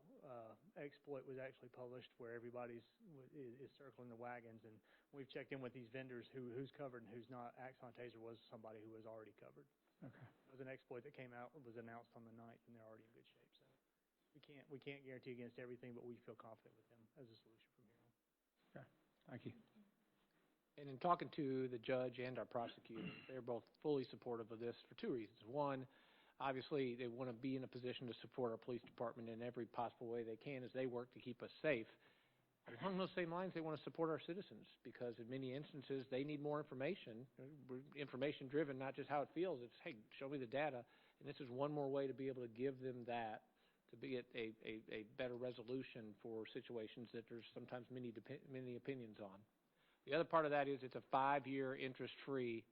[SPEAKER 2] exploit was actually published where everybody's is circling the wagons, and we've checked in with these vendors who's covered and who's not. Axon Taser was somebody who was already covered.
[SPEAKER 15] Okay.
[SPEAKER 2] It was an exploit that came out, was announced on the 9th, and they're already in good shape. So we can't guarantee against everything, but we feel confident with them as a solution from here on.
[SPEAKER 15] Okay. Thank you.
[SPEAKER 10] And in talking to the judge and our prosecutor, they're both fully supportive of this for 2 reasons. One, obviously, they want to be in a position to support our police department in every possible way they can as they work to keep us safe. But along those same lines, they want to support our citizens because in many instances, they need more information. We're information-driven, not just how it feels. It's, hey, show me the data. And this is one more way to be able to give them that, to be a better resolution for situations that there's sometimes many opinions on. The other part of that is it's a 5-year interest-free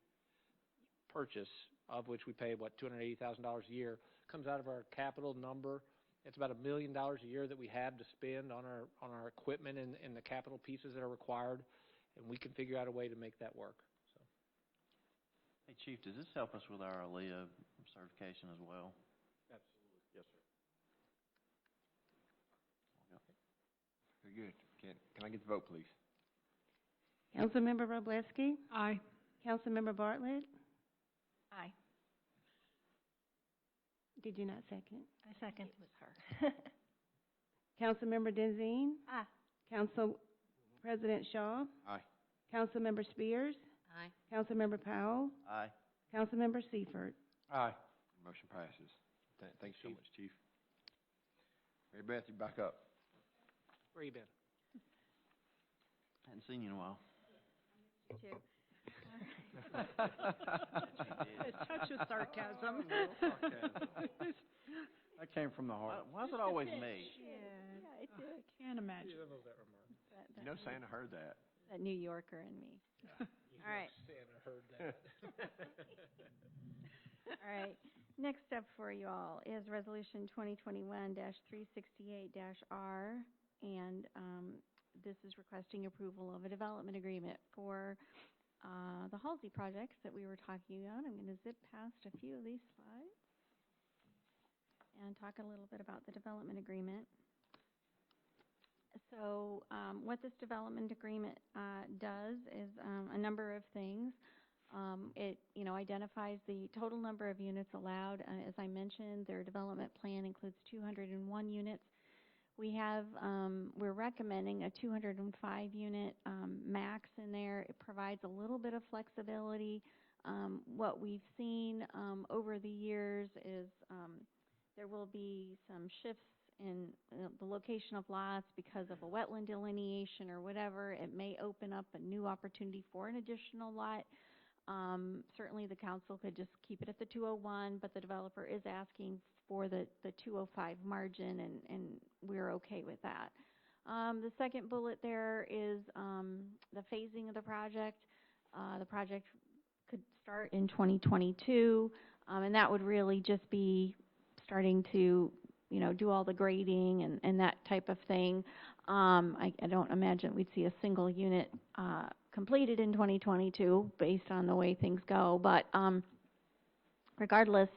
[SPEAKER 10] purchase, of which we pay, $280,000 a year. Comes out of our capital number. It's about $1 million a year that we have to spend on our equipment and the capital pieces that are required, and we can figure out a way to make that work. So.
[SPEAKER 4] Hey, Chief, does this help us with our ALEA certification as well?
[SPEAKER 6] Absolutely. Yes, sir.
[SPEAKER 12] Very good. Can I get the vote, please?
[SPEAKER 3] Councilmember Robleski?
[SPEAKER 8] Aye.
[SPEAKER 3] Councilmember Bartlett?
[SPEAKER 13] Aye.
[SPEAKER 3] Did you not second?
[SPEAKER 19] I second.
[SPEAKER 13] It was her.
[SPEAKER 3] Councilmember Denzine?
[SPEAKER 19] Aye.
[SPEAKER 3] Council President Shaw?
[SPEAKER 12] Aye.
[SPEAKER 3] Councilmember Spears?
[SPEAKER 14] Aye.
[SPEAKER 3] Councilmember Powell?
[SPEAKER 4] Aye.
[SPEAKER 3] Councilmember Seifert?
[SPEAKER 15] Aye.
[SPEAKER 12] Motion passes. Thanks so much, Chief. Mary Beth, you back up.
[SPEAKER 10] Where you been?
[SPEAKER 4] Hadn't seen you in a while.
[SPEAKER 19] You too.
[SPEAKER 8] A touch of sarcasm.
[SPEAKER 15] That came from the heart.
[SPEAKER 4] Why is it always me?
[SPEAKER 19] Yeah, it did.
[SPEAKER 8] Can't imagine.
[SPEAKER 12] You know Santa heard that.
[SPEAKER 19] That New Yorker in me. All right.
[SPEAKER 10] Santa heard that.
[SPEAKER 19] All right. Next up for you all is Resolution 2021-368-R, and this is requesting approval of a development agreement for the Halsey projects that we were talking about. I'm going to zip past a few of these slides and talk a little bit about the development agreement. So what this development agreement does is a number of things. It, identifies the total number of units allowed. As I mentioned, their development plan includes 201 units. We have, we're recommending a 205 unit max in there. It provides a little bit of flexibility. What we've seen over the years is there will be some shifts in the location of lots because of a wetland delineation or whatever. It may open up a new opportunity for an additional lot. Certainly the council could just keep it at the 201, but the developer is asking for the 205 margin, and we're okay with that. The second bullet there is the phasing of the project. The project could start in 2022, and that would really just be starting to, do all the grading and that type of thing. I don't imagine we'd see a single unit completed in 2022 based on the way things go, but regardless,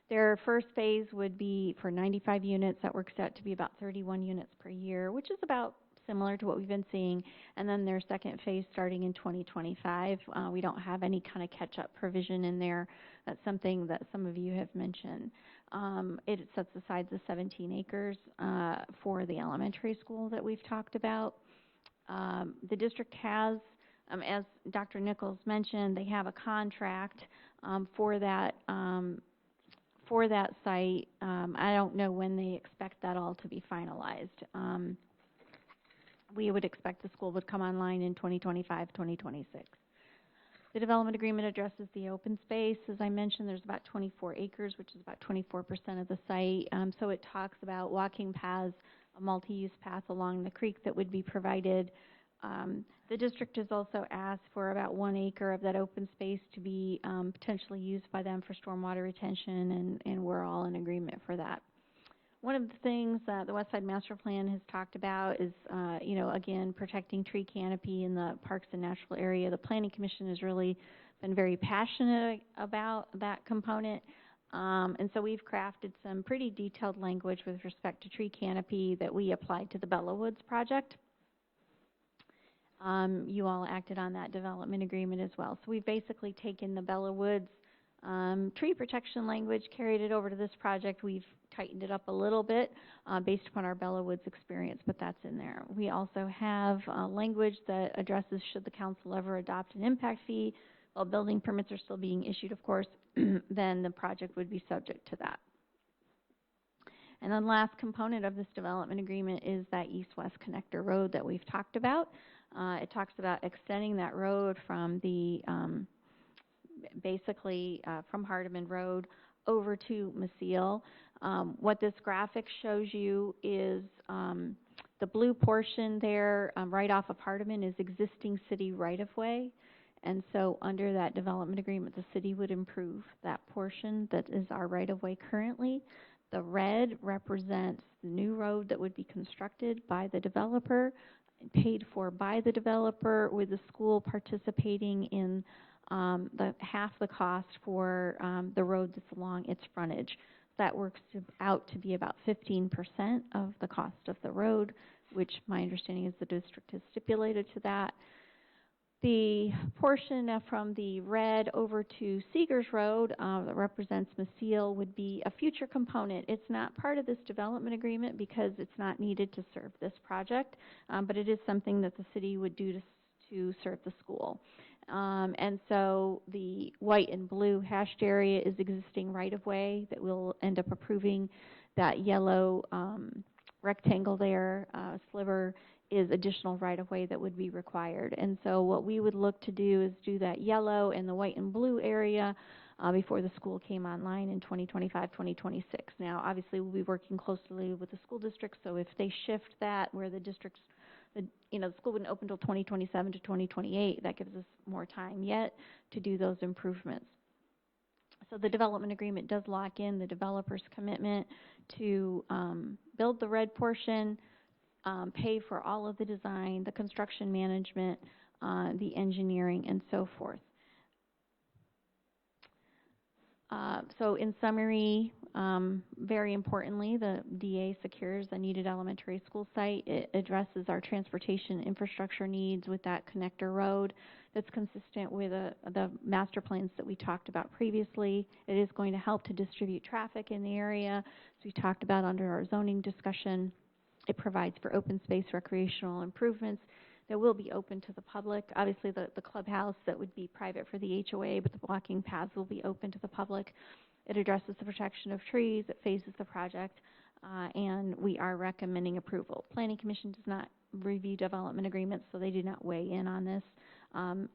[SPEAKER 19] their first phase would be for 95 units. That works out to be about 31 units per year, which is about similar to what we've been seeing. And then their second phase starting in 2025. We don't have any kind of catch-up provision in there. That's something that some of you have mentioned. It sets aside the 17 acres for the elementary school that we've talked about. The district has, as Dr. Nichols mentioned, they have a contract for that site. I don't know when they expect that all to be finalized. We would expect the school would come online in 2025, 2026.
[SPEAKER 16] The development agreement addresses the open space. As I mentioned, there's about 24 acres, which is about 24% of the site. So it talks about walking paths, a multi-use path along the creek that would be provided. The district has also asked for about 1 acre of that open space to be potentially used by them for stormwater retention, and we're all in agreement for that. One of the things that the West Side Master Plan has talked about is, again, protecting tree canopy in the parks and natural area. The Planning Commission has really been very passionate about that component. And so we've crafted some pretty detailed language with respect to tree canopy that we applied to the Bella Woods project. You all acted on that development agreement as well. So we've basically taken the Bella Woods tree protection language, carried it over to this project. We've tightened it up a little bit based upon our Bella Woods experience, but that's in there. We also have language that addresses should the council ever adopt an impact fee while building permits are still being issued, of course, then the project would be subject to that. And then last component of this development agreement is that east-west connector road that we've talked about. It talks about extending that road from the, from Hardeman Road over to Maciel. What this graphic shows you is the blue portion there right off of Hardeman is existing city right-of-way. And so under that development agreement, the city would improve that portion that is our right-of-way currently. The red represents the new road that would be constructed by the developer, paid for by the developer, with the school participating in the half the cost for the road that's along its frontage. That works out to be about 15% of the cost of the road, which my understanding is the district has stipulated to that. The portion from the red over to Seegers Road that represents Maciel would be a future component. It's not part of this development agreement because it's not needed to serve this project, but it is something that the city would do to serve the school. And so the white and blue hashed area is existing right-of-way that we'll end up approving. That yellow rectangle there, sliver, is additional right-of-way that would be required. And so what we would look to do is do that yellow and the white and blue area before the school came online in 2025, 2026. Now, obviously, we'll be working closely with the school district, so if they shift that where the district's, the school wouldn't open until 2027 to 2028, that gives us more time yet to do those improvements. So the development agreement does lock in the developer's commitment to build the red portion, pay for all of the design, the construction management, the engineering, and so forth. So in summary, very importantly, the DA secures the needed elementary school site. It addresses our transportation infrastructure needs with that connector road that's consistent with the master plans that we talked about previously. It is going to help to distribute traffic in the area, as we talked about under our zoning discussion. It provides for open space recreational improvements that will be open to the public. Obviously, the clubhouse that would be private for the HOA, but the walking paths will be open to the public. It addresses the protection of trees. It phases the project, and we are recommending approval. Planning Commission does not review development agreements, so they do not weigh in on this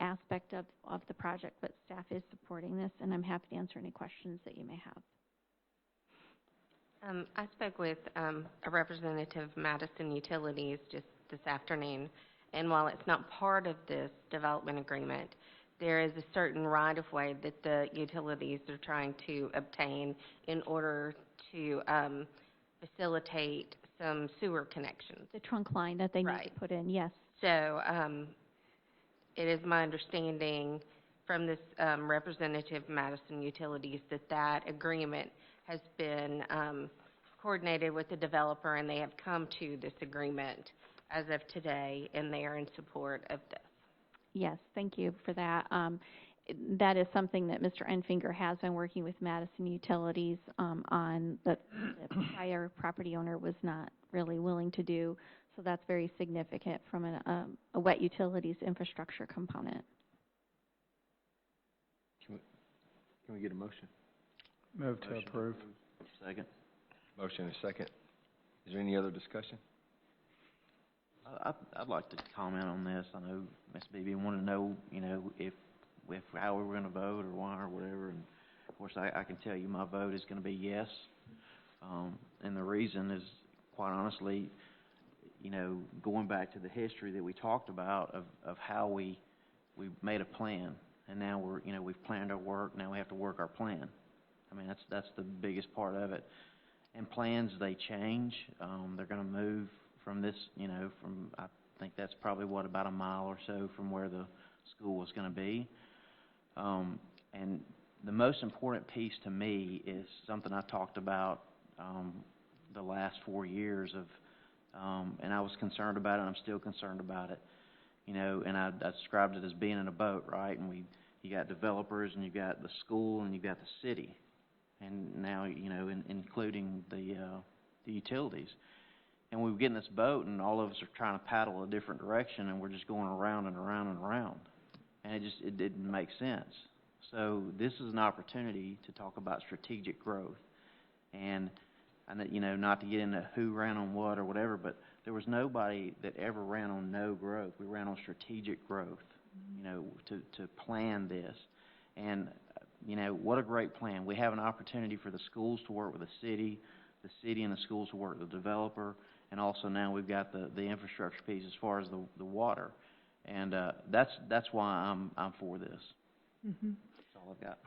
[SPEAKER 16] aspect of the project, but staff is supporting this, and I'm happy to answer any questions that you may have.
[SPEAKER 14] I spoke with a representative of Madison Utilities just this afternoon, and while it's not part of this development agreement, there is a certain right-of-way that the utilities are trying to obtain in order to facilitate some sewer connections.
[SPEAKER 16] The trunk line that they need to put in, yes.
[SPEAKER 14] So it is my understanding from this representative of Madison Utilities that that agreement has been coordinated with the developer, and they have come to this agreement as of today, and they are in support of this.
[SPEAKER 16] Yes, thank you for that. That is something that Mr. Enfinger has been working with Madison Utilities on, that the prior property owner was not really willing to do, so that's very significant from a wet utilities infrastructure component.
[SPEAKER 12] Can we get a motion?
[SPEAKER 15] Move to approve.
[SPEAKER 4] Second.
[SPEAKER 12] Motion and second. Is there any other discussion?
[SPEAKER 4] I'd like to comment on this. I know Ms. Beebe wanted to know, if how we were gonna vote or why or whatever, and of course, I can tell you my vote is gonna be yes. And the reason is, quite honestly, going back to the history that we talked about of how we made a plan, and now we've planned our work, now we have to work our plan. I mean, that's the biggest part of it. And plans, they change. They're gonna move from this, I think that's probably about a mile or so from where the school was gonna be. And the most important piece to me is something I talked about the last 4 years of, and I was concerned about it, and I'm still concerned about it, and I described it as being in a boat, right? And you got developers, and you got the school, and you got the city, and now, including the utilities. And we get in this boat, and all of us are trying to paddle a different direction, and we're just going around and around and around. And it didn't make sense. So this is an opportunity to talk about strategic growth. And not to get into who ran on what or whatever, but there was nobody that ever ran on no growth. We ran on strategic growth, to plan this. And, what a great plan. We have an opportunity for the schools to work with the city and the schools to work with the developer, and also now we've got the infrastructure piece as far as the water. And that's why I'm for this.
[SPEAKER 8] Mm-hmm.
[SPEAKER 4] That's all I've got.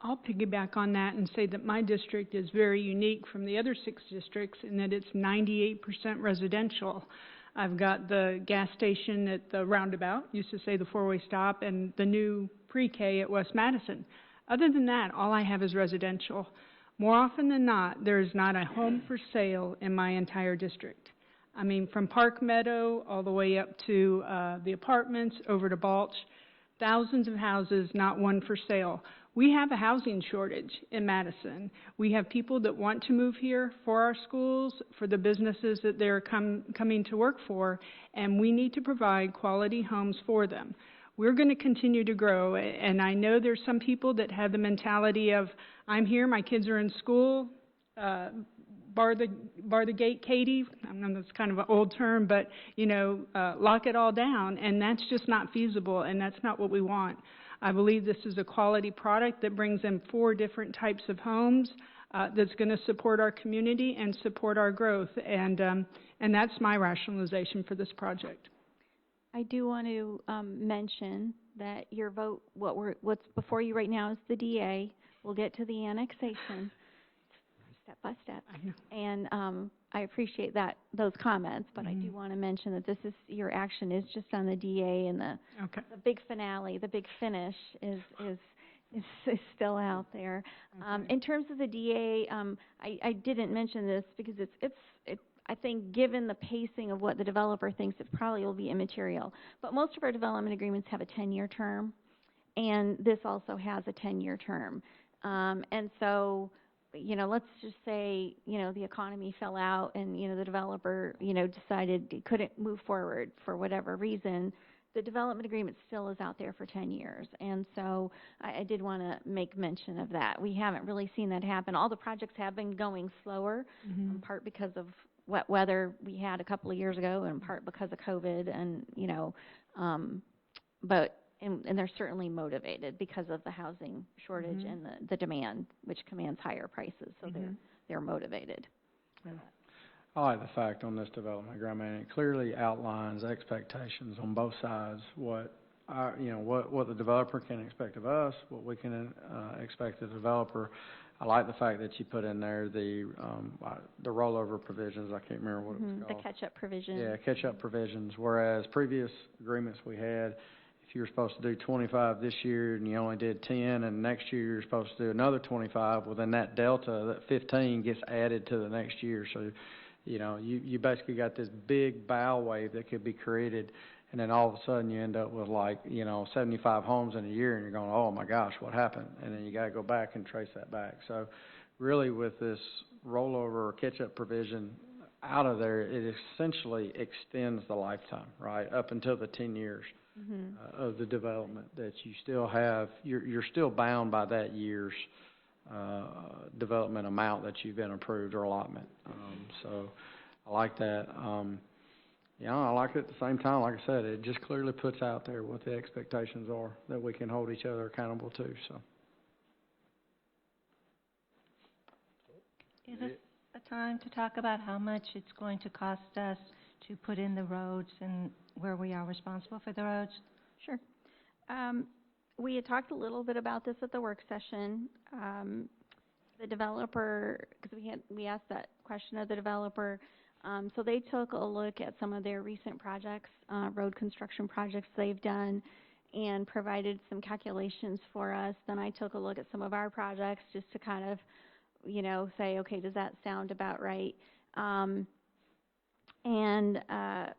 [SPEAKER 8] I'll piggyback on that and say that my district is very unique from the other 6 districts in that it's 98% residential. I've got the gas station at the roundabout, used to say the 4-way stop, and the new pre-K at West Madison. Other than that, all I have is residential. More often than not, there is not a home for sale in my entire district. I mean, from Park Meadow all the way up to the apartments, over to Balch, thousands of houses, not one for sale. We have a housing shortage in Madison. We have people that want to move here for our schools, for the businesses that they're coming to work for, and we need to provide quality homes for them. We're going to continue to grow, and I know there's some people that have the mentality of, I'm here, my kids are in school, bar the gate, Katie. I know that's kind of an old term, but, lock it all down, and that's just not feasible, and that's not what we want. I believe this is a quality product that brings in 4 different types of homes that's going to support our community and support our growth, and that's my rationalization for this project.
[SPEAKER 16] I do want to mention that your vote, what's before you right now is the DA. We'll get to the annexation step by step.
[SPEAKER 8] I know.
[SPEAKER 16] And I appreciate those comments, but I do want to mention that your action is just on the DA, and the big finale, the big finish is still out there. In terms of the DA, I didn't mention this because I think given the pacing of what the developer thinks, it probably will be immaterial. But most of our development agreements have a 10-year term, and this also has a 10-year term. And so, let's just say, the economy fell out and, the developer, decided it couldn't move forward for whatever reason. The development agreement still is out there for 10 years. And so I did want to make mention of that. We haven't really seen that happen. All the projects have been going slower, in part because of wet weather we had a couple of years ago, and in part because of COVID, and, and they're certainly motivated because of the housing shortage and the demand, which commands higher prices, so they're motivated.
[SPEAKER 15] Yeah. I like the fact on this development agreement, it clearly outlines expectations on both sides, what the developer can expect of us, what we can expect of the developer. I like the fact that you put in there the rollover provisions. I can't remember what it was called.
[SPEAKER 16] The catch-up provisions.
[SPEAKER 15] Yeah, catch-up provisions, whereas previous agreements we had, if you were supposed to do 25 this year and you only did 10, and next year you're supposed to do another 25, well, then that delta, that 15, gets added to the next year. So, you basically got this big bow wave that could be created, and then all of a sudden you end up with 75 homes in a year, and you're going, oh my gosh, what happened? And then you got to go back and trace that back. So really with this rollover or catch-up provision out of there, it essentially extends the lifetime, right, up until the 10 years of the development that you still have. You're still bound by that year's development amount that you've been approved or allotment. So I like that. Yeah, I like it at the same time, like I said, it just clearly puts out there what the expectations are that we can hold each other accountable to, so.
[SPEAKER 19] Is it a time to talk about how much it's going to cost us to put in the roads and where we are responsible for the roads?
[SPEAKER 16] Sure. We had talked a little bit about this at the work session. The developer, because we asked that question of the developer, so they took a look at some of their recent projects, road construction projects they've done, and provided some calculations for us. Then I took a look at some of our projects just to kind of, say, okay, does that sound about right?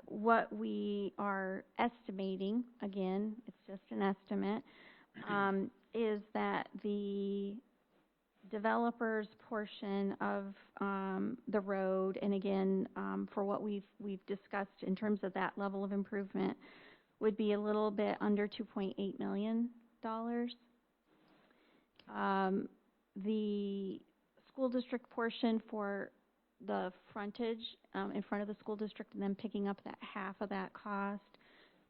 [SPEAKER 16] What we are estimating, again, it's just an estimate, is that the developer's portion of the road, and again, for what we've discussed in terms of that level of improvement, would be a little bit under $2.8 million. The school district portion for the frontage in front of the school district and then picking up that half of that cost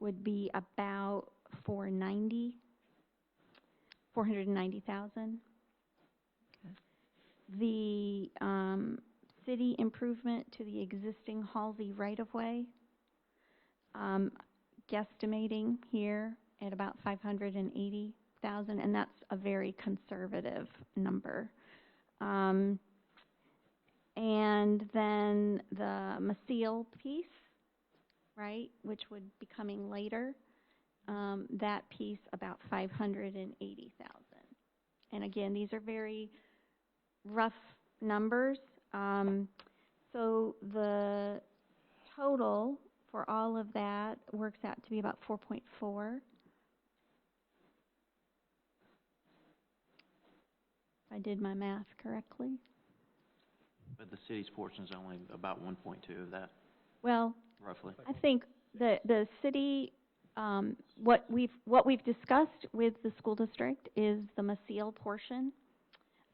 [SPEAKER 16] would be about $490,000. The city improvement to the existing Halsey right-of-way, guesstimating here at about $580,000, and that's a very conservative number. And then the Maciel piece, right, which would be coming later, that piece about $580,000. And again, these are very rough numbers. So the total for all of that works out to be about 4.4. If I did my math correctly.
[SPEAKER 4] But the city's portion is only about 1.2 of that,
[SPEAKER 16] Well,
[SPEAKER 4] roughly.
[SPEAKER 16] I think the city, what we've discussed with the school district is the Maciel portion,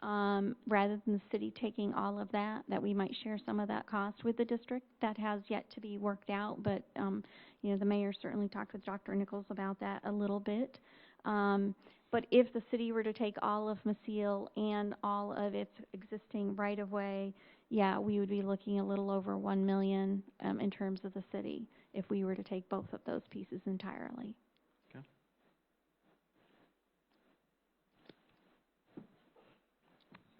[SPEAKER 16] rather than the city taking all of that we might share some of that cost with the district. That has yet to be worked out, but the mayor certainly talked with Dr. Nichols about that a little bit. But if the city were to take all of Maciel and all of its existing right-of-way, yeah, we would be looking a little over $1 million in terms of the city if we were to take both of those pieces entirely.
[SPEAKER 4] Okay.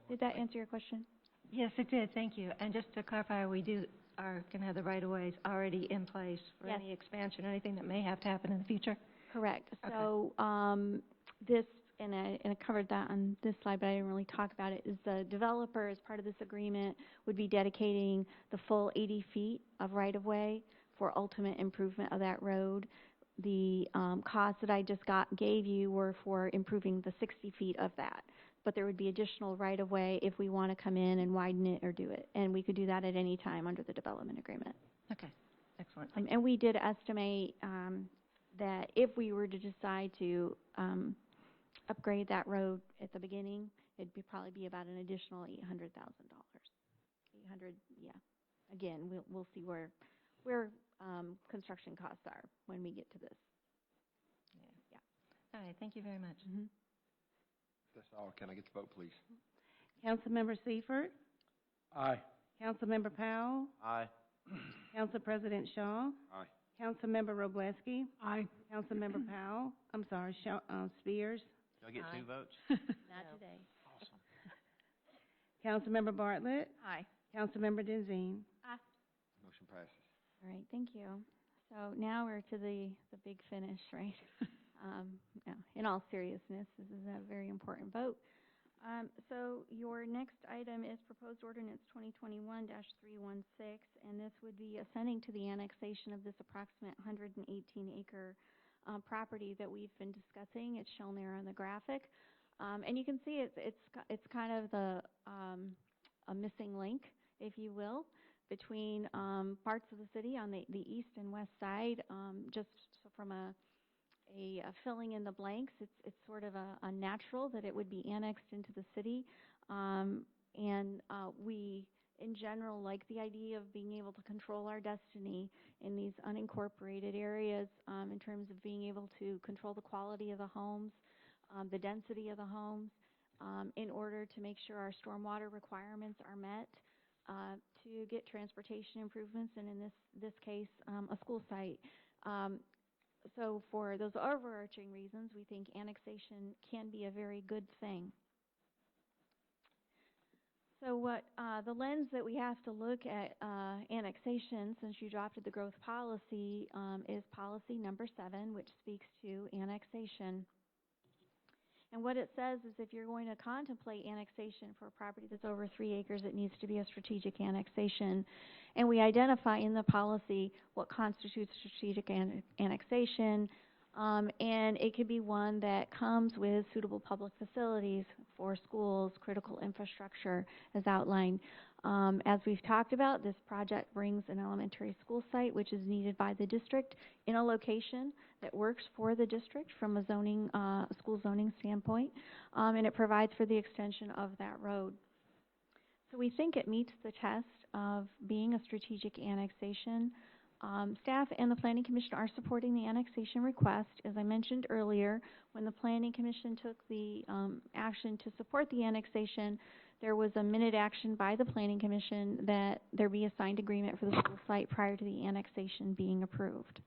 [SPEAKER 16] Did that answer your question?
[SPEAKER 19] Yes, it did, thank you. And just to clarify, we are going to have the right-of-ways already in place for
[SPEAKER 16] Yes.
[SPEAKER 19] any expansion or anything that may have to happen in the future?
[SPEAKER 16] Correct.
[SPEAKER 19] Okay.
[SPEAKER 16] So this, and I covered that on this slide, but I didn't really talk about it, is the developer, as part of this agreement, would be dedicating the full 80 feet of right-of-way for ultimate improvement of that road. The costs that I just gave you were for improving the 60 feet of that. But there would be additional right-of-way if we want to come in and widen it or do it. And we could do that at any time under the development agreement.
[SPEAKER 19] Okay, excellent.
[SPEAKER 16] And we did estimate that if we were to decide to upgrade that road at the beginning, it'd probably be about an additional $800,000. 800, yeah. Again, we'll see where construction costs are when we get to this.
[SPEAKER 19] Yeah. All right, thank you very much.
[SPEAKER 16] Mm-hmm.
[SPEAKER 12] That's all. Can I get the vote, please?
[SPEAKER 3] Councilmember Seifert,
[SPEAKER 15] Aye.
[SPEAKER 3] Councilmember Powell,
[SPEAKER 4] Aye.
[SPEAKER 3] Council President Shaw,
[SPEAKER 12] Aye.
[SPEAKER 3] Councilmember Roblesky,
[SPEAKER 8] Aye.
[SPEAKER 3] Councilmember Powell, I'm sorry, Spears,
[SPEAKER 4] Do I get two votes?
[SPEAKER 16] Not today.
[SPEAKER 4] Awesome.
[SPEAKER 3] Councilmember Bartlett,
[SPEAKER 13] Aye.
[SPEAKER 3] Councilmember Denzine.
[SPEAKER 12] Motion passes.
[SPEAKER 16] All right, thank you. So now we're to the big finish, right? No, in all seriousness, this is a very important vote. So your next item is proposed ordinance 2021-316, and this would be assenting to the annexation of this approximate 118-acre property that we've been discussing. It's shown there on the graphic, and you can see it's kind of a missing link, if you will, between parts of the city on the east and west side. Just so from a filling in the blanks, it's sort of a natural that it would be annexed into the city, and we in general like the idea of being able to control our destiny in these unincorporated areas, in terms of being able to control the quality of the homes, the density of the homes, in order to make sure our stormwater requirements are met, to get transportation improvements, and in this case, a school site. So for those overarching reasons, we think annexation can be a very good thing. So what the lens that we have to look at annexation, since you adopted the growth policy, is policy number 7, which speaks to annexation. And what it says is if you're going to contemplate annexation for a property that's over 3 acres, it needs to be a strategic annexation. And we identify in the policy what constitutes strategic annexation, and it could be one that comes with suitable public facilities for schools, critical infrastructure as outlined. As we've talked about, this project brings an elementary school site which is needed by the district in a location that works for the district from a zoning, school zoning standpoint, and it provides for the extension of that road. So we think it meets the test of being a strategic annexation. Staff and the Planning Commission are supporting the annexation request. As I mentioned earlier, when the Planning Commission took the action to support the annexation, there was a minute action by the Planning Commission that there be a signed agreement for the school site prior to the annexation being approved.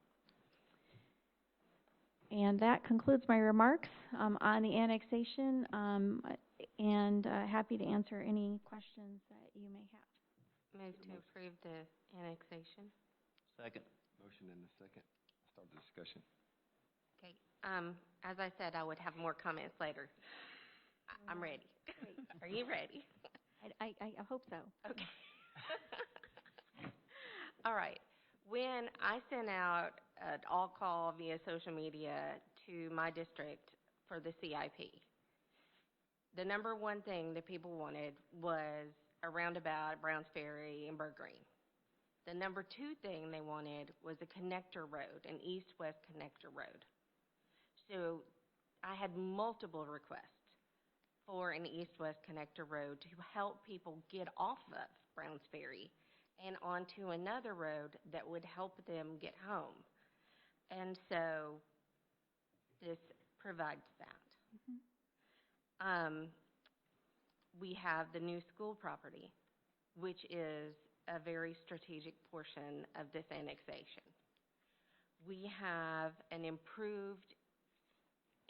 [SPEAKER 16] And that concludes my remarks on the annexation, and happy to answer any questions that you may have.
[SPEAKER 14] Move to approve the annexation.
[SPEAKER 4] Second.
[SPEAKER 12] Motion and a second. Start the discussion.
[SPEAKER 14] Okay. As I said, I would have more comments later. I'm ready. Are you ready?
[SPEAKER 16] I hope so.
[SPEAKER 14] Okay. All right. When I sent out an all-call via social media to my district for the CIP, the number one thing that people wanted was a roundabout at Browns Ferry and Burr Green. The number 2 thing they wanted was a connector road, an east-west connector road. So I had multiple requests for an east-west connector road to help people get off of Browns Ferry and onto another road that would help them get home. And so this provides that. We have the new school property, which is a very strategic portion of this annexation. We have an improved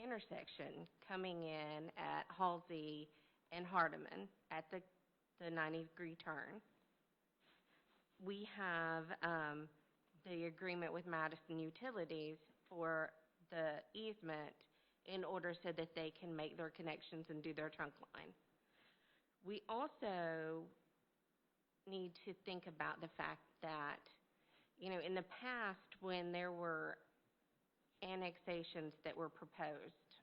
[SPEAKER 14] intersection coming in at Halsey and Hardeman at the 90-degree turn. We have the agreement with Madison Utilities for the easement in order so that they can make their connections and do their trunk line. We also need to think about the fact that, you know, in the past when there were annexations that were proposed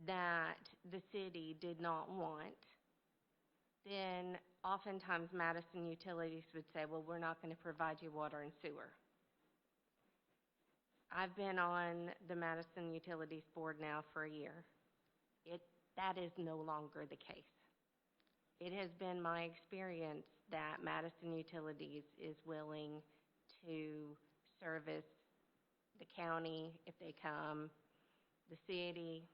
[SPEAKER 14] that the city did not want, then oftentimes Madison Utilities would say, well, we're not going to provide you water and sewer. I've been on the Madison Utilities board now for a year. That is no longer the case. It has been my experience that Madison Utilities is willing to service the county if they come, the city.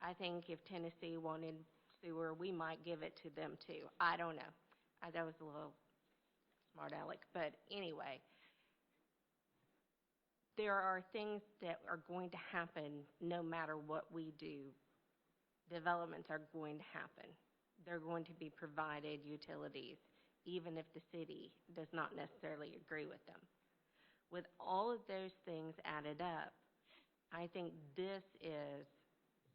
[SPEAKER 14] I think if Tennessee wanted sewer, we might give it to them too. I don't know. That was a little smart aleck. But anyway, there are things that are going to happen no matter what we do. Developments are going to happen. They're going to be provided utilities, even if the city does not necessarily agree with them. With all of those things added up, I think this is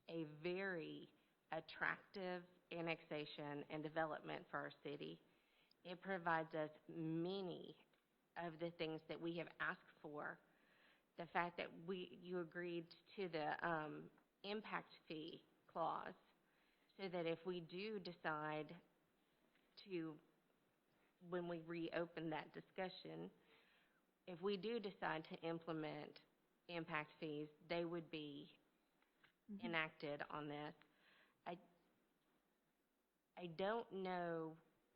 [SPEAKER 14] a very attractive annexation and development for our city. It provides us many of the things that we have asked for. The fact that you agreed to the impact fee clause, so that if we do decide to, when we reopen that discussion, if we do decide to implement impact fees, they would be enacted on this. I don't know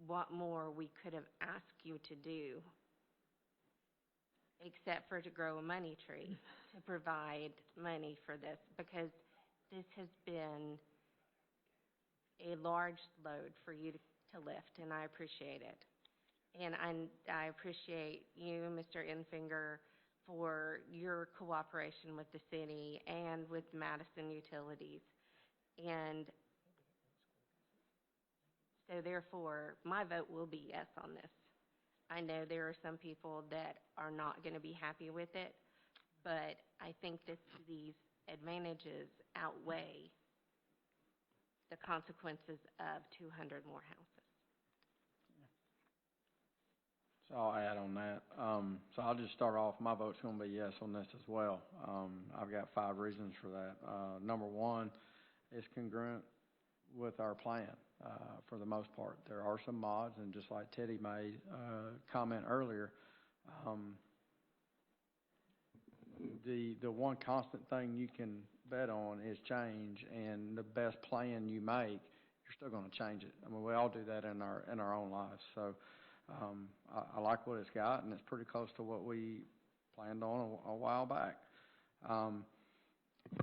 [SPEAKER 14] what more we could have asked you to do, except for to grow a money tree to provide money for this, because this has been a large load for you to lift, and I appreciate it. And I appreciate you, Mr. Enfinger, for your cooperation with the city and with Madison Utilities. And so therefore, my vote will be yes on this. I know there are some people that are not going to be happy with it, but I think that these advantages outweigh the consequences of 200 more houses.
[SPEAKER 15] So I'll add on that. So I'll just start off, my vote's gonna be yes on this as well. I've got 5 reasons for that. Number one, it's congruent with our plan, for the most part. There are some mods, and just like Teddy made a comment earlier, the one constant thing you can bet on is change, and the best plan you make, you're still gonna change it. I mean, we all do that in our own lives. So I like what it's got, and it's pretty close to what we planned on a while back.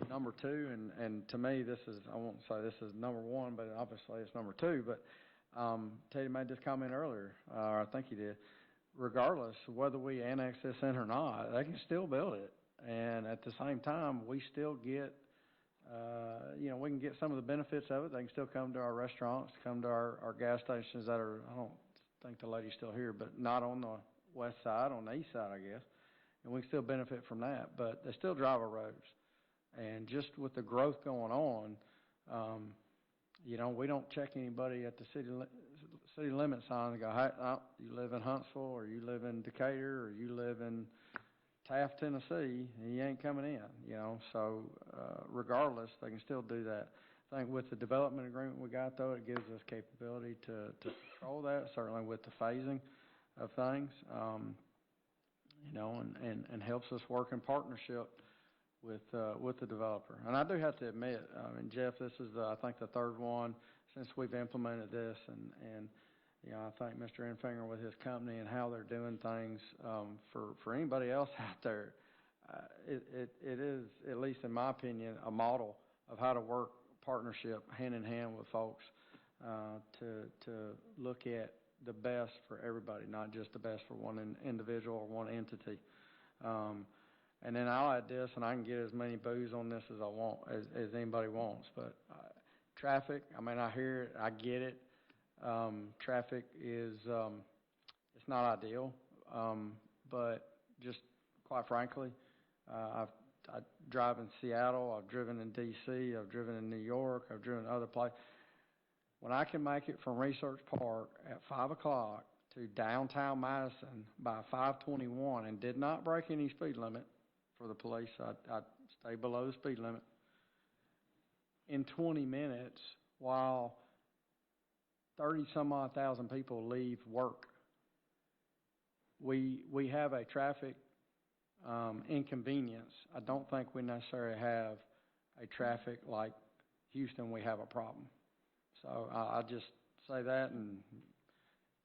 [SPEAKER 15] Number two, and to me, this is, I won't say this is number one, but obviously it's number two, but Teddy made this comment earlier, or I think he did. Regardless of whether we annex this in or not, they can still build it. And at the same time, we still get, we can get some of the benefits of it. They can still come to our restaurants, come to our gas stations that are, I don't think the lady's still here, but not on the west side, on the east side, I guess. And we can still benefit from that, but they still drive our roads. And just with the growth going on, we don't check anybody at the city limit sign and go, hey, oh, you live in Huntsville, or you live in Decatur, or you live in Taft, Tennessee, and you ain't coming in, So regardless, they can still do that. I think with the development agreement we got, though, it gives us capability to control that, certainly with the phasing of things, and helps us work in partnership with the developer. And I do have to admit, Jeff, this is I think the 3rd one since we've implemented this, and I thank Mr. Enfinger with his company and how they're doing things. For anybody else out there, it is, at least in my opinion, a model of how to work partnership hand in hand with folks to look at the best for everybody, not just the best for one individual or one entity. And then I'll add this, and I can get as many boos on this as I want, as anybody wants. But traffic, I hear it, I get it. Traffic is, it's not ideal. But just quite frankly, I drive in Seattle, I've driven in D.C., I've driven in New York, I've driven other places. When I can make it from Research Park at 5 o'clock to downtown Madison by 5:21 and did not break any speed limit for the police, I stay below the speed limit, in 20 minutes while 30-some-odd thousand people leave work. We have a traffic inconvenience. I don't think we necessarily have a traffic like Houston, we have a problem. So I'll just say that, and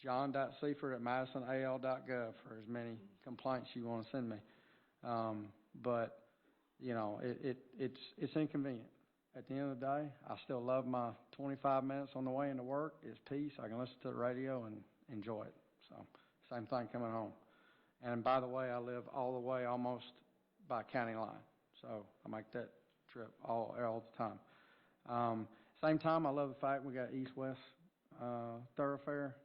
[SPEAKER 15] john.seifert@madisonal.gov for as many complaints you want to send me. But it's inconvenient. At the end of the day, I still love my 25 minutes on the way into work. It's peace. I can listen to the radio and enjoy it. So same thing coming home. And by the way, I live all the way almost by county line. So I make that trip all the time. Same time, I love the fact we got east-west thoroughfare.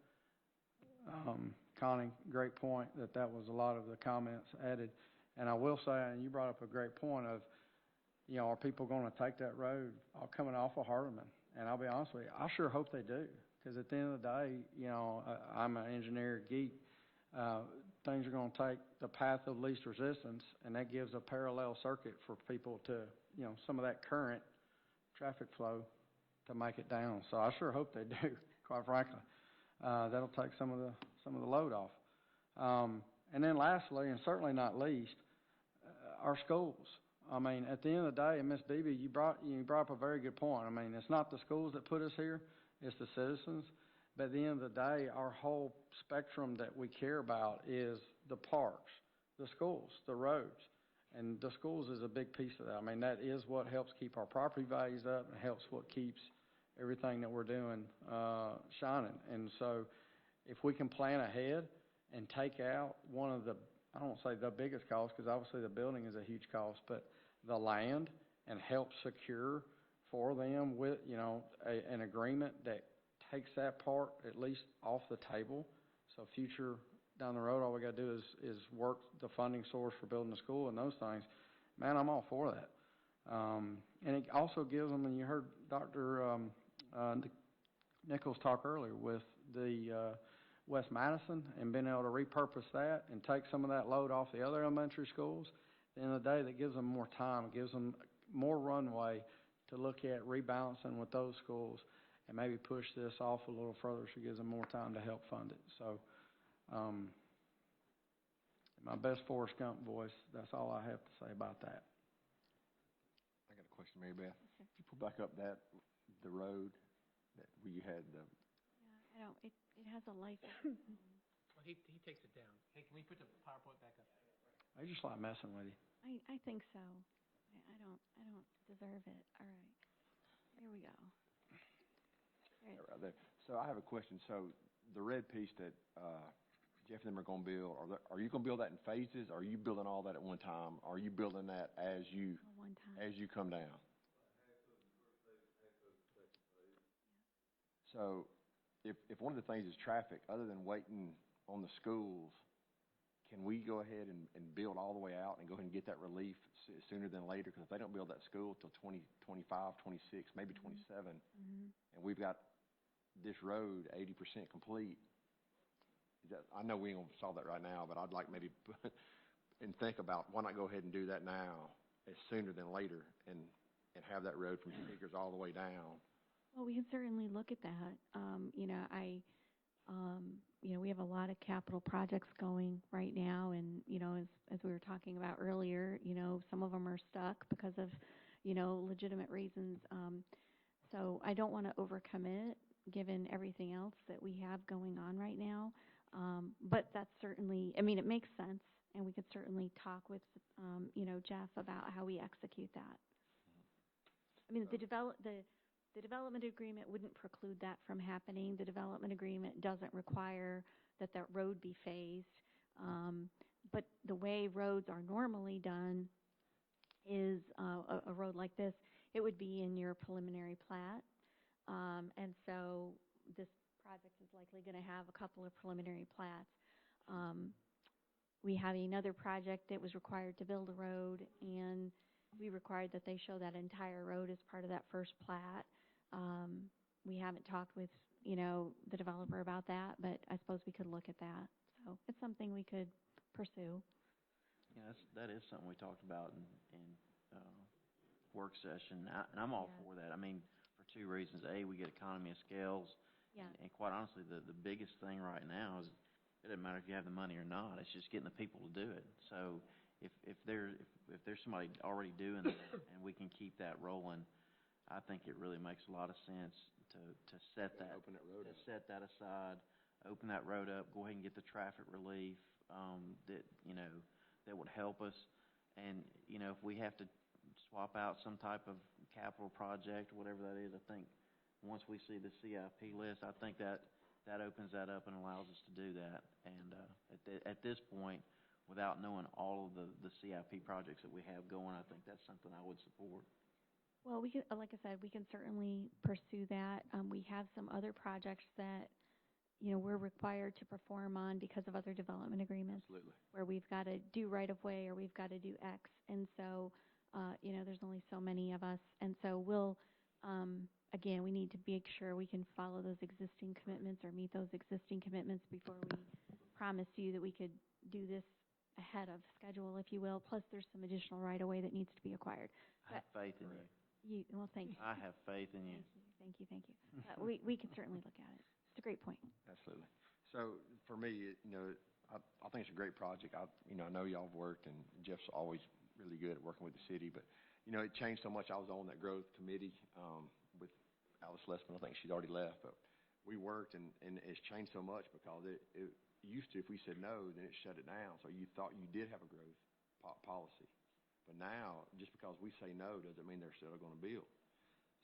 [SPEAKER 15] Connie, great point that was a lot of the comments added. And I will say, and you brought up a great point of, are people going to take that road coming off of Hardeman? And I'll be honest with you, I sure hope they do. Because at the end of the day, I'm an engineer geek. Things are going to take the path of least resistance, and that gives a parallel circuit for people to, some of that current traffic flow to make it down. So I sure hope they do, quite frankly. That'll take some of the load off. And then lastly, and certainly not least, our schools. At the end of the day, and Ms. Beebe, you brought up a very good point. It's not the schools that put us here, it's the citizens. But at the end of the day, our whole spectrum that we care about is the parks, the schools, the roads. And the schools is a big piece of that. I mean, that is what helps keep our property values up and helps what keeps everything that we're doing, shining. And so if we can plan ahead and take out one of the, I don't want to say the biggest cost, because obviously the building is a huge cost, but the land, and help secure for them with, an agreement that takes that part at least off the table. So future down the road, all we gotta do is work the funding source for building the school and those things. Man, I'm all for that. And it also gives them, and you heard Dr. Nichols talk earlier with the West Madison and being able to repurpose that and take some of that load off the other elementary schools. At the end of the day, that gives them more time, gives them more runway to look at rebalancing with those schools and maybe push this off a little further so it gives them more time to help fund it. So, my best Forrest Gump voice, that's all I have to say about that.
[SPEAKER 12] I got a question, Mary Beth. Could you pull back up the road that where you had the...
[SPEAKER 16] Yeah, it has a light.
[SPEAKER 10] Well, he takes it down. Hey, can we put the PowerPoint back up?
[SPEAKER 15] I just like messing with you.
[SPEAKER 16] I think so. I don't deserve it. All right. Here we go.
[SPEAKER 12] Right there. So I have a question. So the red piece that Jeff and them are going to build, are you going to build that in phases? Or are you building all that at one time? Or are you building that as you come down? So if one of the things is traffic, other than waiting on the schools, can we go ahead and build all the way out and go ahead and get that relief sooner than later? Because if they don't build that school till 2025, 26, maybe 27, and we've got this road 80% complete, I know we ain't gonna solve that right now, but I'd like maybe and think about why not go ahead and do that now, as sooner than later, and have that road from Speakers all the way down.
[SPEAKER 16] Well, we can certainly look at that. We have a lot of capital projects going right now, and, as we were talking about earlier, some of them are stuck because of, legitimate reasons. So I don't want to overcommit, given everything else that we have going on right now. But that's certainly, it makes sense, and we could certainly talk with, Jeff about how we execute that. The development agreement wouldn't preclude that from happening. The development agreement doesn't require that road be phased. But the way roads are normally done is a road like this, it would be in your preliminary plat. And so this project is likely going to have a couple of preliminary plats. We have another project that was required to build a road, and we required that they show that entire road as part of that first plat. We haven't talked with, the developer about that, but I suppose we could look at that. So it's something we could pursue.
[SPEAKER 4] Yeah, that is something we talked about in work session, and I'm all for that. For two reasons. A, we get economy of scales.
[SPEAKER 16] Yeah.
[SPEAKER 4] And quite honestly, the biggest thing right now is it doesn't matter if you have the money or not. It's just getting the people to do it. So if there's somebody already doing that and we can keep that rolling, I think it really makes a lot of sense to set that set that aside, open that road up, go ahead and get the traffic relief that would help us. And if we have to swap out some type of capital project or whatever that is, I think once we see the CIP list, I think that opens that up and allows us to do that. And at this point, without knowing all of the CIP projects that we have going, I think that's something I would support.
[SPEAKER 16] Well, we can, like I said, we can certainly pursue that. We have some other projects that, we're required to perform on because of other development agreements.
[SPEAKER 12] Absolutely.
[SPEAKER 16] Where we've got to do right-of-way or we've got to do X. And so, there's only so many of us. And so we'll, again, we need to make sure we can follow those existing commitments or meet those existing commitments before we promise you that we could do this ahead of schedule, if you will. Plus, there's some additional right-of-way that needs to be acquired.
[SPEAKER 4] I have faith in you.
[SPEAKER 16] Well, thank you.
[SPEAKER 4] I have faith in you.
[SPEAKER 16] Thank you. We can certainly look at it. It's a great point.
[SPEAKER 12] Absolutely. So for me, I think it's a great project. I know y'all have worked, and Jeff's always really good at working with the city, but it changed so much. I was on that growth committee with Alice Lessman. I think she'd already left, but we worked, and it's changed so much because it used to, if we said no, then it shut it down. So you thought you did have a growth policy. But now, just because we say no doesn't mean they're still going to build.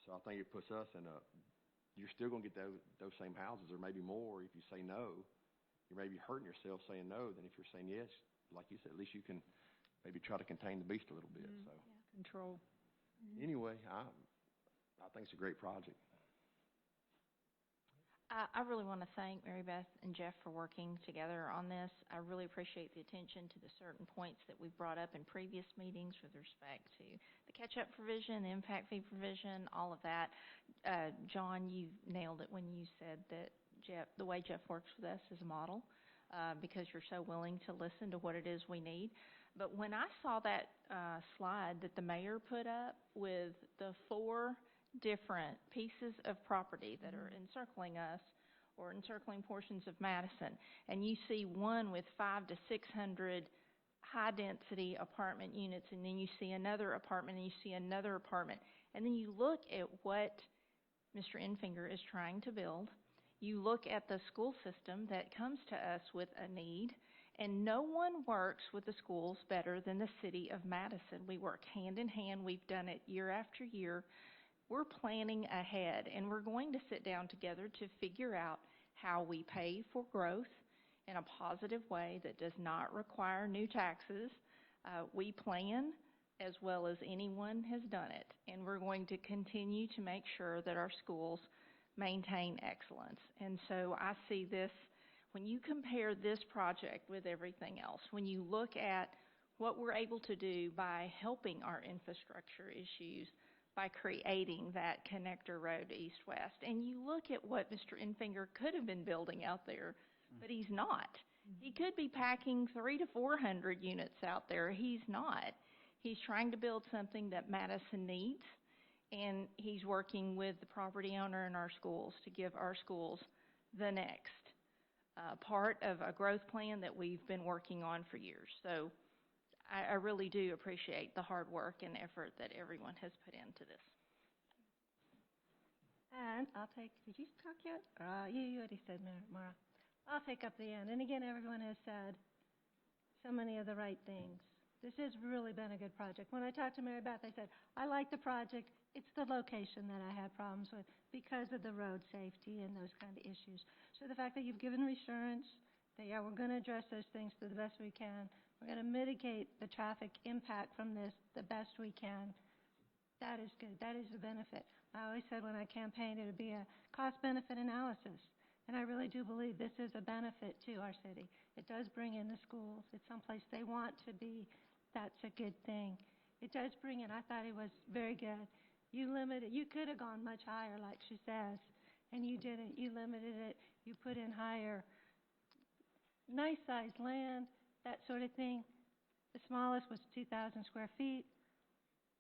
[SPEAKER 12] So I think it puts us in you're still going to get those same houses, or maybe more. If you say no, you may be hurting yourself saying no than if you're saying yes. Like you said, at least you can maybe try to contain the beast a little bit. So
[SPEAKER 8] Control.
[SPEAKER 12] anyway, I think it's a great project.
[SPEAKER 13] I really want to thank Mary Beth and Jeff for working together on this. I really appreciate the attention to the certain points that we've brought up in previous meetings with respect to the catch-up provision, the impact fee provision, all of that. John, you nailed it when you said that the way Jeff works with us is a model, because you're so willing to listen to what it is we need. But when I saw that slide that the mayor put up with the 4 different pieces of property that are encircling us or encircling portions of Madison, and you see one with 500 to 600 high-density apartment units, and then you see another apartment, and you see another apartment, and then you look at what Mr. Enfinger is trying to build, you look at the school system that comes to us with a need, and no one works with the schools better than the city of Madison. We work hand in hand. We've done it year after year. We're planning ahead, and we're going to sit down together to figure out how we pay for growth in a positive way that does not require new taxes. We plan as well as anyone has done it, and we're going to continue to make sure that our schools maintain excellence. And so I see this, when you compare this project with everything else, when you look at what we're able to do by helping our infrastructure issues, by creating that connector road east-west. And you look at what Mr. Enfinger could have been building out there, but he's not. He could be packing 300 to 400 units out there. He's not. He's trying to build something that Madison needs, and he's working with the property owner in our schools to give our schools the next part of a growth plan that we've been working on for years. So I really do appreciate the hard work and effort that everyone has put into this.
[SPEAKER 19] And did you talk yet? You already said, Mara. I'll take up the end. And again, everyone has said so many of the right things. This has really been a good project. When I talked to Mary Beth, I said, I like the project. It's the location that I had problems with because of the road safety and those kind of issues. So the fact that you've given reassurance that, yeah, we're going to address those things to the best we can. We're going to mitigate the traffic impact from this the best we can. That is good. That is a benefit. I always said when I campaigned it would be a cost-benefit analysis, and I really do believe this is a benefit to our city. It does bring in the schools. It's someplace they want to be. That's a good thing. It does bring in, I thought it was very good. You limited, you could have gone much higher, like she says, and you didn't. You limited it. You put in higher, nice-sized land, that sort of thing. The smallest was 2,000 square feet.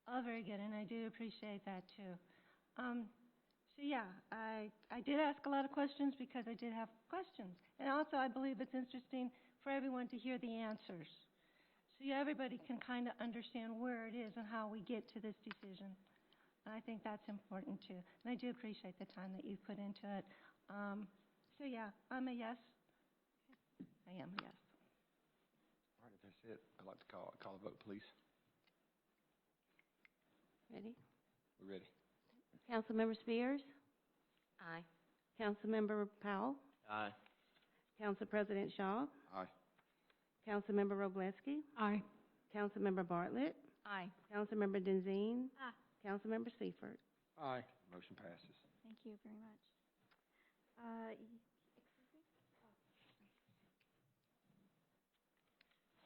[SPEAKER 19] All very good, and I do appreciate that, too. So, yeah, I did ask a lot of questions because I did have questions. And also, I believe it's interesting for everyone to hear the answers. So everybody can kind of understand where it is and how we get to this decision. And I think that's important, too. And I do appreciate the time that you've put into it. So, yeah, I'm a yes. I am a yes.
[SPEAKER 12] All right, if that's it, I'd like to call a vote, please.
[SPEAKER 3] Ready?
[SPEAKER 12] We're ready.
[SPEAKER 3] Councilmember Spears?
[SPEAKER 14] Aye.
[SPEAKER 3] Councilmember Powell?
[SPEAKER 4] Aye.
[SPEAKER 3] Council President Shaw?
[SPEAKER 12] Aye.
[SPEAKER 3] Councilmember Robleski?
[SPEAKER 8] Aye.
[SPEAKER 3] Councilmember Bartlett?
[SPEAKER 13] Aye.
[SPEAKER 3] Councilmember Denzine?
[SPEAKER 7] Aye.
[SPEAKER 3] Councilmember Seifert?
[SPEAKER 15] Aye.
[SPEAKER 12] Motion passes.
[SPEAKER 16] Thank you very much.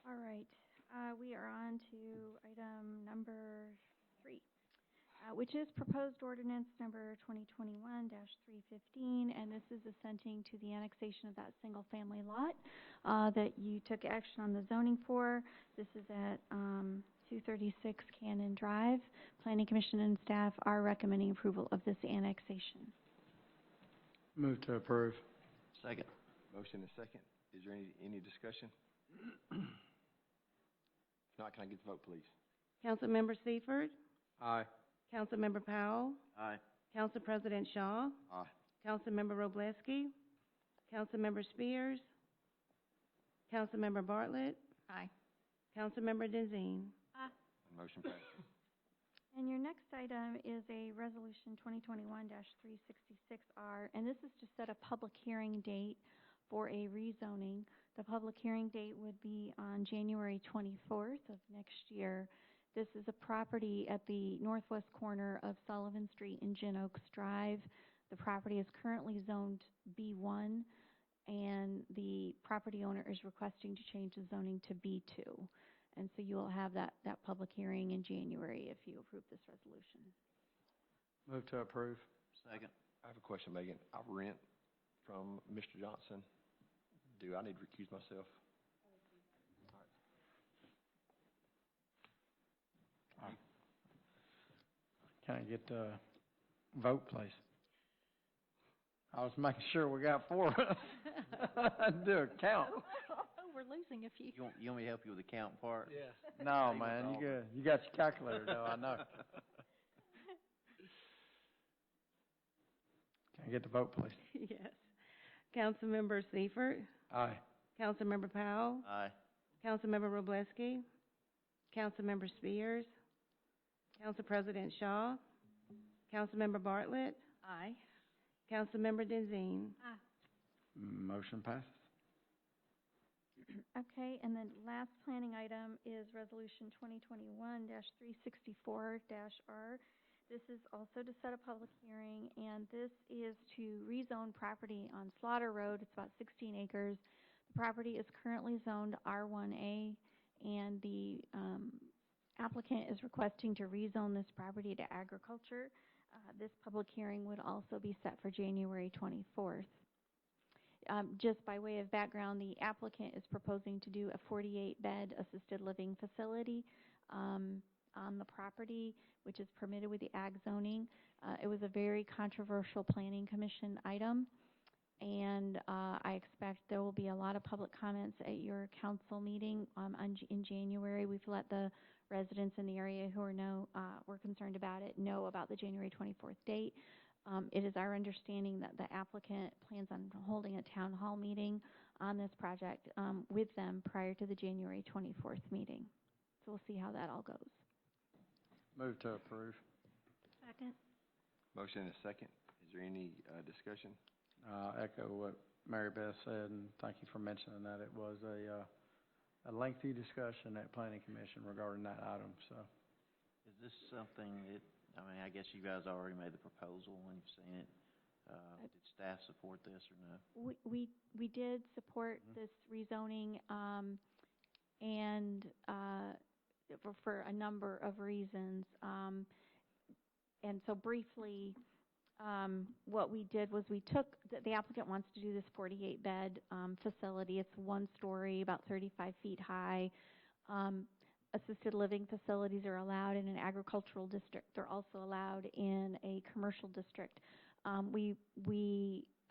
[SPEAKER 16] All right, we are on to item number 3, which is proposed ordinance number 2021-315, and this is assenting to the annexation of that single-family lot that you took action on the zoning for. This is at 236 Cannon Drive. Planning Commission and staff are recommending approval of this annexation.
[SPEAKER 15] Move to approve.
[SPEAKER 4] Second.
[SPEAKER 12] Motion is second. Is there any discussion? If not, can I get the vote, please?
[SPEAKER 3] Councilmember Seifert?
[SPEAKER 15] Aye.
[SPEAKER 3] Councilmember Powell?
[SPEAKER 4] Aye.
[SPEAKER 3] Council President Shaw?
[SPEAKER 12] Aye.
[SPEAKER 3] Councilmember Robleski, Councilmember Spears, Councilmember Bartlett,
[SPEAKER 13] Aye.
[SPEAKER 3] Councilmember Denzine.
[SPEAKER 12] Motion passes.
[SPEAKER 16] And your next item is a resolution 2021-366R, and this is to set a public hearing date for a rezoning. The public hearing date would be on January 24th of next year. This is a property at the northwest corner of Sullivan Street and Gin Oaks Drive. The property is currently zoned B1, and the property owner is requesting to change the zoning to B2. And so you will have that public hearing in January if you approve this resolution.
[SPEAKER 15] Move to approve.
[SPEAKER 4] Second.
[SPEAKER 12] I have a question, Megan. I rent from Mr. Johnson. Do I need to recuse myself?
[SPEAKER 15] Can I get the vote, please? I was making sure we got 4 of us. Do a count.
[SPEAKER 13] Oh, we're losing a few.
[SPEAKER 4] You want me to help you with the count part?
[SPEAKER 15] Yeah. No, man, you good. You got your calculator, though, I know. Can I get the vote, please?
[SPEAKER 3] Yes. Councilmember Seifert,
[SPEAKER 15] Aye.
[SPEAKER 3] Councilmember Powell,
[SPEAKER 4] Aye.
[SPEAKER 3] Councilmember Robleski, Councilmember Spears, Council President Shaw, Councilmember Bartlett,
[SPEAKER 13] Aye.
[SPEAKER 3] Councilmember Denzine.
[SPEAKER 15] Motion passes.
[SPEAKER 16] Okay, and then last planning item is Resolution 2021-364-R. This is also to set a public hearing, and this is to rezone property on Slaughter Road. It's about 16 acres. The property is currently zoned R1A, and the applicant is requesting to rezone this property to agriculture. This public hearing would also be set for January 24th. Just by way of background, the applicant is proposing to do a 48-bed assisted living facility on the property, which is permitted with the ag zoning. It was a very controversial planning commission item, and I expect there will be a lot of public comments at your council meeting in January. We've let the residents in the area who were concerned about it know about the January 24th date. It is our understanding that the applicant plans on holding a town hall meeting on this project with them prior to the January 24th meeting. So we'll see how that all goes.
[SPEAKER 15] Move to approve.
[SPEAKER 7] Second.
[SPEAKER 12] Motion and a second. Is there any discussion?
[SPEAKER 15] Echo what Mary Beth said, and thank you for mentioning that. It was a lengthy discussion at Planning Commission regarding that item, so.
[SPEAKER 4] Is this something that, I mean, I guess you guys already made the proposal when you've seen it. Did staff support this or no?
[SPEAKER 16] We did support this rezoning, and for a number of reasons. And so briefly, what we did was we took, the applicant wants to do this 48-bed facility. It's 1 story, about 35 feet high. Assisted living facilities are allowed in an agricultural district. They're also allowed in a commercial district.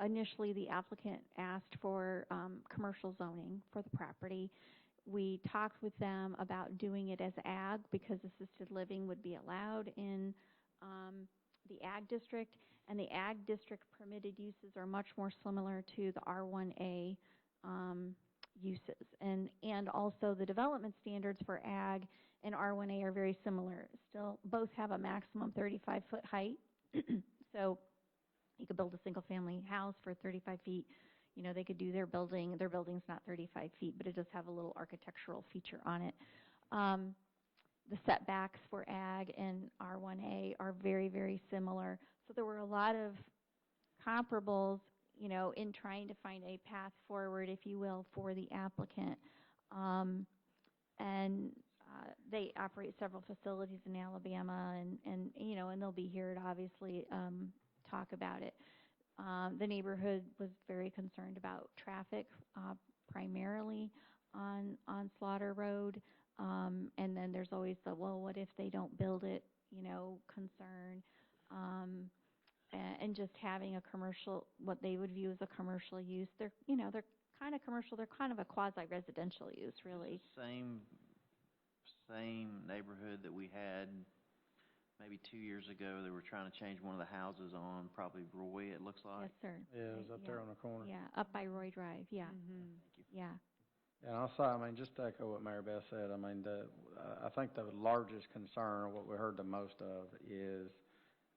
[SPEAKER 16] Initially, the applicant asked for commercial zoning for the property. We talked with them about doing it as ag because assisted living would be allowed in the ag district, and the ag district permitted uses are much more similar to the R1A uses. And also the development standards for ag and R1A are very similar. Still, both have a maximum 35-foot height. So you could build a single-family house for 35 feet. You know, they could do their building. Their building's not 35 feet, but it does have a little architectural feature on it. The setbacks for ag and R1A are very, very similar. So there were a lot of comparables, you know, in trying to find a path forward, if you will, for the applicant. They operate several facilities in Alabama, and you know, and they'll be here to obviously talk about it. The neighborhood was very concerned about traffic, primarily on Slaughter Road. And then there's always the, well, what if they don't build it, you know, concern. And just having a commercial, what they would view as a commercial use. They're, you know, they're kind of commercial. They're kind of a quasi-residential use, really.
[SPEAKER 4] Same neighborhood that we had maybe 2 years ago, they were trying to change one of the houses on probably Roy, it looks like.
[SPEAKER 16] Yes, sir.
[SPEAKER 15] Yeah, it was up there on the corner.
[SPEAKER 16] Yeah, up by Roy Drive, yeah. Yeah.
[SPEAKER 15] And also, I mean, just to echo what Mayor Beth said, I mean, I think the largest concern, or what we heard the most of, is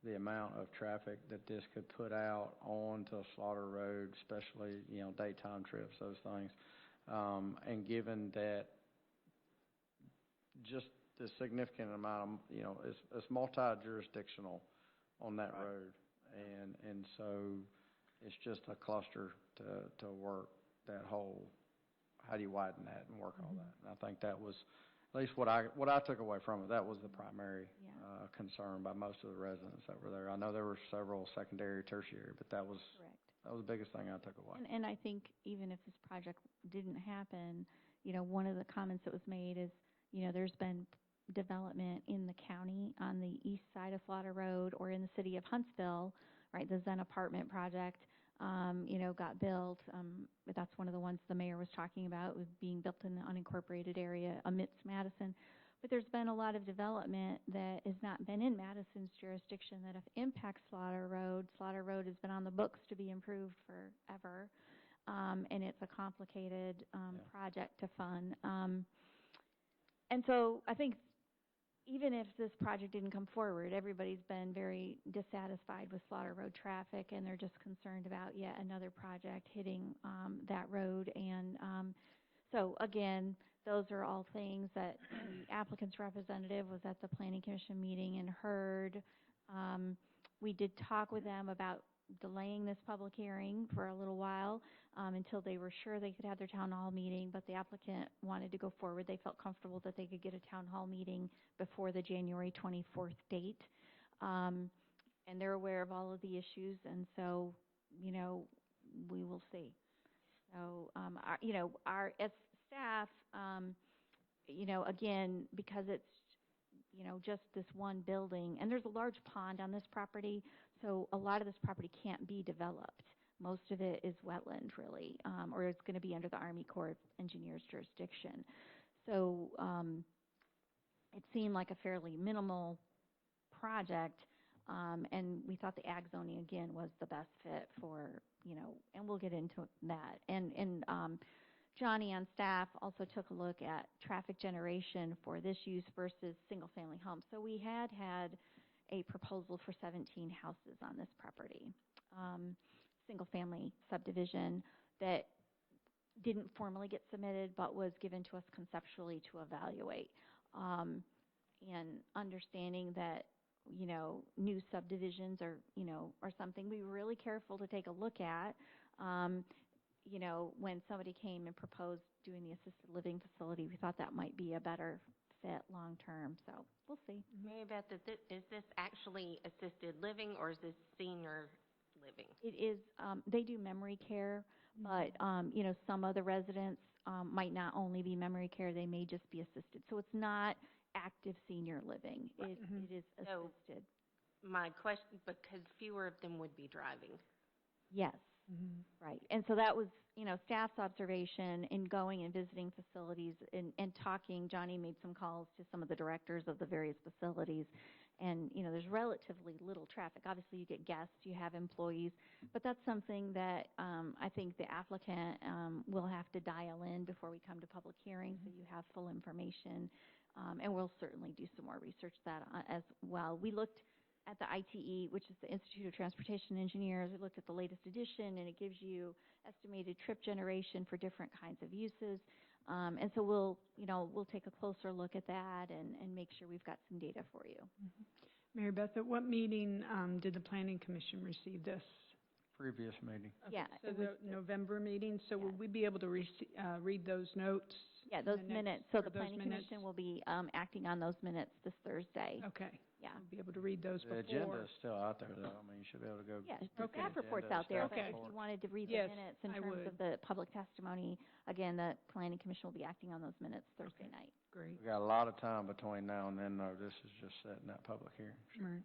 [SPEAKER 15] the amount of traffic that this could put out onto Slaughter Road, especially, you know, daytime trips, those things. And given that just the significant amount of, you know, it's multi-jurisdictional on that road. And so it's just a cluster to work that whole, how do you widen that and work all that? And I think that was, at least what I took away from it, that was the primary concern by most of the residents that were there. I know there were several secondary, tertiary, but that was the biggest thing I took away.
[SPEAKER 16] And I think even if this project didn't happen, you know, one of the comments that was made is, you know, there's been development in the county on the east side of Slaughter Road or in the city of Huntsville, right? The Zen apartment project, you know, got built. That's one of the ones the mayor was talking about. It was being built in the unincorporated area amidst Madison. But there's been a lot of development that has not been in Madison's jurisdiction that impacts Slaughter Road. Slaughter Road has been on the books to be improved forever, and it's a complicated project to fund. And so I think even if this project didn't come forward, everybody's been very dissatisfied with Slaughter Road traffic, and they're just concerned about yet another project hitting that road. And so, again, those are all things that the applicant's representative was at the Planning Commission meeting and heard. We did talk with them about delaying this public hearing for a little while until they were sure they could have their town hall meeting, but the applicant wanted to go forward. They felt comfortable that they could get a town hall meeting before the January 24th date. And they're aware of all of the issues, and so, you know, we will see. So, you know, as staff, you know, again, because it's, you know, just this one building, and there's a large pond on this property, so a lot of this property can't be developed. Most of it is wetland, really, or it's going to be under the Army Corps of Engineers jurisdiction. So it seemed like a fairly minimal project, and we thought the ag zoning, again, was the best fit for, you know, and we'll get into that. And Johnny on staff also took a look at traffic generation for this use versus single-family homes. So we had a proposal for 17 houses on this property, single-family subdivision that didn't formally get submitted but was given to us conceptually to evaluate. And understanding that, you know, new subdivisions are something we were really careful to take a look at. You know, when somebody came and proposed doing the assisted living facility, we thought that might be a better fit long-term, so we'll see.
[SPEAKER 14] Mary Beth, is this actually assisted living or is this senior living?
[SPEAKER 16] It is, they do memory care, but, you know, some of the residents might not only be memory care, they may just be assisted. So it's not active senior living. It is assisted.
[SPEAKER 14] So my question, because fewer of them would be driving.
[SPEAKER 16] Yes. Right. And so that was, you know, staff's observation in going and visiting facilities and talking. Johnny made some calls to some of the directors of the various facilities. And, you know, there's relatively little traffic. Obviously, you get guests, you have employees. But that's something that I think the applicant will have to dial in before we come to public hearing, so you have full information. And we'll certainly do some more research that as well. We looked at the ITE, which is the Institute of Transportation Engineers. We looked at the latest edition, and it gives you estimated trip generation for different kinds of uses. And so we'll take a closer look at that and make sure we've got some data for you.
[SPEAKER 8] Mary Beth, at what meeting did the Planning Commission receive this?
[SPEAKER 15] Previous meeting.
[SPEAKER 8] Okay,
[SPEAKER 16] Yeah.
[SPEAKER 8] so the November meeting, so will we be able to read those notes?
[SPEAKER 16] Yeah, those minutes. So the Planning Commission will be acting on those minutes this Thursday.
[SPEAKER 8] Okay.
[SPEAKER 16] Yeah.
[SPEAKER 8] We'll be able to read those before.
[SPEAKER 15] The agenda is still out there, though. I mean, you should be able to go.
[SPEAKER 16] Yeah, the staff report's out there, but if you wanted to read the
[SPEAKER 8] Yes,
[SPEAKER 16] minutes in
[SPEAKER 8] I
[SPEAKER 16] terms
[SPEAKER 8] would.
[SPEAKER 16] of the public testimony, again, the Planning Commission will be acting on those minutes Thursday night.
[SPEAKER 8] Great.
[SPEAKER 15] We got a lot of time between now and then, though. This is just setting that public hearing.
[SPEAKER 8] Right.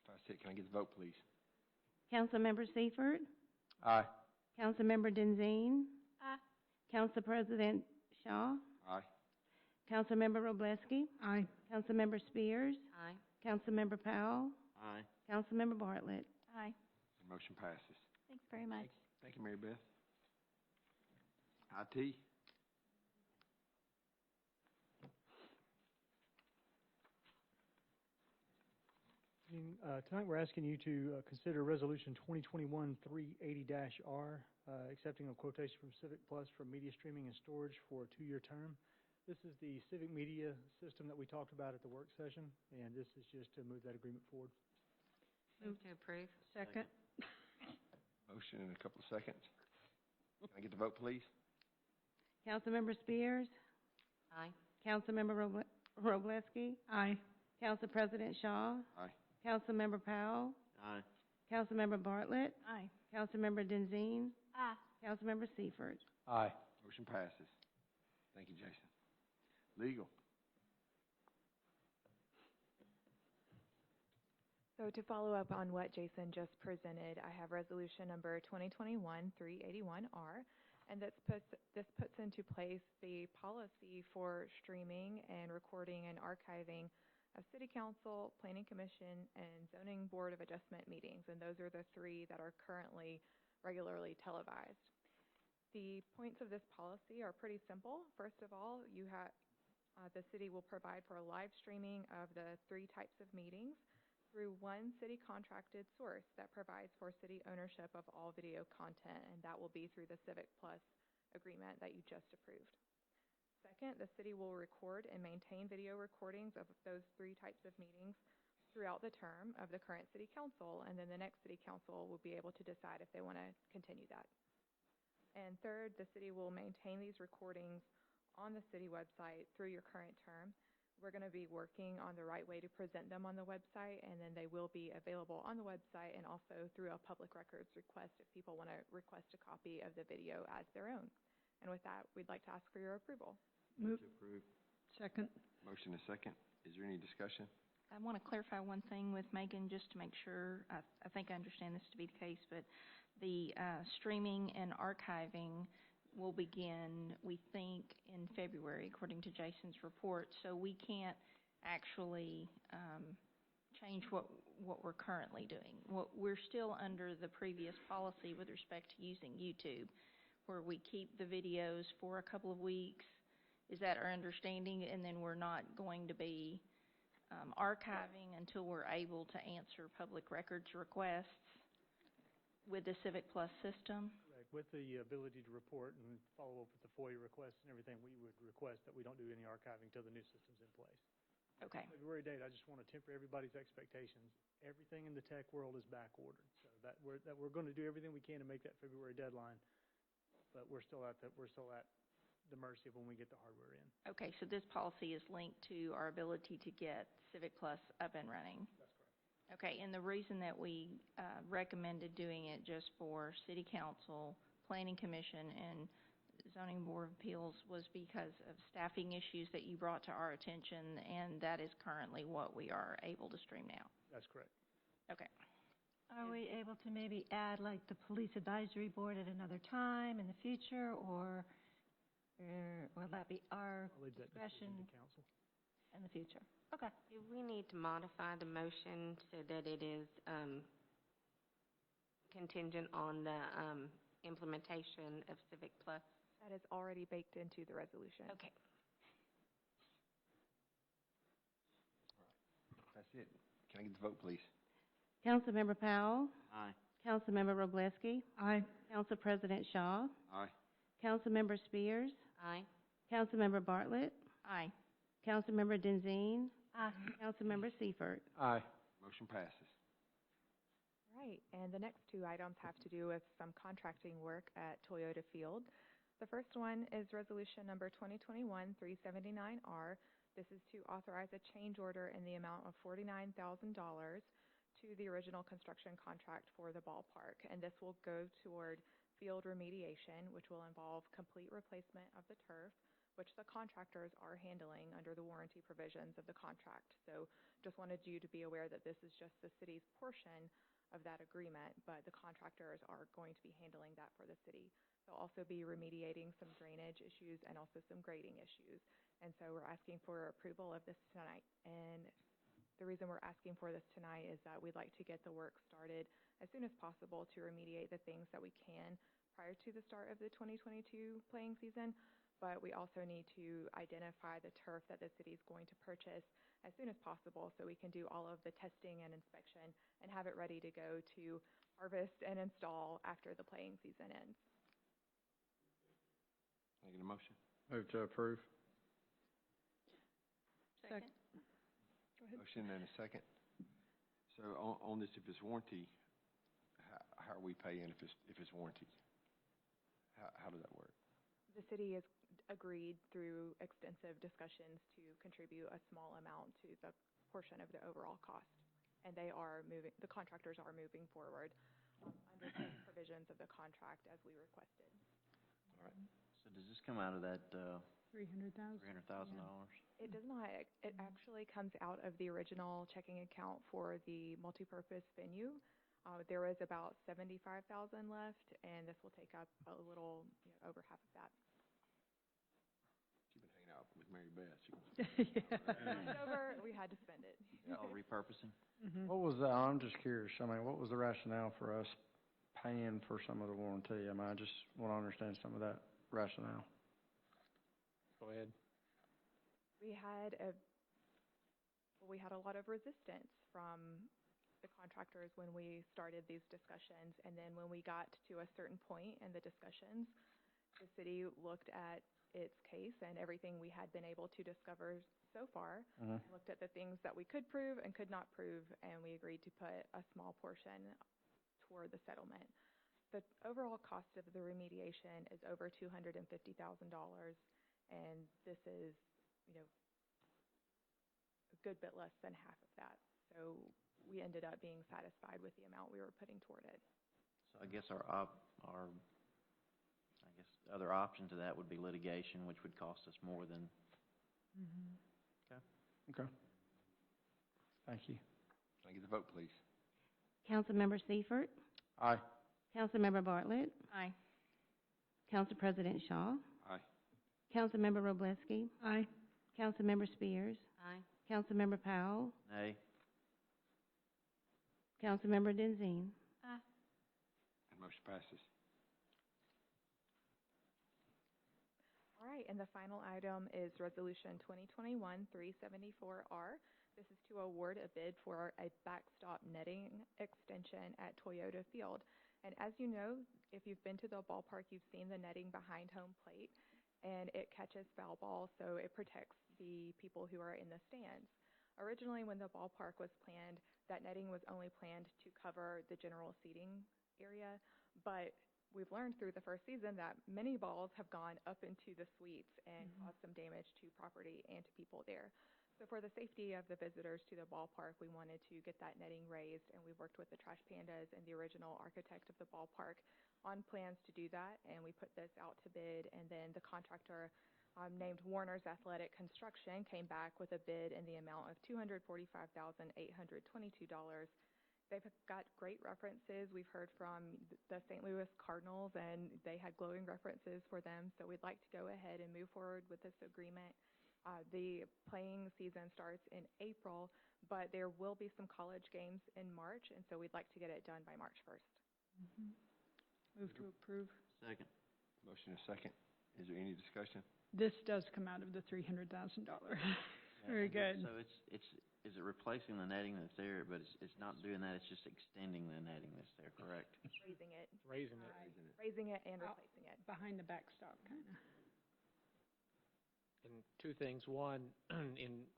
[SPEAKER 12] That's it. Can I get the vote, please?
[SPEAKER 3] Councilmember Seifert,
[SPEAKER 15] Aye.
[SPEAKER 3] Councilmember Denzine,
[SPEAKER 14] Aye.
[SPEAKER 3] Council President Shaw,
[SPEAKER 12] Aye.
[SPEAKER 3] Councilmember Robleski,
[SPEAKER 8] Aye.
[SPEAKER 3] Councilmember Spears,
[SPEAKER 14] Aye.
[SPEAKER 3] Councilmember Powell,
[SPEAKER 4] Aye.
[SPEAKER 3] Councilmember Bartlett.
[SPEAKER 13] Aye.
[SPEAKER 12] Motion passes.
[SPEAKER 16] Thanks very much.
[SPEAKER 12] Thank you, Mary Beth. IT?
[SPEAKER 2] Tonight, we're asking you to consider Resolution 2021-380-R, accepting a quotation from Civic Plus for media streaming and storage for a 2-year term. This is the civic media system that we talked about at the work session, and this is just to move that agreement forward.
[SPEAKER 14] Move to approve.
[SPEAKER 8] Second.
[SPEAKER 12] Motion in a couple of seconds. Can I get the vote, please?
[SPEAKER 3] Councilmember Spears,
[SPEAKER 14] Aye.
[SPEAKER 3] Councilmember Roblesky,
[SPEAKER 8] Aye.
[SPEAKER 3] Council President Shaw,
[SPEAKER 12] Aye.
[SPEAKER 3] Councilmember Powell,
[SPEAKER 4] Aye.
[SPEAKER 3] Councilmember Bartlett,
[SPEAKER 13] Aye.
[SPEAKER 3] Councilmember Denzine,
[SPEAKER 7] Aye.
[SPEAKER 3] Councilmember Seifert.
[SPEAKER 15] Aye.
[SPEAKER 12] Motion passes. Thank you, Jason. Legal?
[SPEAKER 20] So to follow up on what Jason just presented, I have resolution number 2021-381R, and this puts into place the policy for streaming and recording and archiving of City Council, Planning Commission, and Zoning Board of Adjustment meetings, and those are the 3 that are currently regularly televised. The points of this policy are pretty simple. First of all, the city will provide for live streaming of the 3 types of meetings through one city contracted source that provides for city ownership of all video content, and that will be through the Civic Plus agreement that you just approved. Second, the city will record and maintain video recordings of those 3 types of meetings throughout the term of the current city council, and then the next city council will be able to decide if they want to continue that. And third, the city will maintain these recordings on the city website through your current term. We're going to be working on the right way to present them on the website, and then they will be available on the website and also through a public records request if people want to request a copy of the video as their own. And with that, we'd like to ask for your approval.
[SPEAKER 8] Move.
[SPEAKER 12] To approve.
[SPEAKER 8] Second.
[SPEAKER 12] Motion is second. Is there any discussion?
[SPEAKER 13] I want to clarify one thing with Megan, just to make sure, I think I understand this to be the case, but the streaming and archiving will begin, we think, in February, according to Jason's report, so we can't actually change what we're currently doing. We're still under the previous policy with respect to using YouTube, where we keep the videos for a couple of weeks. Is that our understanding? And then we're not going to be archiving until we're able to answer public records requests with the Civic Plus system?
[SPEAKER 2] Correct. With the ability to report and follow up with the FOIA requests and everything, we would request that we don't do any archiving until the new system's in place.
[SPEAKER 13] Okay.
[SPEAKER 2] February date, I just want to temper everybody's expectations. Everything in the tech world is back ordered, so that we're going to do everything we can to make that February deadline, but we're still at the mercy of when we get the hardware in.
[SPEAKER 13] Okay, so this policy is linked to our ability to get Civic Plus up and running?
[SPEAKER 2] That's correct.
[SPEAKER 13] Okay, and the reason that we recommended doing it just for City Council, Planning Commission, and Zoning Board of Appeals was because of staffing issues that you brought to our attention, and that is currently what we are able to stream now.
[SPEAKER 2] That's correct.
[SPEAKER 13] Okay.
[SPEAKER 19] Are we able to maybe add like the Police Advisory Board at another time in the future, or will that be our
[SPEAKER 2] I'll leave that
[SPEAKER 19] discretion
[SPEAKER 2] decision to council.
[SPEAKER 19] in the future? Okay.
[SPEAKER 14] Do we need to modify the motion so that it is contingent on the implementation of Civic Plus?
[SPEAKER 20] That is already baked into the resolution.
[SPEAKER 14] Okay.
[SPEAKER 12] That's it. Can I get the vote, please?
[SPEAKER 3] Councilmember Powell,
[SPEAKER 4] Aye.
[SPEAKER 3] Councilmember Roblesky,
[SPEAKER 8] Aye.
[SPEAKER 3] Council President Shaw,
[SPEAKER 12] Aye.
[SPEAKER 3] Councilmember Spears,
[SPEAKER 14] Aye.
[SPEAKER 3] Councilmember Bartlett,
[SPEAKER 13] Aye.
[SPEAKER 3] Councilmember Denzine,
[SPEAKER 19] Aye.
[SPEAKER 3] Councilmember Seifert.
[SPEAKER 15] Aye.
[SPEAKER 12] Motion passes.
[SPEAKER 20] Right, and the next 2 items have to do with some contracting work at Toyota Field. The first one is resolution number 2021-379R. This is to authorize a change order in the amount of $49,000 to the original construction contract for the ballpark, and this will go toward field remediation, which will involve complete replacement of the turf, which the contractors are handling under the warranty provisions of the contract. So just wanted you to be aware that this is just the city's portion of that agreement, but the contractors are going to be handling that for the city. They'll also be remediating some drainage issues and also some grading issues. And so we're asking for approval of this tonight. And the reason we're asking for this tonight is that we'd like to get the work started as soon as possible to remediate the things that we can prior to the start of the 2022 playing season. But we also need to identify the turf that the city is going to purchase as soon as possible so we can do all of the testing and inspection and have it ready to go to harvest and install after the playing season ends.
[SPEAKER 12] Making a motion?
[SPEAKER 15] Move to approve.
[SPEAKER 8] Second. Go ahead.
[SPEAKER 12] Motion and a second. So on this, if it's warranty, how are we paying if it's warranty? How does that work?
[SPEAKER 20] The city has agreed through extensive discussions to contribute a small amount to the portion of the overall cost. And the contractors are moving forward under the provisions of the contract as we requested.
[SPEAKER 4] All right. So does this come out of that,
[SPEAKER 8] $300,000?
[SPEAKER 4] $300,000?
[SPEAKER 20] It does not. It actually comes out of the original checking account for the multipurpose venue. There is about $75,000 left, and this will take up a little, over half of that.
[SPEAKER 12] She's been hanging out with Mary Beth.
[SPEAKER 20] Over, we had to spend it.
[SPEAKER 4] Oh, repurposing?
[SPEAKER 15] What was that? I'm just curious. I mean, what was the rationale for us paying for some of the warranty? I mean, I just want to understand some of that rationale.
[SPEAKER 10] Go ahead.
[SPEAKER 20] We had a lot of resistance from the contractors when we started these discussions, and then when we got to a certain point in the discussions, the city looked at its case and everything we had been able to discover so far, looked at the things that we could prove and could not prove, and we agreed to put a small portion toward the settlement. The overall cost of the remediation is over $250,000, and this is, a good bit less than half of that. So we ended up being satisfied with the amount we were putting toward it.
[SPEAKER 4] So I guess our other option to that would be litigation, which would cost us more than.
[SPEAKER 15] Okay. Thank you.
[SPEAKER 12] Can I get the vote, please?
[SPEAKER 3] Councilmember Seifert,
[SPEAKER 15] Aye.
[SPEAKER 3] Councilmember Bartlett,
[SPEAKER 13] Aye.
[SPEAKER 3] Council President Shaw,
[SPEAKER 12] Aye.
[SPEAKER 3] Councilmember Robleski,
[SPEAKER 8] Aye.
[SPEAKER 3] Councilmember Spears,
[SPEAKER 14] Aye.
[SPEAKER 3] Councilmember Powell,
[SPEAKER 4] Nay.
[SPEAKER 3] Councilmember Denzine.
[SPEAKER 12] And motion passes.
[SPEAKER 20] All right, and the final item is Resolution 2021-374R. This is to award a bid for a backstop netting extension at Toyota Field. And as you know, if you've been to the ballpark, you've seen the netting behind home plate, and it catches foul ball, so it protects the people who are in the stands. Originally, when the ballpark was planned, that netting was only planned to cover the general seating area, but we've learned through the first season that many balls have gone up into the suites and caused some damage to property and to people there. So for the safety of the visitors to the ballpark, we wanted to get that netting raised, and we worked with the Trash Pandas and the original architect of the ballpark on plans to do that, and we put this out to bid, and then the contractor named Warner's Athletic Construction came back with a bid in the amount of $245,822. They've got great references. We've heard from the St. Louis Cardinals, and they had glowing references for them, so we'd like to go ahead and move forward with this agreement. The playing season starts in April, but there will be some college games in March, and so we'd like to get it done by March 1st.
[SPEAKER 8] Move to approve.
[SPEAKER 4] Second.
[SPEAKER 12] Motion and a second. Is there any discussion?
[SPEAKER 8] This does come out of the $300,000. Very good.
[SPEAKER 4] So is it replacing the netting that's there, but it's not doing that, it's just extending the netting that's there, correct?
[SPEAKER 20] Raising it.
[SPEAKER 10] Raising it.
[SPEAKER 20] Raising it and replacing it.
[SPEAKER 8] Behind the backstop, kind of.
[SPEAKER 10] And two things. One,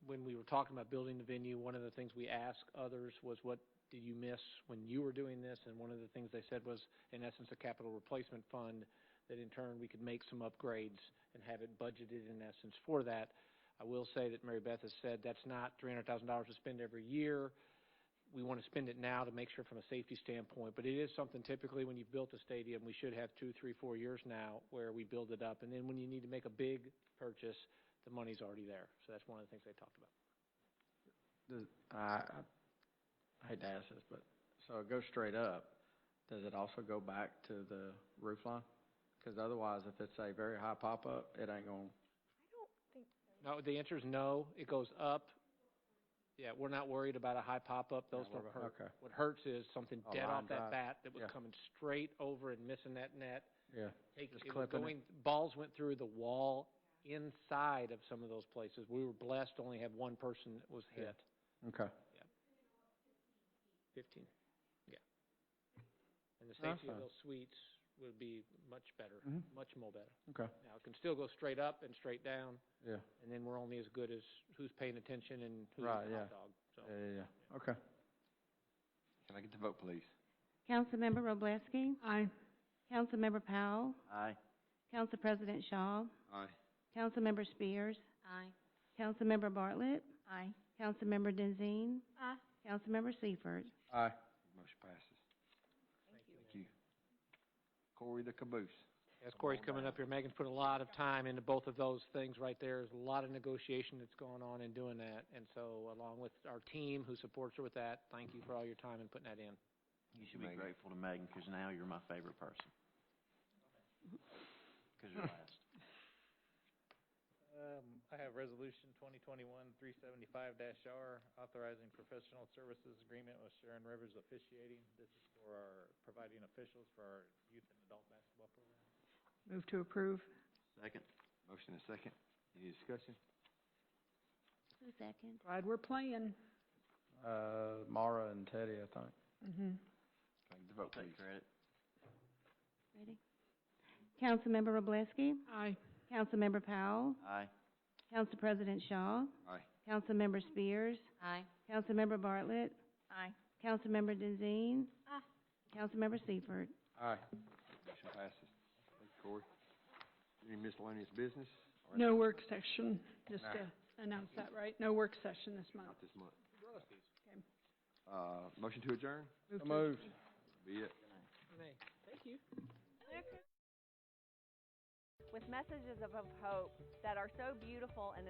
[SPEAKER 10] when we were talking about building the venue, one of the things we asked others was, what did you miss when you were doing this? And one of the things they said was, in essence, a capital replacement fund, that in turn we could make some upgrades and have it budgeted in essence for that. I will say that Mary Beth has said that's not $300,000 to spend every year. We want to spend it now to make sure from a safety standpoint, but it is something typically when you've built a stadium, we should have 2, 3, 4 years now where we build it up, and then when you need to make a big purchase, the money's already there. So that's one of the things they talked about.
[SPEAKER 15] I hate to ask this, but so so it goes straight up, does it also go back to the roof line? Because otherwise, if it's a very high pop-up, it ain't gonna,
[SPEAKER 10] No, the answer is no. It goes up. Yeah, we're not worried about a high pop-up. Those
[SPEAKER 15] Not
[SPEAKER 10] don't
[SPEAKER 15] worried
[SPEAKER 10] hurt.
[SPEAKER 15] about- okay.
[SPEAKER 10] What hurts is something
[SPEAKER 15] A
[SPEAKER 10] dead
[SPEAKER 15] line
[SPEAKER 10] off that
[SPEAKER 15] drive.
[SPEAKER 10] bat that was
[SPEAKER 15] Yeah.
[SPEAKER 10] coming straight over and missing that net.
[SPEAKER 15] yeah,
[SPEAKER 10] It
[SPEAKER 15] just
[SPEAKER 10] was
[SPEAKER 15] clipping it.
[SPEAKER 10] going, balls went through the wall inside of some of those places. We were blessed to only have one person that was hit.
[SPEAKER 15] Okay.
[SPEAKER 10] 15, yeah. And the
[SPEAKER 15] That's
[SPEAKER 10] safety of
[SPEAKER 15] fine.
[SPEAKER 10] those suites would be much better,
[SPEAKER 15] Mhm.
[SPEAKER 10] much more better.
[SPEAKER 15] Okay.
[SPEAKER 10] Now, it can still go straight up and straight down,
[SPEAKER 15] Yeah.
[SPEAKER 10] and then we're only as good as who's paying attention and who's
[SPEAKER 15] Right,
[SPEAKER 10] the
[SPEAKER 15] yeah.
[SPEAKER 10] hot dog, so.
[SPEAKER 15] Yeah. Okay.
[SPEAKER 12] Can I get the vote, please?
[SPEAKER 3] Councilmember Robleski,
[SPEAKER 8] Aye.
[SPEAKER 3] Councilmember Powell,
[SPEAKER 4] Aye.
[SPEAKER 3] Council President Shaw,
[SPEAKER 12] Aye.
[SPEAKER 3] Councilmember Spears,
[SPEAKER 14] Aye.
[SPEAKER 3] Councilmember Bartlett,
[SPEAKER 13] Aye.
[SPEAKER 3] Councilmember Denzine,
[SPEAKER 7] Aye.
[SPEAKER 3] Councilmember Seifert.
[SPEAKER 15] Aye.
[SPEAKER 12] Motion passes. Thank you. Corey the caboose.
[SPEAKER 10] As Corey's coming up here, Megan's put a lot of time into both of those things right there. There's a lot of negotiation that's going on in doing that, and so along with our team who supports her with that, thank you for all your time in putting that in.
[SPEAKER 4] You should be grateful to Megan, because now you're my favorite person. Because you're last.
[SPEAKER 21] I have Resolution 2021-375-R, authorizing professional services agreement with Sharon Rivers Officiating. This is for our, providing officials for our youth and adult basketball program.
[SPEAKER 8] Move to approve.
[SPEAKER 4] Second.
[SPEAKER 12] Motion and second. Any discussion?
[SPEAKER 3] Who's second?
[SPEAKER 8] Glad we're playing.
[SPEAKER 15] Mara and Teddy, I think.
[SPEAKER 8] Mm-hmm.
[SPEAKER 12] Can I get the vote,
[SPEAKER 4] Take
[SPEAKER 12] please?
[SPEAKER 4] credit.
[SPEAKER 3] Ready? Councilmember Robleski,
[SPEAKER 8] Aye.
[SPEAKER 3] Councilmember Powell,
[SPEAKER 4] Aye.
[SPEAKER 3] Council President Shaw,
[SPEAKER 12] Aye.
[SPEAKER 3] Councilmember Spears,
[SPEAKER 14] Aye.
[SPEAKER 3] Councilmember Bartlett,
[SPEAKER 13] Aye.
[SPEAKER 3] Councilmember Denzine,
[SPEAKER 7] Aye.
[SPEAKER 3] Councilmember Seifert.
[SPEAKER 12] Aye. Motion passes. Thank you, Corey. Any miscellaneous business? Or
[SPEAKER 8] No work session, just
[SPEAKER 12] Nah.
[SPEAKER 8] to announce that, right? No work session this month.
[SPEAKER 12] Not this month.
[SPEAKER 8] Okay.
[SPEAKER 12] Motion to adjourn?
[SPEAKER 8] Move to-
[SPEAKER 15] Moved.
[SPEAKER 12] Be it.
[SPEAKER 10] Thank you.
[SPEAKER 22] With messages of hope that are so beautiful and